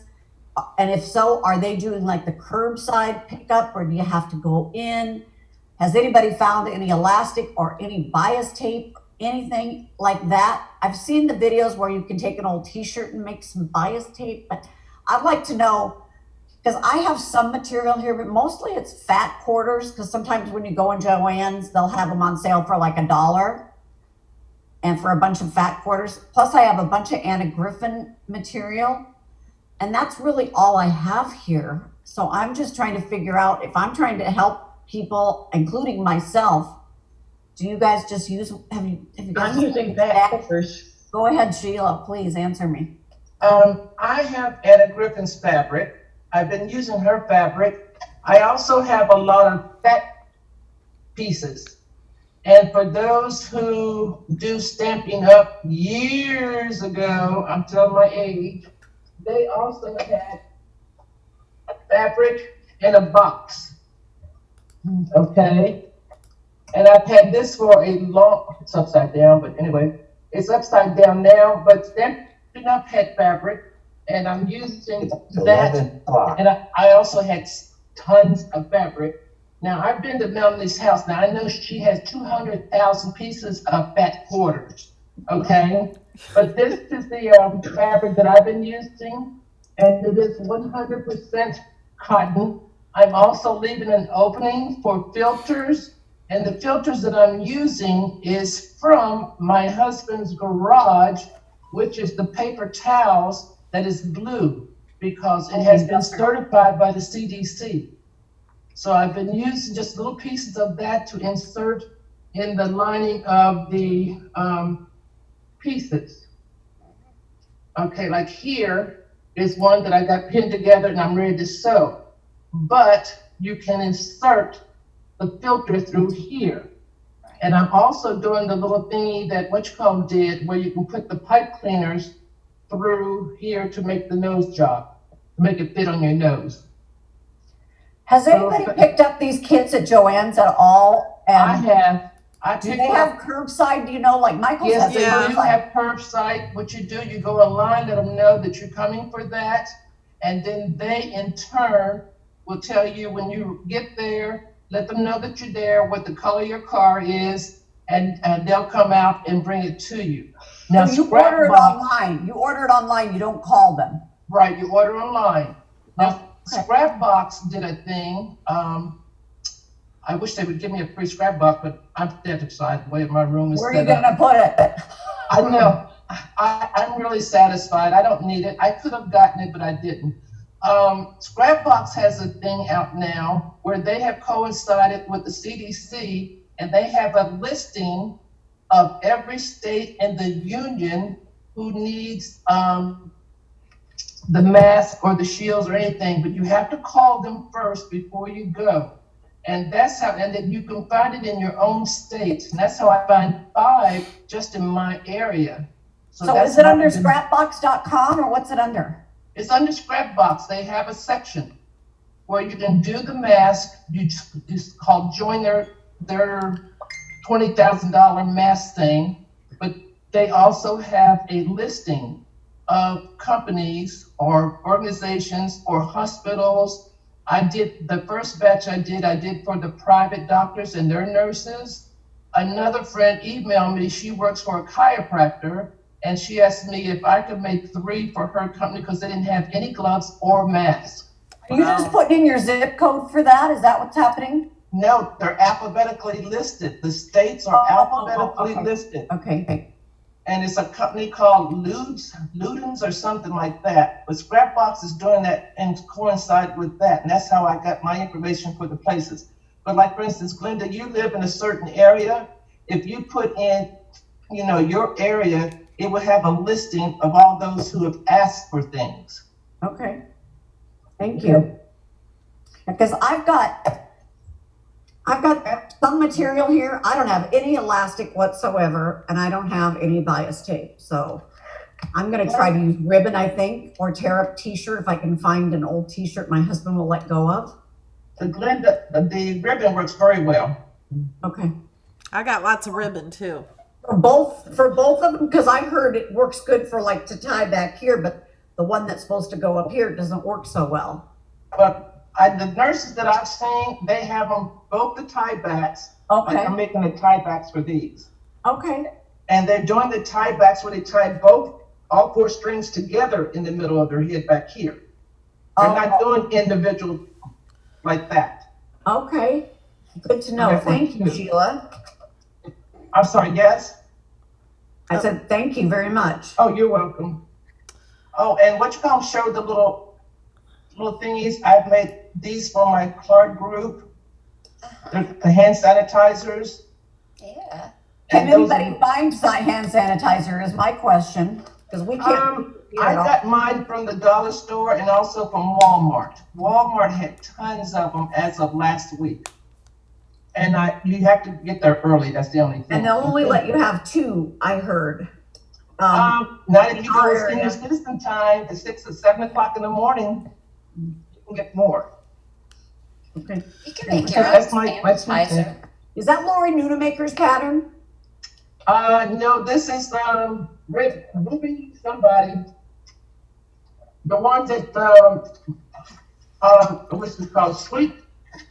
And if so, are they doing like the curbside pickup, or do you have to go in? Has anybody found any elastic or any bias tape, anything like that? I've seen the videos where you can take an old t-shirt and make some bias tape, but I'd like to know, because I have some material here, but mostly it's fat quarters, because sometimes when you go in Joann's, they'll have them on sale for like $1 and for a bunch of fat quarters. Plus I have a bunch of Anna Griffin material, and that's really all I have here. So I'm just trying to figure out, if I'm trying to help people, including myself, do you guys just use, have you guys I'm using fat quarters. Go ahead, Sheila, please answer me. I have Anna Griffin's fabric. I've been using her fabric. I also have a lot of fat pieces. And for those who do Stampin' Up years ago, I'm telling my age, they also had fabric in a box. Okay? And I've had this for a long, it's upside down, but anyway, it's upside down now, but Stampin' Up had fabric, and I'm using that. And I also had tons of fabric. Now, I've been to Melanie's house. Now, I know she has 200,000 pieces of fat quarters, okay? But this is the fabric that I've been using, and it is 100% cotton. I'm also leaving an opening for filters, and the filters that I'm using is from my husband's garage, which is the paper towels that is blue, because it has been certified by the CDC. So I've been using just little pieces of that to insert in the lining of the pieces. Okay, like here is one that I got pinned together and I'm ready to sew. But you can insert the filter through here. And I'm also doing the little thingy that Witchcomb did, where you can put the pipe cleaners through here to make the nose job, to make it fit on your nose. Has anybody picked up these kits at Joann's at all? And I have. Do they have curbside? Do you know, like Michael's has Yes, curbside? they do have curbside. What you do, you go online, let them know that you're coming for that, and then they in turn will tell you when you get there, let them know that you're there, what the color of your car is, and they'll come out and bring it to you. Now, so you order it online. You order it online. You don't call them. Right, you order online. Now, Scrapbox did a thing. I wish they would give me a free scrapbox, but I'm dead excited the way my room is Where are set you going to put it? I know. I'm really satisfied. I don't need it. I could have gotten it, but I didn't. Scrapbox has a thing out now where they have coincided with the CDC, and they have a listing of every state in the union who needs the mask or the shields or anything, but you have to call them first before you go. And that's how, and then you can find it in your own state. And that's how I find 5 just in my area. So is it under scrapbox.com or what's it under? It's under Scrapbox. They have a section where you can do the mask. It's called join their $20,000 mask thing. But they also have a listing of companies or organizations or hospitals. I did the first batch I did for the private doctors and their nurses. Another friend emailed me, she works for a chiropractor, and she asked me if I could make 3 for her company because they didn't have any gloves or masks. Are you just putting in your zip code for that? Is that what's happening? No, they're alphabetically listed. The states are alphabetically listed. Okay. And it's a company called Ludens or something like that. But Scrapbox is doing that and coincide with that. And that's how I got my information for the places. But like, for instance, Glenda, you live in a certain area. If you put in, your area, it will have a listing of all those who have asked for things. Okay. Thank you. Because I've got some material here. I don't have any elastic whatsoever, and I don't have any bias tape. So I'm going to try to use ribbon, I think, or tear up t-shirt if I can find an old t-shirt my husband will let go of. So Glenda, the ribbon works very well. Okay. I got lots of ribbon too. For both of them, because I heard it works good for like to tie back here, but the one that's supposed to go up here doesn't work so well. But the nurses that I've seen, they have them both the tie backs. Okay. Like I'm making the tie backs for these. Okay. And they're doing the tie backs where they tie all 4 strings together in the middle of their head back here. They're not doing individual like that. Okay. Good to know. Thank you, Sheila. I'm sorry, yes? I said thank you very much. Oh, you're welcome. Oh, and what you call show the little thingies. I've made these for my Clark group. They're the hand sanitizers. Yeah. Can anybody find hand sanitizer is my question, because we can't. I got mine from the dollar store and also from Walmart. Walmart had tons of them as of last week. And you have to get there early. That's the only thing. And they'll only let you have 2, I heard. Not if you go with senior citizen time at 6 or 7 o'clock in the morning, you can get more. Okay. You can make your your own sanitizer. Is that Lori Nunemaker's pattern? No, this is Ruby somebody. The one that what's it called? Sweet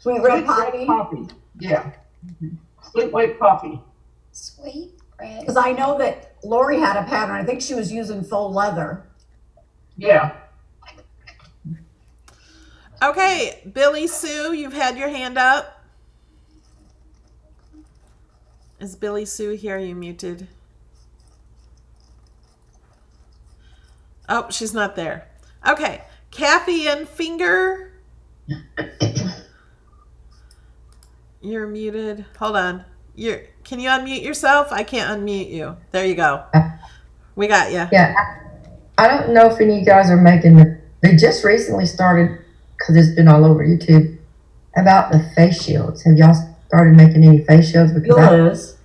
red coffee. Yeah. Sweet white coffee. Sweet red. Because I know that Lori had a pattern. I think she was using faux leather. Yeah. Okay, Billy Sue, you've had your hand up. Is Billy Sue here? Are you muted? Oh, she's not there. Okay, Kathy and Finger. You're muted. Hold on. Can you unmute yourself? I can't unmute you. There you go. We got you. Yeah. I don't know if any of you guys are making they just recently started, because it's been all over YouTube, about the face shields. Have y'all started making any face shields? Because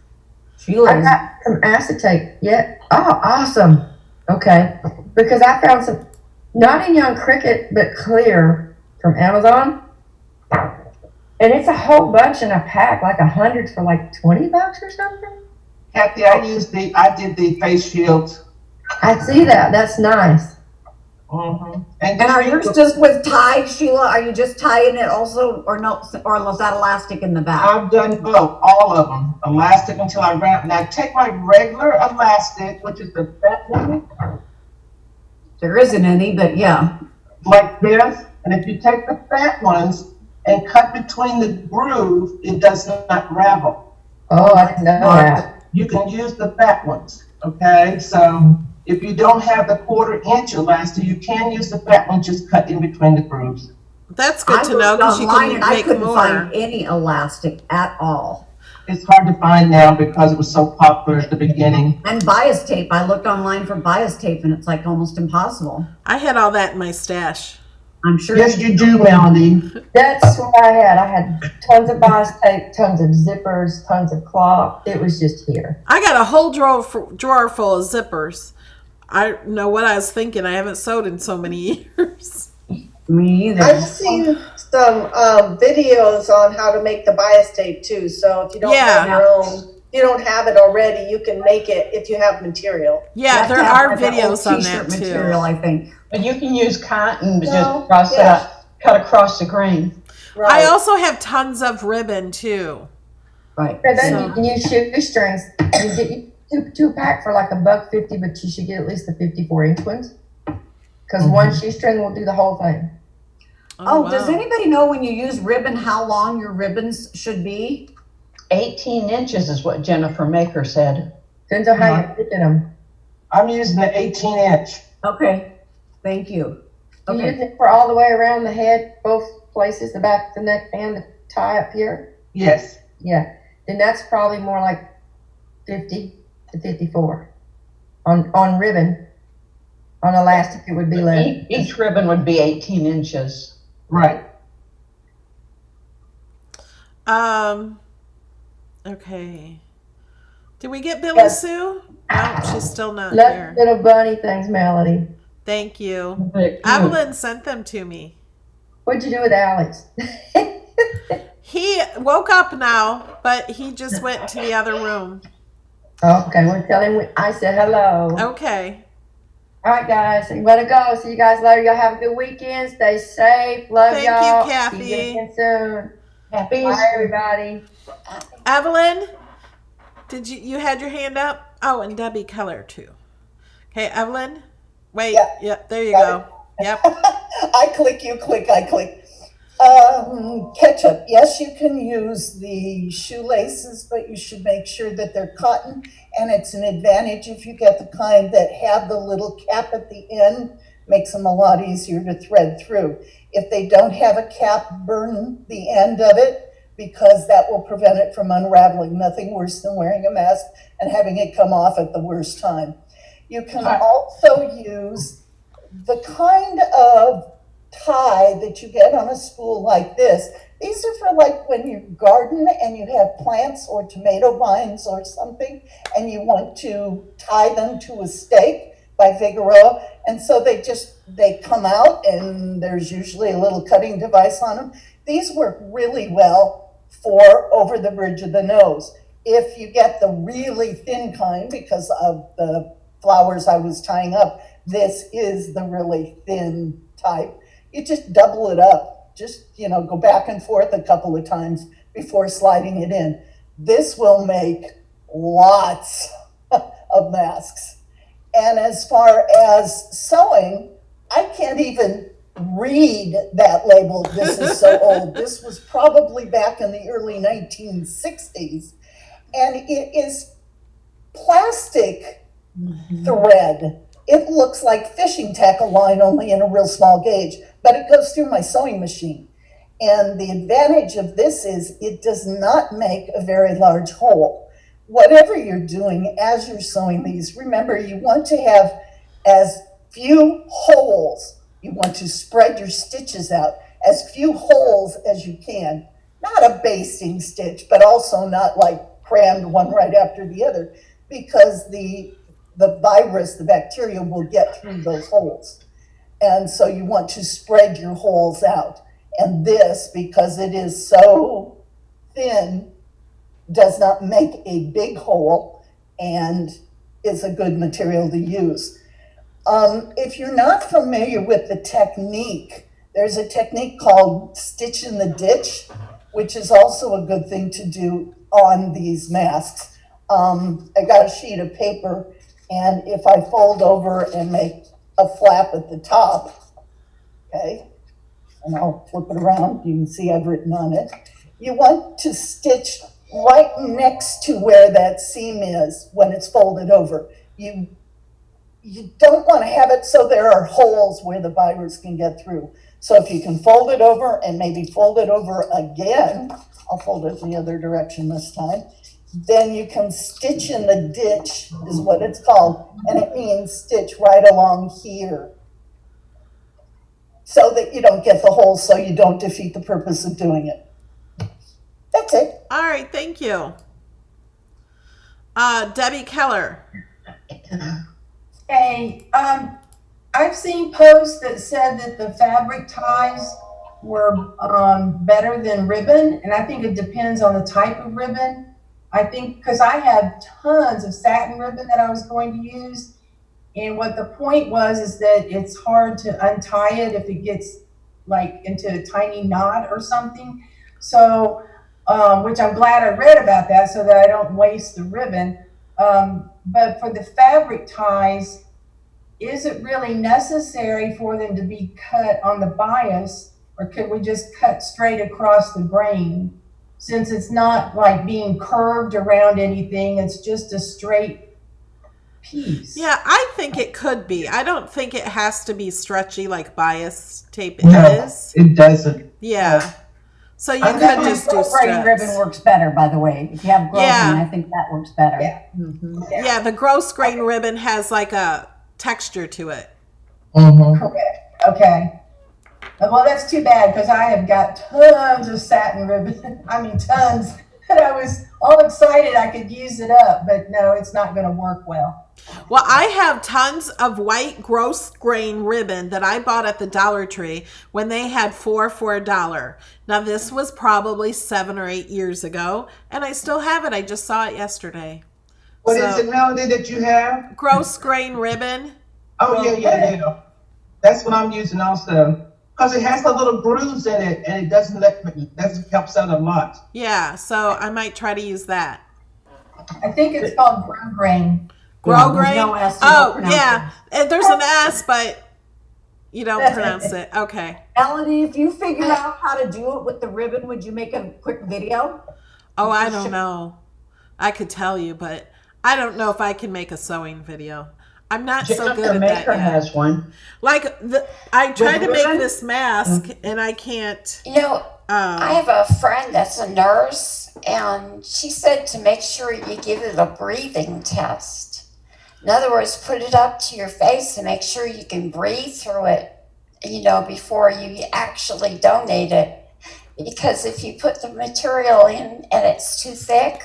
I got some acetate. Yeah. Oh, awesome. Okay. Because I found some, not in Young Cricket, but clear from Amazon. And it's a whole bunch in a pack, like 100 for like $20 or something. Kathy, I did the face shields. I see that. That's nice. Mm-hmm. And are yours just with tie, Sheila? Are you just tying it also, or no? Or was that elastic in the back? I've done both, all of them. Elastic until I ran. Now take my regular elastic, which is the fat one. There isn't any, but yeah. Like this, and if you take the fat ones and cut between the groove, it does not ravel. Oh, I didn't know that. You can use the fat ones, okay? So if you don't have the 1/4 inch elastic, you can use the fat one, just cut in between the grooves. That's good to know, because you can I make couldn't more. find any elastic at all. It's hard to find now because it was so popular at the beginning. And bias tape. I looked online for bias tape, and it's like almost impossible. I had all that in my stash. I'm sure. Yes, you do, Melanie. That's what I had. I had tons of bias tape, tons of zippers, tons of cloth. It was just here. I got a whole drawer full of zippers. I know what I was thinking. I haven't sewed in so many years. Me either. I've seen some videos on how to make the bias tape too. So if you don't have your own, you don't have it already, you can make it if you have material. Yeah, there are videos on that too. Material, I think. But you can use cotton to just cross it up, cut across the grain. Right. I also have tons of ribbon too. Right. So then you can use shoestrings. You get two pack for like $1.50, but you should get at least the 54-inch ones. Because one shoestring will do the whole thing. Oh, wow. Does anybody know when you use ribbon how long your ribbons should be? 18 inches is what Jennifer Maker said. Depends on how you're picking them. I'm using the 18-inch. Okay. Thank you. You use it for all the way around the head, both places, the back, the neck, and the tie up here? Yes. Yeah. Then that's probably more like 50 to 54 on ribbon. On elastic, it would be less. Each ribbon would be 18 inches. Right. Okay. Did we get Billy Sue? No, she's still not here. Little bunny things, Melody. Thank you. Evelyn sent them to me. What'd you do with Alex? He woke up now, but he just went to the other room. Okay, we'll tell him I said hello. Okay. All right, guys. You gotta go. See you guys later. Y'all have a good weekend. Stay safe. Love y'all. Thank you, Kathy. See you again soon. Happy Bye, everybody. Evelyn, did you had your hand up? Oh, and Debbie Keller too. Okay, Evelyn. Wait. Yep. There you go. Yep. I click, you click, I click. Ketchup. Yes, you can use the shoelaces, but you should make sure that they're cotton. And it's an advantage if you get the kind that have the little cap at the end. Makes them a lot easier to thread through. If they don't have a cap, burn the end of it, because that will prevent it from unraveling. Nothing worse than wearing a mask and having it come off at the worst time. You can also use the kind of tie that you get on a spool like this These are for like when you garden and you have plants or tomato vines or something, and you want to tie them to a stake by Figueroa. And so they come out, and there's usually a little cutting device on them. These work really well for over the bridge of the nose. If you get the really thin kind, because of the flowers I was tying up, this is the really thin type. You just double it up. Just, go back and forth a couple of times before sliding it in. This will make lots of masks. And as far as sewing, I can't even read that label. This is so old. This was probably back in the early 1960s. And it is plastic thread. It looks like fishing tackle line, only in a real small gauge, but it goes through my sewing machine. And the advantage of this is it does not make a very large hole. Whatever you're doing as you're sewing these, remember you want to have as few holes. You want to spread your stitches out, as few holes as you can. Not a basting stitch, but also not like crammed one right after the other, because the virus, the bacteria, will get through those holes. And so you want to spread your holes out. And this, because it is so thin, does not make a big hole and is a good material to use. If you're not familiar with the technique, there's a technique called stitch in the ditch, which is also a good thing to do on these masks. I got a sheet of paper, and if I fold over and make a flap at the top, okay, and I'll flip it around, you can see I've written on it. You want to stitch right next to where that seam is when it's folded over. You don't want to have it so there are holes where the virus can get through. So if you can fold it over and maybe fold it over again, I'll fold it the other direction this time, then you can stitch in the ditch, is what it's called, and it means stitch right along here, so that you don't get the holes, so you don't defeat the purpose of doing it. That's it. All right, thank you. Debbie Keller. Hey, I've seen posts that said that the fabric ties were better than ribbon, and I think it depends on the type of ribbon. I think because I had tons of satin ribbon that I was going to use, and what the point was is that it's hard to untie it if it gets like into a tiny knot or something. So, which I'm glad I read about that so that I don't waste the ribbon. But for the fabric ties, is it really necessary for them to be cut on the bias, or could we just cut straight across the grain? Since it's not like being curved around anything, it's just a straight piece. Yeah, I think it could be. I don't think it has to be stretchy like bias tape is. It doesn't. Yeah. So you could just do grosgrain strips. ribbon works better, by the way. If you have grosgrain, I think that works better. Yeah, the gross grain ribbon has like a texture to it. Correct. Okay. Well, that's too bad because I have got tons of satin ribbon. I mean, tons. And I was all excited I could use it up, but no, it's not going to work well. Well, I have tons of white gross grain ribbon that I bought at the Dollar Tree when they had 4 for $1. Now, this was probably 7 or 8 years ago, and I still have it. I just saw it yesterday. What is it, Melody, that you have? Gross grain ribbon. Oh, yeah. That's what I'm using also. Because it has the little grooves in it, and it doesn't helps out a lot. Yeah, so I might try to use that. I think it's called grosgrain. Grosgrain? No S, Oh, yeah. There's an S, but you don't pronounce it. Okay. Melody, if you figure out how to do it with the ribbon, would you make a quick video? Oh, I don't know. I could tell you, but I don't know if I can make a sewing video. I'm not so good at that Maker yet. has one. Like, I tried to make ribbon? this mask, and I can't. You know, I have a friend that's a nurse, and she said to make sure you give it a breathing test. In other words, put it up to your face and make sure you can breathe through it, before you actually donate it. because if you put the material in and it's too thick,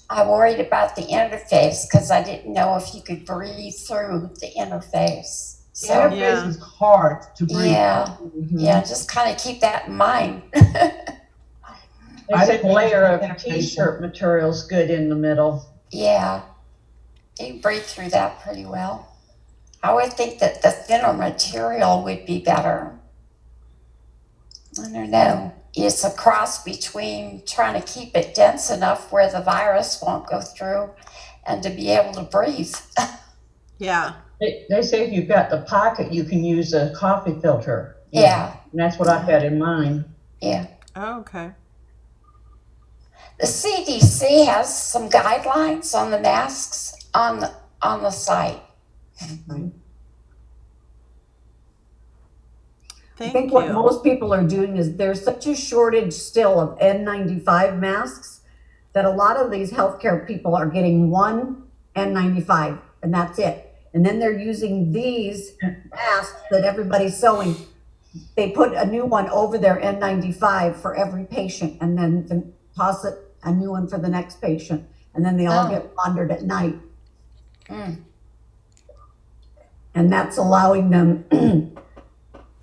I worried about the interface because I didn't know if you could breathe through the interface. The So interface is hard to breathe. yeah, yeah, just kind of keep that in mind. They say the layer of t-shirt material's good in the middle. Yeah, you can breathe through that pretty well. I would think that the thinner material would be better. I don't know. It's a cross between trying to keep it dense enough where the virus won't go through and to be able to breathe. Yeah. They say if you've got the pocket, you can use a coffee filter. Yeah. And that's what I had in mind. Yeah. Oh, okay. The CDC has some guidelines on the masks on the site. I think what most people are doing is there's such a shortage still of N95 masks that a lot of these healthcare people are getting one N95 and that's it. And then they're using these masks that everybody's sewing. They put a new one over their N95 for every patient and then deposit a new one for the next patient. And then they all get laundered at night. And that's allowing them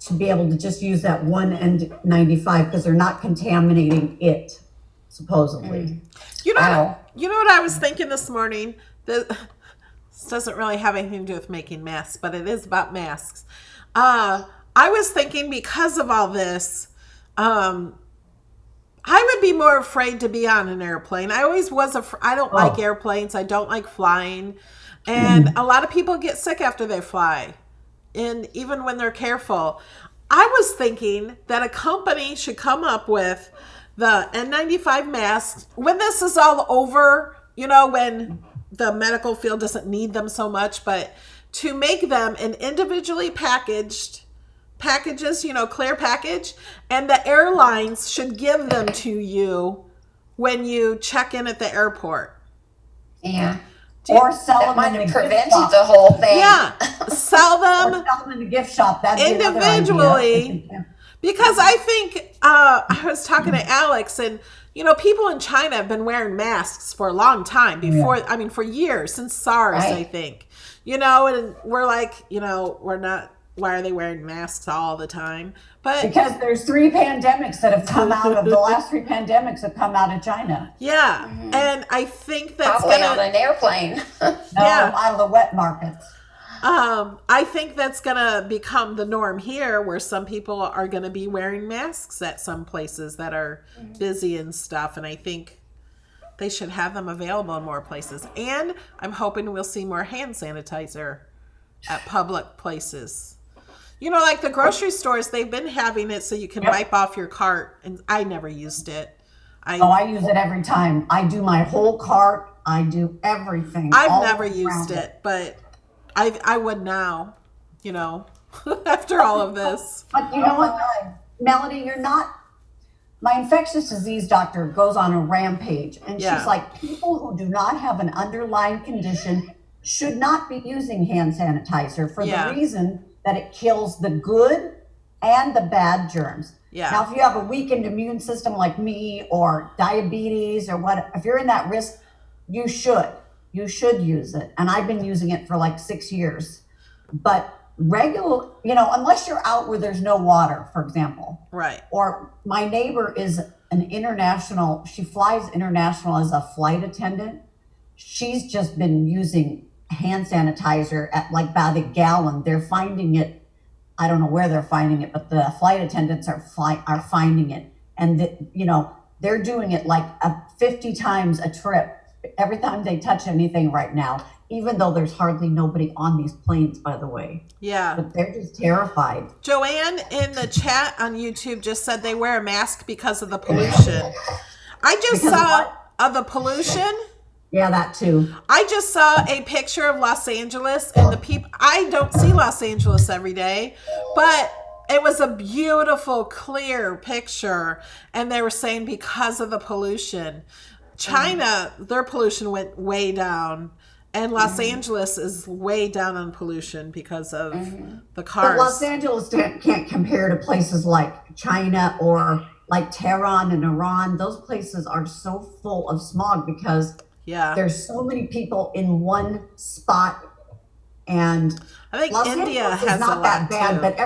to be able to just use that one N95 because they're not contaminating it, supposedly. You know what I was thinking this morning? This doesn't really have anything to do with making masks, but it is about masks. I was thinking because of all this, I would be more afraid to be on an airplane. I always was I don't like airplanes. I don't like flying. And a lot of people get sick after they fly. And even when they're careful. I was thinking that a company should come up with the N95 masks when this is all over, when the medical field doesn't need them so much, but to make them in individually packages, clear package, and the airlines should give them to you when you check in at the airport. Yeah. Or sell them might in have the prevented gift shop. the whole thing. Yeah, sell them Or sell them in the gift shop. That'd be another individually. idea. Because I think I was talking to Alex, and people in China have been wearing masks for a long time for years, since SARS, Right. I think. And we're like, we're not. Why are they wearing masks all the time? But Because there's 3 pandemics that have come out of the last 3 pandemics have come out of China. yeah, and I think that's Probably on an airplane. Yeah. Out of the wet markets. I think that's gonna become the norm here, where some people are gonna be wearing masks at some places that are busy and stuff, and I think they should have them available in more places. And I'm hoping we'll see more hand sanitizer at public places. Like the grocery stores, they've been having it so you can wipe off your cart, and I never used it. I use it every time. I do my whole cart. I do everything. I've never used it, but I would now, after all of this. But you know what, Melody, you're not. My infectious disease doctor goes on a rampage, and Yeah. she's like, people who do not have an underlying condition should not be using hand sanitizer for the reason that it kills the good and the bad germs. Yeah. Now, if you have a weakened immune system like me, or diabetes, or if you're in that risk, you should use it. And I've been using it for like 6 years. But regular, unless you're out where there's no water, for example. Right. Or my neighbor is she flies international as a flight attendant. She's just been using hand sanitizer at like by the gallon. They're finding it. I don't know where they're finding it, but the flight attendants are finding it. And they're doing it like 50 times a trip every time they touch anything right now, even though there's hardly nobody on these planes, by the way. Yeah. But they're just terrified. Joanne in the chat on YouTube just said they wear a mask because of the pollution. I just saw the pollution. Yeah, that too. I just saw a picture of Los Angeles, and the people, I don't see Los Angeles every day, but it was a beautiful, clear picture. And they were saying because of the pollution, China, their pollution went way down. And Los Angeles is way down on pollution because of the cars. But Los Angeles can't compare to places like China or like Tehran and Iran, those places are so full of smog because Yeah. there's so many people in one spot. And I think Los India Angeles has is not a that lot bad, too. but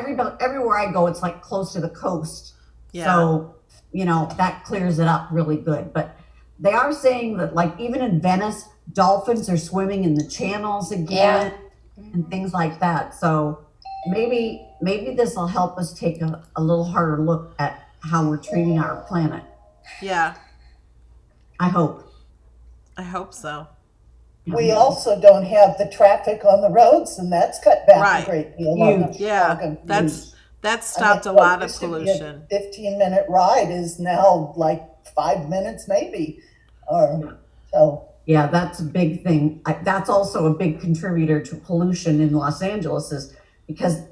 everywhere I go, it's like close to the coast. Yeah. So, you know, that clears it up really good. But they are saying that, like, even in Venice, dolphins are swimming in the channels again and things like that. So maybe this will help us take a little harder look at how we're treating our planet. Yeah. I hope. I hope so. We also don't have the traffic on the roads, and that's cut back Right. a great deal on the Yeah. smog and That stopped a lot of pollution. 15-minute ride is now like 5 minutes maybe, or so. Yeah, that's a big thing. That's also a big contributor to pollution in Los Angeles, is because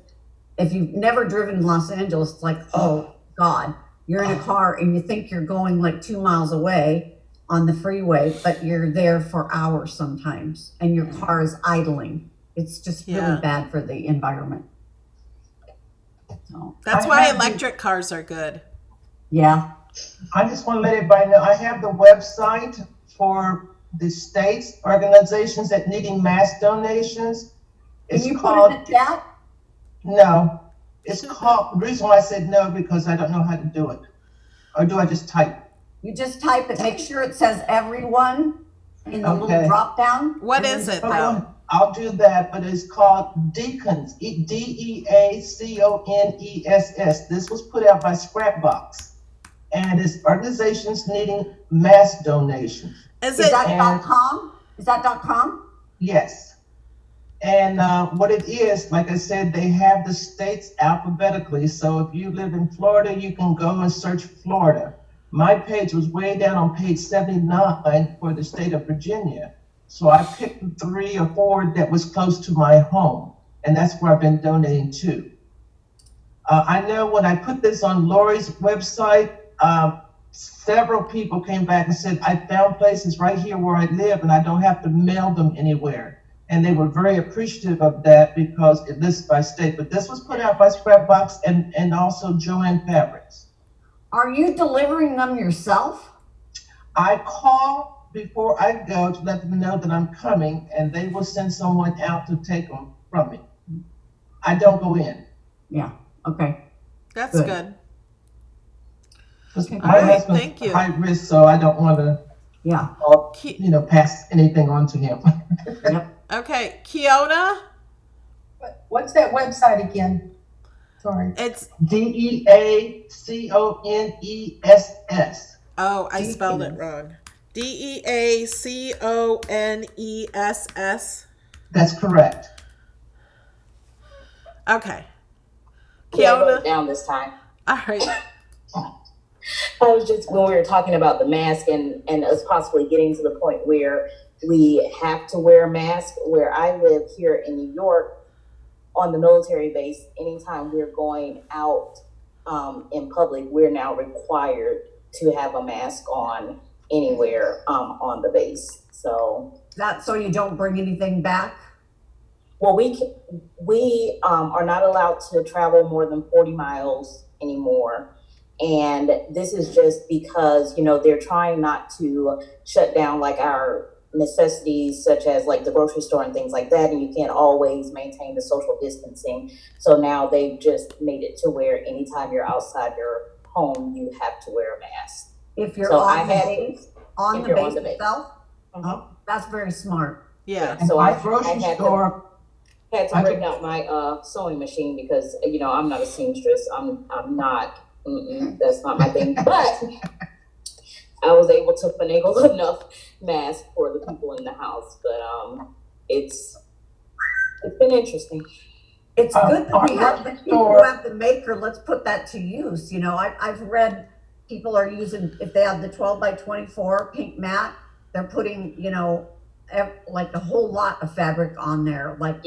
if you've never driven in Los Angeles, it's like, oh God, you're in a car and you think you're going like 2 miles away on the freeway, but you're there for hours sometimes and your car is idling. It's just really bad for the environment. So, That's why electric cars are good. Yeah. I just want to let everybody know, I have the website for the states, organizations that needing mass donations. It's Can you called, put it in the chat? No. It's called, the reason why I said no, because I don't know how to do it. Or do I just type? You just type it, make sure it says everyone in the little drop down. What is it though? I'll do that, but it's called Deacons, DEACONESS. This was put out by Scrapbox, and it's organizations needing mass donations. Is that .com? Is that .com? Yes. And what it is, like I said, they have the states alphabetically. So if you live in Florida, you can go and search Florida. My page was way down on page 79 for the state of Virginia. So I picked 3 or 4 that was close to my home. And that's where I've been donating to. I know when I put this on Lori's website, several people came back and said, I found places right here where I live and I don't have to mail them anywhere. And they were very appreciative of that because it lists by state. But this was put out by Scrapbox and also Joanne Fabrics. Are you delivering them yourself? I call before I go to let them know that I'm coming, and they will send someone out to take them from me. I don't go in. Yeah, okay. That's good. My right, husband's thank you. high risk, so I don't want to pass anything on to him. Okay, Kiona? What's that website again? Sorry. It's DEACONESS. Oh, I spelled it wrong. DEACONESS. That's correct. Okay. Yeah, I wrote Kiona? it down this time. All right. I was just, when we were talking about the mask and us possibly getting to the point where we have to wear a mask, where I live here in New York on the military base, anytime we're going out in public, we're now required to have a mask on anywhere on the base. So that's so you don't bring anything back? Well, we are not allowed to travel more than 40 miles anymore. And this is just because, you know, they're trying not to shut down like our necessities, such as like the grocery store and things like that. And you can't always maintain the social distancing. So now they've just made it to where anytime you're outside your home, you have to wear a mask. If you're so on the base, on the base itself? Mm-hmm. That's very smart. Yeah. So I had to I bring out my sewing machine because, you know, I'm not a seamstress. I'm not. That's not my thing. But I was able to finagle enough masks for the people in the house. But it's been interesting. It's good that we have the people who have the maker. Let's put that to use. You know, I've read people are using, if they have the 12 by 24 pink mat, they're putting, you know, like a whole lot of fabric on there. Like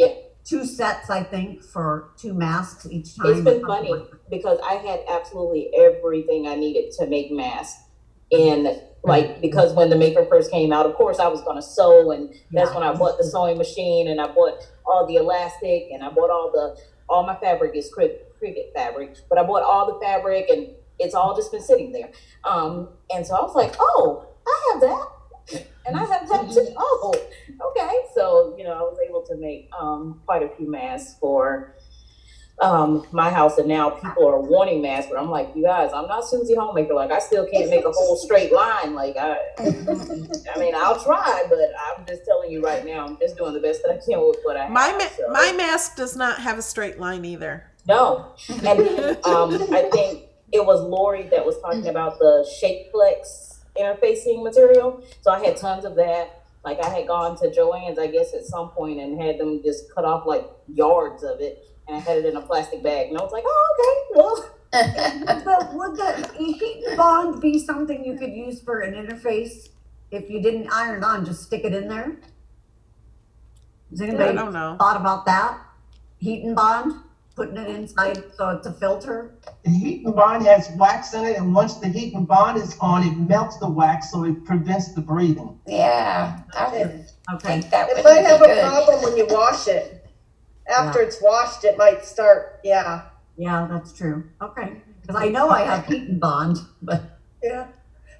2 sets, I think, for 2 masks each time. It's been funny because I had absolutely everything I needed to make masks. And like, because when the maker first came out, of course I was going to sew, and that's when I bought the sewing machine, and I bought all the elastic, and I bought all my fabric is cricket fabric, but I bought all the fabric and it's all just been sitting there. And so I was like, oh, I have that. And I have that too. Oh, okay. So, I was able to make quite a few masks for my house, and now people are wanting masks, but I'm like, you guys, I'm not Susie Homemaker. Like, I still can't make a whole straight line. Like, I'll try, but I'm just telling you right now, I'm just doing the best that I can with what I have. My mask does not have a straight line either. No. And I think it was Lori that was talking about the Shapeflex interfacing material. So I had tons of that. Like, I had gone to Joann's, I guess, at some point and had them just cut off like yards of it. And I had it in a plastic bag. And I was like, oh, okay, well. Would the heat and bond be something you could use for an interface if you didn't iron it on, just stick it in there? Has anybody I don't know. thought about that? Heat and bond, putting it inside so it's a filter? The heat and bond has wax in it, and once the heat and bond is on, it melts the wax, so it prevents the breathing. Yeah, I would think that It would might be have good. a problem when you wash it. After it's washed, it might start, Yeah, that's true. Okay, because I know I have heat and bond, but. Yeah.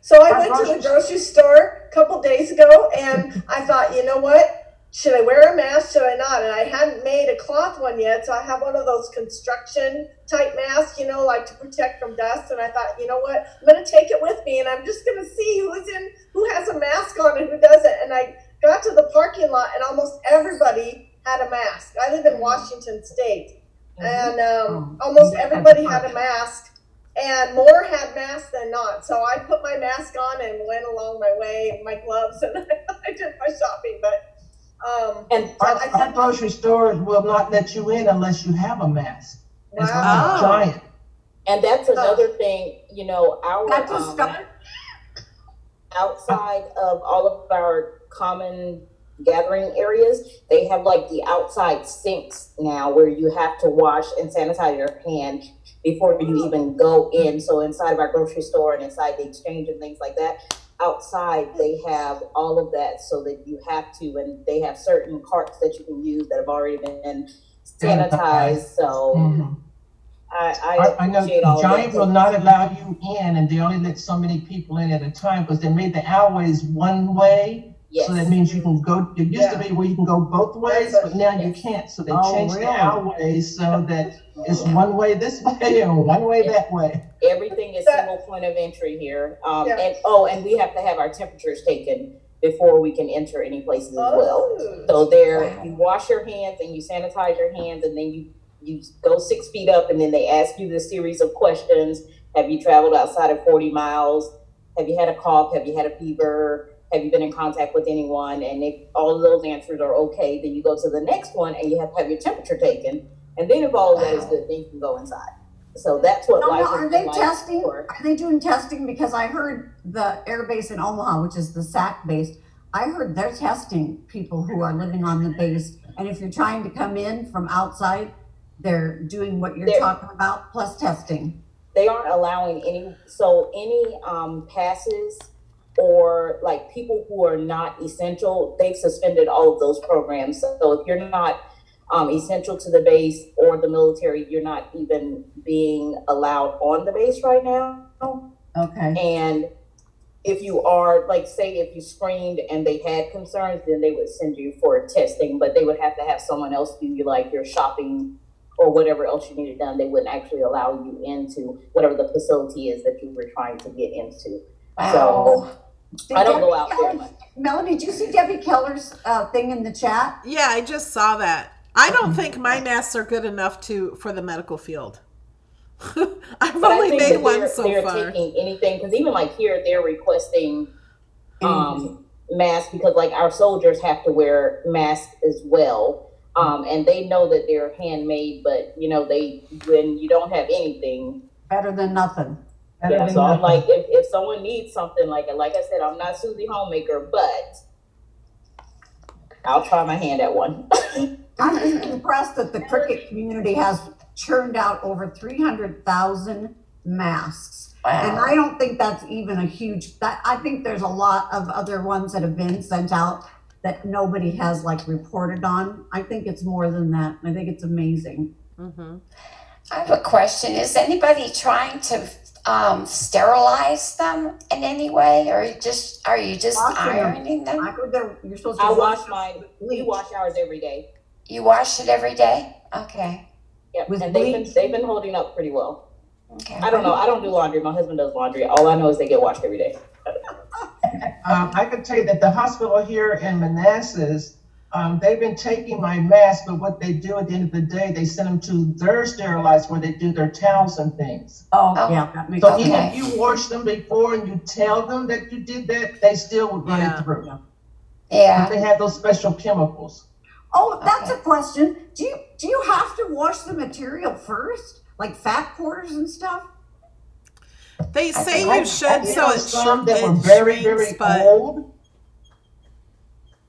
So I went to the grocery store a couple days ago and I thought, you know what? Should I wear a mask? Should I not? And I hadn't made a cloth one yet, so I have one of those construction type masks, like to protect from dust. And I thought, you know what? I'm going to take it with me and I'm just going to see who has a mask on and who doesn't. And I got to the parking lot and almost everybody had a mask. I live in Washington State, and almost everybody had a mask, and more had masks than not. So I put my mask on and went along my way, my gloves, and I did my shopping. But and our grocery stores will not let you in unless you have a mask. It's Wow. giant. And that's another thing, our That's a start. outside of all of our common gathering areas, they have like the outside sinks now where you have to wash and sanitize your hand before you even go in. So inside of our grocery store and inside the exchange and things like that, outside they have all of that so that you have to, and they have certain carts that you can use that have already been sanitized. So I know all Giant of that. will not allow you in, and they only let so many people in at a time because they made the alleyways one way. Yes. So that means you can go. It used to be where you can go both ways, but now you can't. So they changed the alleyways so that it's one way this way and one way that way. Everything is single point of entry here. And we have to have our temperatures taken before we can enter any places as well. So you wash your hands and you sanitize your hands, and then you go 6 feet up, and then they ask you this series of questions. Have you traveled outside of 40 miles? Have you had a cough? Have you had a fever? Have you been in contact with anyone? And if all of those answers are okay, then you go to the next one and you have to have your temperature taken. And then if all of that is good, then you can go inside. So that's what Are they testing? Are they doing testing? Because I heard the air base in Omaha, which is the SAC base, I heard they're testing people who are living on the base. And if you're trying to come in from outside, they're doing what you're talking about, plus testing. They aren't allowing any passes or like people who are not essential. They've suspended all of those programs. So if you're not essential to the base or the military, you're not even being allowed on the base right now. Okay. And if you are, like, say if you screened and they had concerns, then they would send you for testing, but they would have to have someone else do you like your shopping or whatever else you needed done. They wouldn't actually allow you into whatever the facility is that you were trying to get into. Wow. So I don't go out very much. Melanie, did you see Debbie Keller's thing in the chat? Yeah, I just saw that. I don't think my masks are good enough for the medical field. I've only made one so they're far. Taking anything, because even like here they're requesting masks because like our soldiers have to wear masks as well. And they know that they're handmade, but when you don't have anything, better than nothing. So I'm like, if someone needs something, like I said, I'm not Susie Homemaker, but I'll try my hand at one. I'm just impressed that the cricket community has churned out over 300,000 masks. Wow. And I don't think that's even a huge, I think there's a lot of other ones that have been sent out that nobody has reported on. I think it's more than that. I think it's amazing. I have a question. Is anybody trying to sterilize them in any way, or are you just Washing them. ironing them? You're supposed to I wash wash mine. We wash ours every day. You wash it every day? Okay. Yep. With And bleach? they've been holding up pretty well. Okay. I don't know. I don't do laundry. My husband does laundry. All I know is they get washed every day. I can tell you that the hospital here in Manassas, they've been taking my mask, but what they do at the end of the day, they send them to their sterilizer where they do their towels and things. Oh, yeah, that makes So sense. even if you wash them before and you tell them that you did that, they still would run it through. Yeah. They have those special chemicals. Oh, that's a question. Do you have to wash the material first? Like fat quarters and stuff? They say you should, so it some that were very, very old.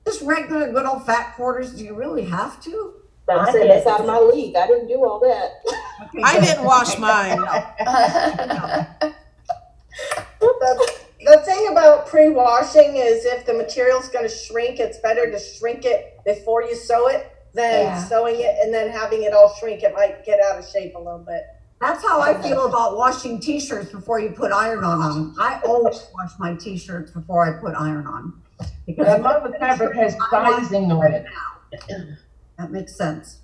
Just regular good old fat quarters, do you really have to? That's out of my league. I didn't do all that. I didn't wash mine. The thing about pre-washing is if the material's going to shrink, it's better to shrink it before you sew it than sewing it and then having it all shrink. It might get out of shape a little bit. That's how I feel about washing t-shirts before you put iron on them. I always wash my t-shirts before I put iron on. Because a lot of the fabric has sizing on it. That makes sense.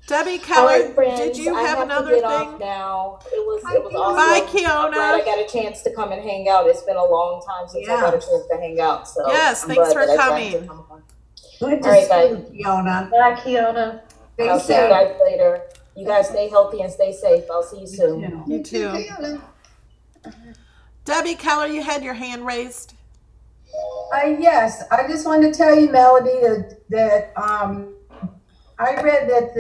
Debbie Keller, friends, did you I have to another get thing? Off now. It was awesome. Bye, I'm glad Kiona. I got a chance to come and hang out. It's been a long time since I got a chance to hang out. So Yes, I'm thanks glad for that I got to coming. come on. Good All right, see guys. you, Fiona. Bye, Kiona. I'll see you guys later. You guys stay healthy and stay safe. I'll see you soon. You too. Debbie Keller, you had your hand raised. Yes, I just wanted to tell you, Melody, that I read that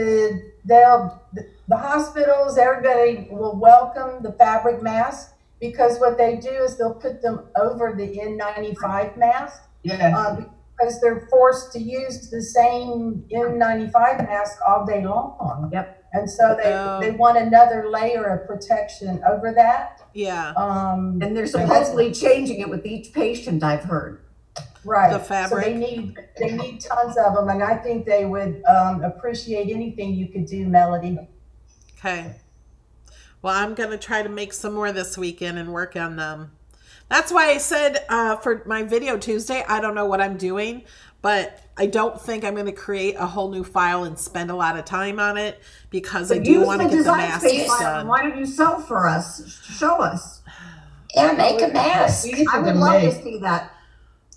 the hospitals, everybody will welcome the fabric mask because what they do is they'll put them over the N95 mask. Yeah. Because they're forced to use the same N95 mask all day long. Yep. And so they want another layer of protection over that. Yeah. And they're supposedly changing it with each patient, I've heard. Right. The fabric. So they need tons of them, and I think they would appreciate anything you could do, Melody. Okay. Well, I'm going to try to make some more this weekend and work on them. That's why I said for my video Tuesday, I don't know what I'm doing, but I don't think I'm going to create a whole new file and spend a lot of time on it because I do want to get the masks done. Why don't you sew for us? Show us. Yeah, make a mask. I would love to see that.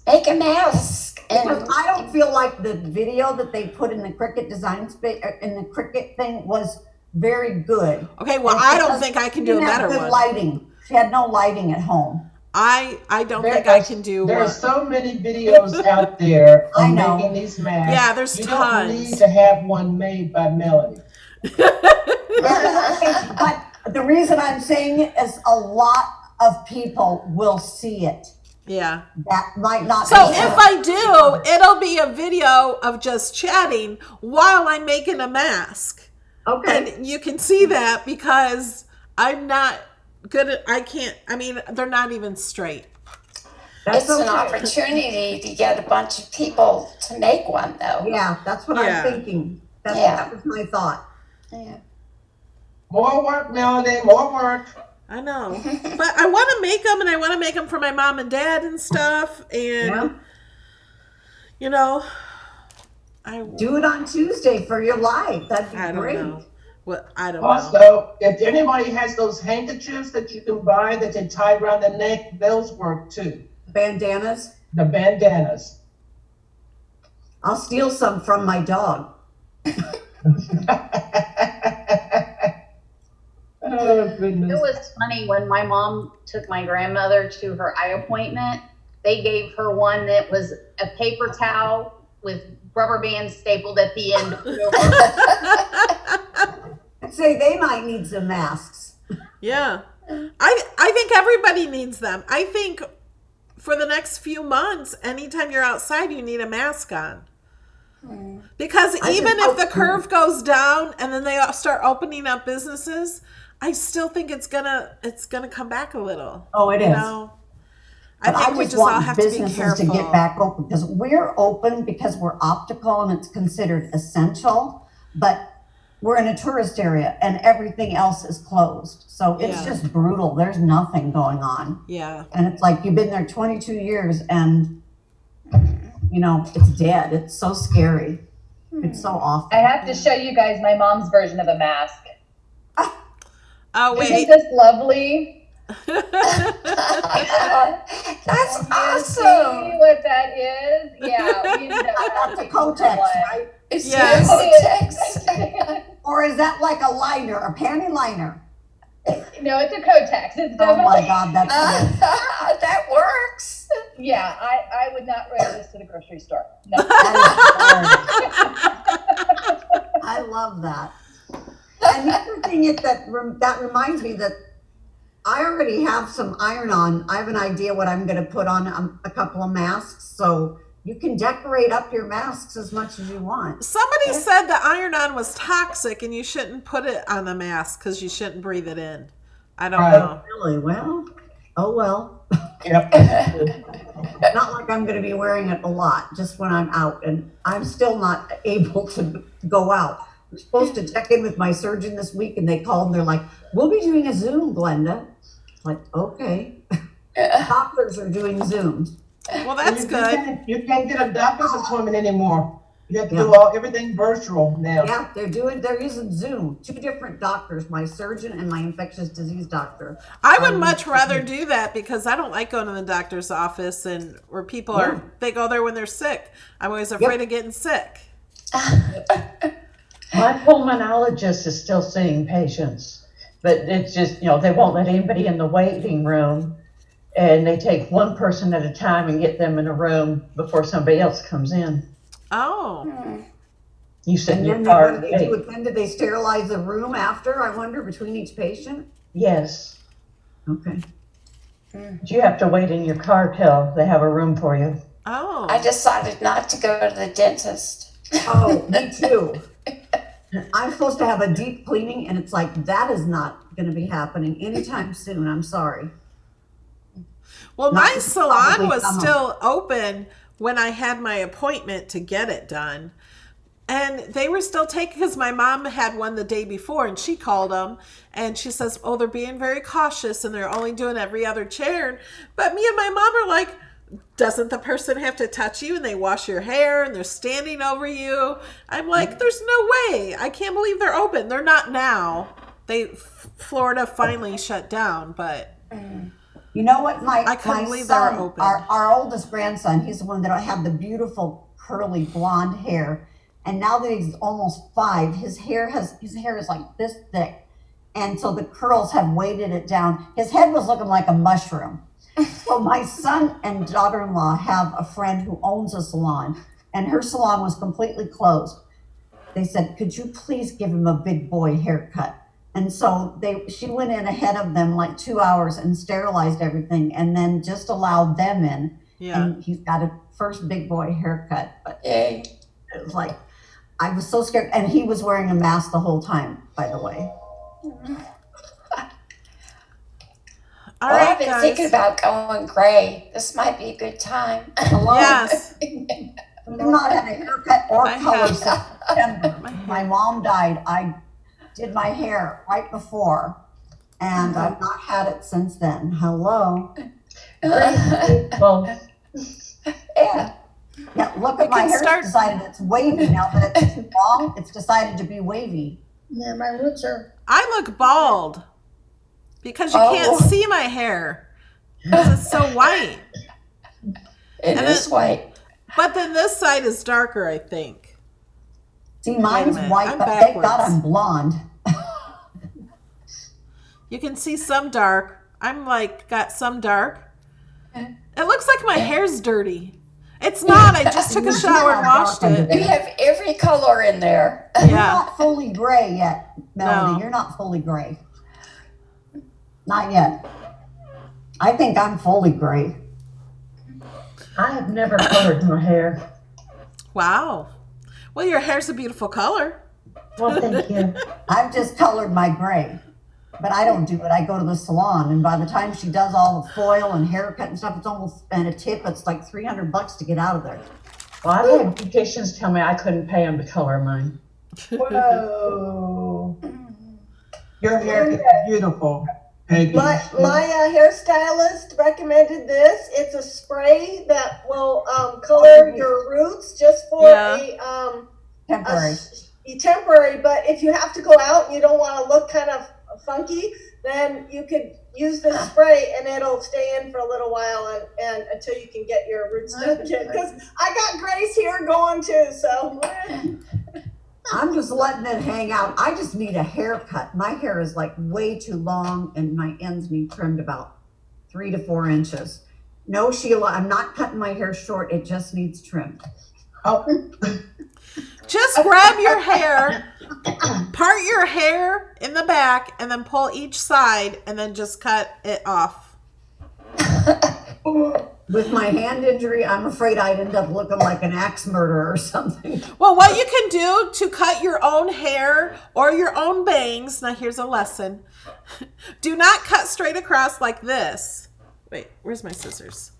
Make a mask. Because I don't feel like the video that they put in the Cricut design space in the Cricut thing was very good. Okay, well, I don't think I can do a better good one. Lighting. She had no lighting at home. I don't think I can do There one. are so many videos out there I of know. making these masks. Yeah, there's you tons. don't need to have one made by Melody. But the reason I'm saying it is a lot of people will see it. Yeah. That might not So be if I do, it'll be a video of just chatting while I'm making a mask. Okay. And you can see that because I'm not good at, I mean, they're not even straight. It's an opportunity to get a bunch of people to make one, though. Yeah, that's what Yeah. I'm thinking. Yeah. That was my thought. Yeah. More work, Melody, more work. I know. But I want to make them, and I want to make them for my mom and dad and stuff. And, you know, I Do it on Tuesday for your live. That'd be don't great. know. What I don't know. Also, if anybody has those handkerchiefs that you can buy that they tie around the neck, those work too. Bandanas. The bandanas. I'll steal some from my dog. Oh, goodness. It was funny when my mom took my grandmother to her eye appointment. They gave her one that was a paper towel with rubber bands stapled at the end. I'd say they might need some masks. Yeah. I think everybody needs them. I think for the next few months, anytime you're outside, you need a mask on. Because even if the curve goes down and then they start opening up businesses, I still think it's gonna come back a little. Oh, it is. I think we just all have to be businesses careful. to get back open because we're open because we're optical and it's considered essential. But we're in a tourist area and everything else is closed. So it's just brutal. There's nothing going on. Yeah. And it's like you've been there 22 years and, it's dead. It's so scary. It's so awful. I have to show you guys my mom's version of a mask. Oh, wait. Isn't this lovely? That's awesome. See what that is? Yeah. We ended up That's a Kotex, right? It's Kotex. Or is that like a liner, a panty liner? No, it's a Kotex. It's Oh definitely. my God, that's that works. Yeah, I would not wear this to the grocery store. No. I love that. And the other thing is that reminds me that I already have some iron-on. I have an idea what I'm going to put on a couple of masks. So you can decorate up your masks as much as you want. Somebody said the iron-on was toxic and you shouldn't put it on the mask because you shouldn't breathe it in. I don't know. Really? Well, oh well. Yep. Not like I'm going to be wearing it a lot, just when I'm out. And I'm still not able to go out. I'm supposed to check in with my surgeon this week, and they called and they're like, we'll be doing a Zoom, Glenda. Like, okay. Doctors are doing Zooms. Well, that's good. You can't get a doctor's appointment anymore. You have to do everything virtual now. Yeah, they're using Zoom. 2 different doctors, my surgeon and my infectious disease doctor. I would much rather do that because I don't like going to the doctor's office and where people they go there when they're sick. I'm always afraid of getting sick. My pulmonologist is still seeing patients, but it's just, they won't let anybody in the waiting room, and they take one person at a time and get them in a room before somebody else comes in. Oh. You sit in your And car. then do they sterilize the room after, I wonder, between each patient? Yes. Okay. But you have to wait in your car till they have a room for you. Oh. I decided not to go to the dentist. Oh, me too. I'm supposed to have a deep cleaning, and it's like, that is not going to be happening anytime soon. I'm sorry. Well, my salon was still open when I had my appointment to get it done. And they were still taking, because my mom had one the day before, and she called them, and she says, oh, they're being very cautious, and they're only doing every other chair. But me and my mom are like, doesn't the person have to touch you, and they wash your hair and they're standing over you? I'm like, there's no way. I can't believe they're open. They're not now. Florida finally shut down, but you know what? I couldn't believe they were open. Our oldest grandson, he's the one that had the beautiful curly blonde hair, and now that he's almost 5, his hair is like this thick, and so the curls have weighted it down. His head was looking like a mushroom. So my son and daughter-in-law have a friend who owns a salon, and her salon was completely closed. They said, could you please give him a big boy haircut? And so she went in ahead of them like 2 hours and sterilized everything, and then just allowed them in. Yeah. And he's got a first big boy haircut. But Yay. it was like, I was so scared. And he was wearing a mask the whole time, by the way. Well, I've been thinking about going gray. This might be a good time. Yes. I've not had a haircut or color since September. My mom died. I did my hair right before, and I've not had it since then. Hello. Well, yeah. Yeah, look at my hair. It's decided it's wavy now that it's long. It's decided to be wavy. Yeah, my roots are. I look bald because you can't see my hair because it's so white. It is white. But then this side is darker, I think. See, mine's white, but thank God I'm blonde. You can see some dark. I'm like, got some dark. It looks like my hair's dirty. It's not. I just took a shower and washed it. You have every color in there. You're not fully gray yet, Melody. No. You're not fully gray. Not yet. I think I'm fully gray. I have never colored my hair. Wow. Well, your hair's a beautiful color. Well, thank you. I've just colored my gray, but I don't do it. I go to the salon, and by the time she does all the foil and haircut and stuff, it's almost, and a tip, it's like $300 to get out of there. Well, I've had beauticians tell me I couldn't pay them to color mine. Whoa. Your hair is beautiful, Peggy. My hairstylist recommended this. It's a spray that will color your roots just for Temporary. temporary. But if you have to go out and you don't want to look kind of funky, then you could use this spray and it'll stay in for a little while and until you can get your roots done again. Because I got Grace here going too, so. I'm just letting it hang out. I just need a haircut. My hair is like way too long and my ends need trimmed about 3 to 4 inches. No, Sheila, I'm not cutting my hair short. It just needs trimmed. Oh. Just grab your hair, part your hair in the back, and then pull each side, and then just cut it off. With my hand injury, I'm afraid I'd end up looking like an axe murderer or something. Well, what you can do to cut your own hair or your own bangs, now here's a lesson. Do not cut straight across like this. Wait, where's my scissors?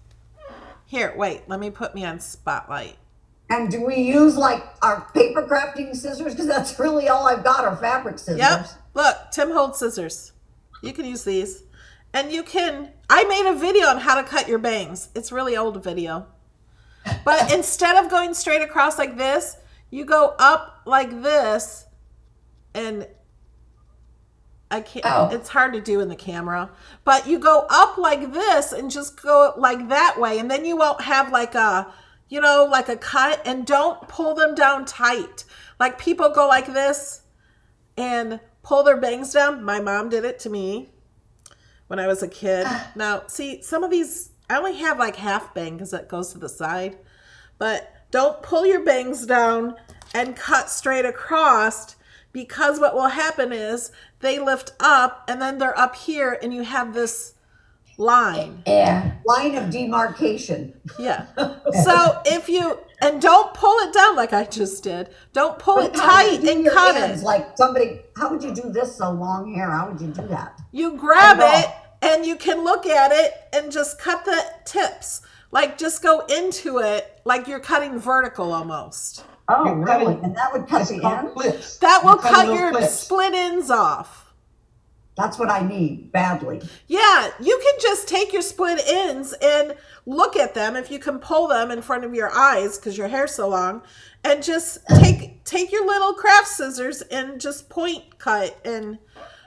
Here, wait, let me put me on spotlight. And do we use like our paper crafting scissors? Because that's really all I've got are fabric scissors. Yep, look, Tim holds scissors. You can use these. And you can, I made a video on how to cut your bangs. It's a really old video. But instead of going straight across like this, you go up like this. And I can't, it's hard to do in the camera. But you go up like this and just go like that way. And then you won't have like a, like a cut. And don't pull them down tight. Like people go like this and pull their bangs down. My mom did it to me when I was a kid. Now, see, some of these, I only have like half bang because that goes to the side. But don't pull your bangs down and cut straight across, because what will happen is they lift up and then they're up here and you have this line. Yeah. Line of demarcation. Yeah. So if you, and don't pull it down like I just did. Don't pull it tight and cut it. Like somebody, how would you do this so long hair? How would you do that? You grab it and you can look at it and just cut the tips. Like just go into it like you're cutting vertical almost. Oh, really? And that would cut the ends? That will cut your split ends off. That's what I need badly. Yeah, you can just take your split ends and look at them if you can pull them in front of your eyes because your hair's so long, and just take your little craft scissors and just point cut, and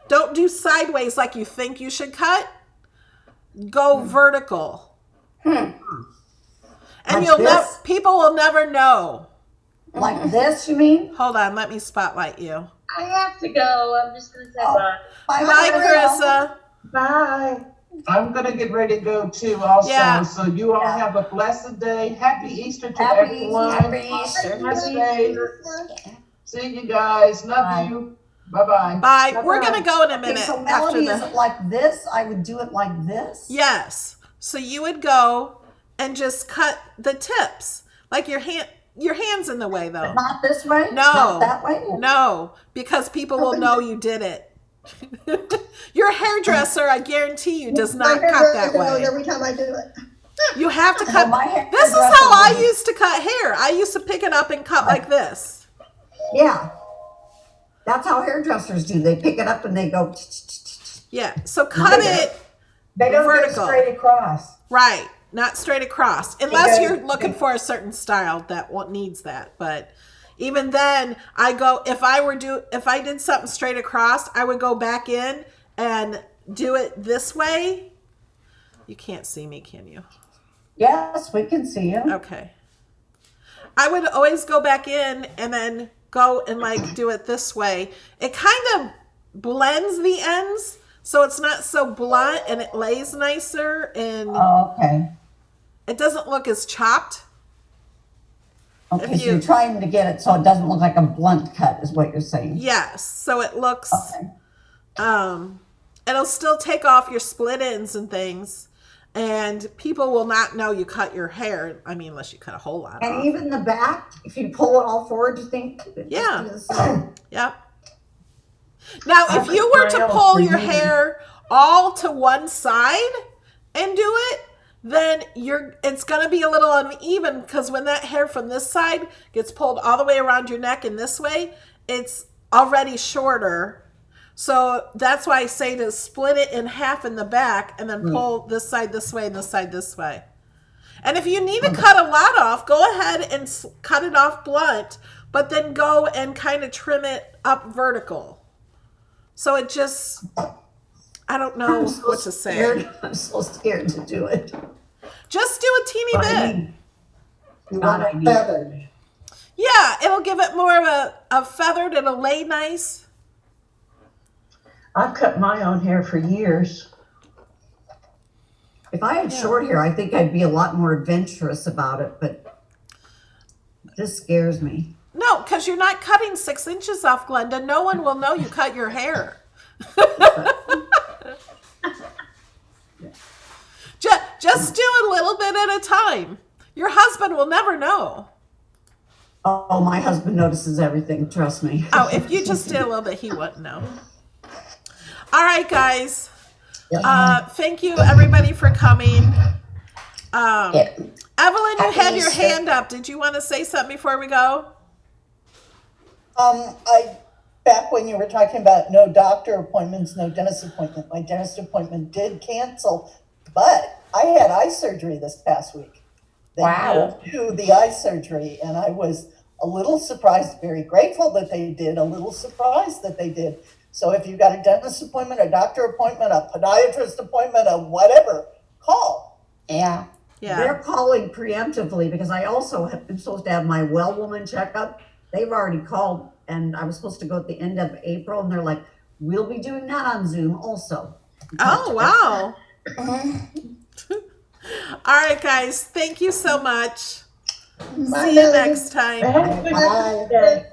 don't do sideways like you think you should cut. Go vertical. And people will never know. Like this, you mean? Hold on, let me spotlight you. I have to go. I'm just going to say bye. Bye, Carissa. Bye. I'm going to get ready to go too also. Yeah. So you all have a blessed day. Happy Easter to Happy everyone. Happy Easter. See you guys. Love you. Bye-bye. Bye. We're going to go in a minute. So Melody, is it like this? I would do it like this? Yes. So you would go and just cut the tips. Like your hand's in the way though. But not this way? No. Not that way? No, because people will know you did it. Your hairdresser, I guarantee you, does not cut that way. Every time I do it. You have to cut. Well, This is how I used to cut hair. I used to pick it up and cut like this. Yeah. That's how hairdressers do. They pick it up and they go. Yeah. So cut it. They don't vertical. go straight across. Right. Not straight across. Unless you're looking for a certain style that needs that. But even then, I go, if I did something straight across, I would go back in and do it this way. You can't see me, can you? Yes, we can see you. Okay. I would always go back in and then go and like do it this way. It kind of blends the ends, so it's not so blunt and it lays nicer, and okay. It doesn't look as chopped. Okay, so you're trying to get it so it doesn't look like a blunt cut is what you're saying. Yes, so it looks, it'll still take off your split ends and things, and people will not know you cut your hair. I mean, unless you cut a whole lot And off. even the back, if you pull it all forward, you think? Yeah. Yep. Now, if you were to pull your hair all to one side and do it, then it's going to be a little uneven, because when that hair from this side gets pulled all the way around your neck and this way, it's already shorter. So that's why I say to split it in half in the back and then pull this side this way and this side this way. And if you need to cut a lot off, go ahead and cut it off blunt, but then go and kind of trim it up vertical. So it just, I don't know what to say. I'm so scared to do it. Just do a teeny bit. You want it feathered. Yeah, it'll give it more of a feathered, it'll lay nice. I've cut my own hair for years. If I had short hair, I think I'd be a lot more adventurous about it, but this scares me. No, because you're not cutting 6 inches off, Glenda. No one will know you cut your hair. Just do a little bit at a time. Your husband will never know. Oh, my husband notices everything, trust me. Oh, if you just did a little bit, he wouldn't know. All right, guys. Thank you, everybody, for coming. Evelyn, you had your hand up. Did you want to say something before we go? Back when you were talking about no doctor appointments, no dentist appointment, my dentist appointment did cancel, but I had eye surgery this past week. They did do the eye surgery, and I was a little surprised, very grateful that they did, a little surprised that they did. So if you got a dentist appointment, a doctor appointment, a podiatrist appointment, a whatever, call. Yeah. They're calling preemptively because I also have been supposed to have my well woman checkup. They've already called, and I was supposed to go at the end of April, and they're like, we'll be doing that on Zoom also. Oh, wow. All right, guys. Thank you so much. See you next time. Bye.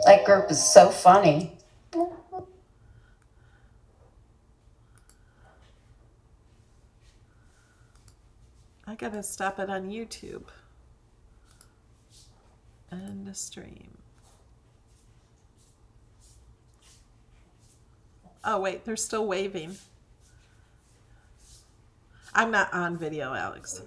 That group is so funny. I gotta stop it on YouTube. End the stream. Oh, wait, they're still waving. I'm not on video, Alex.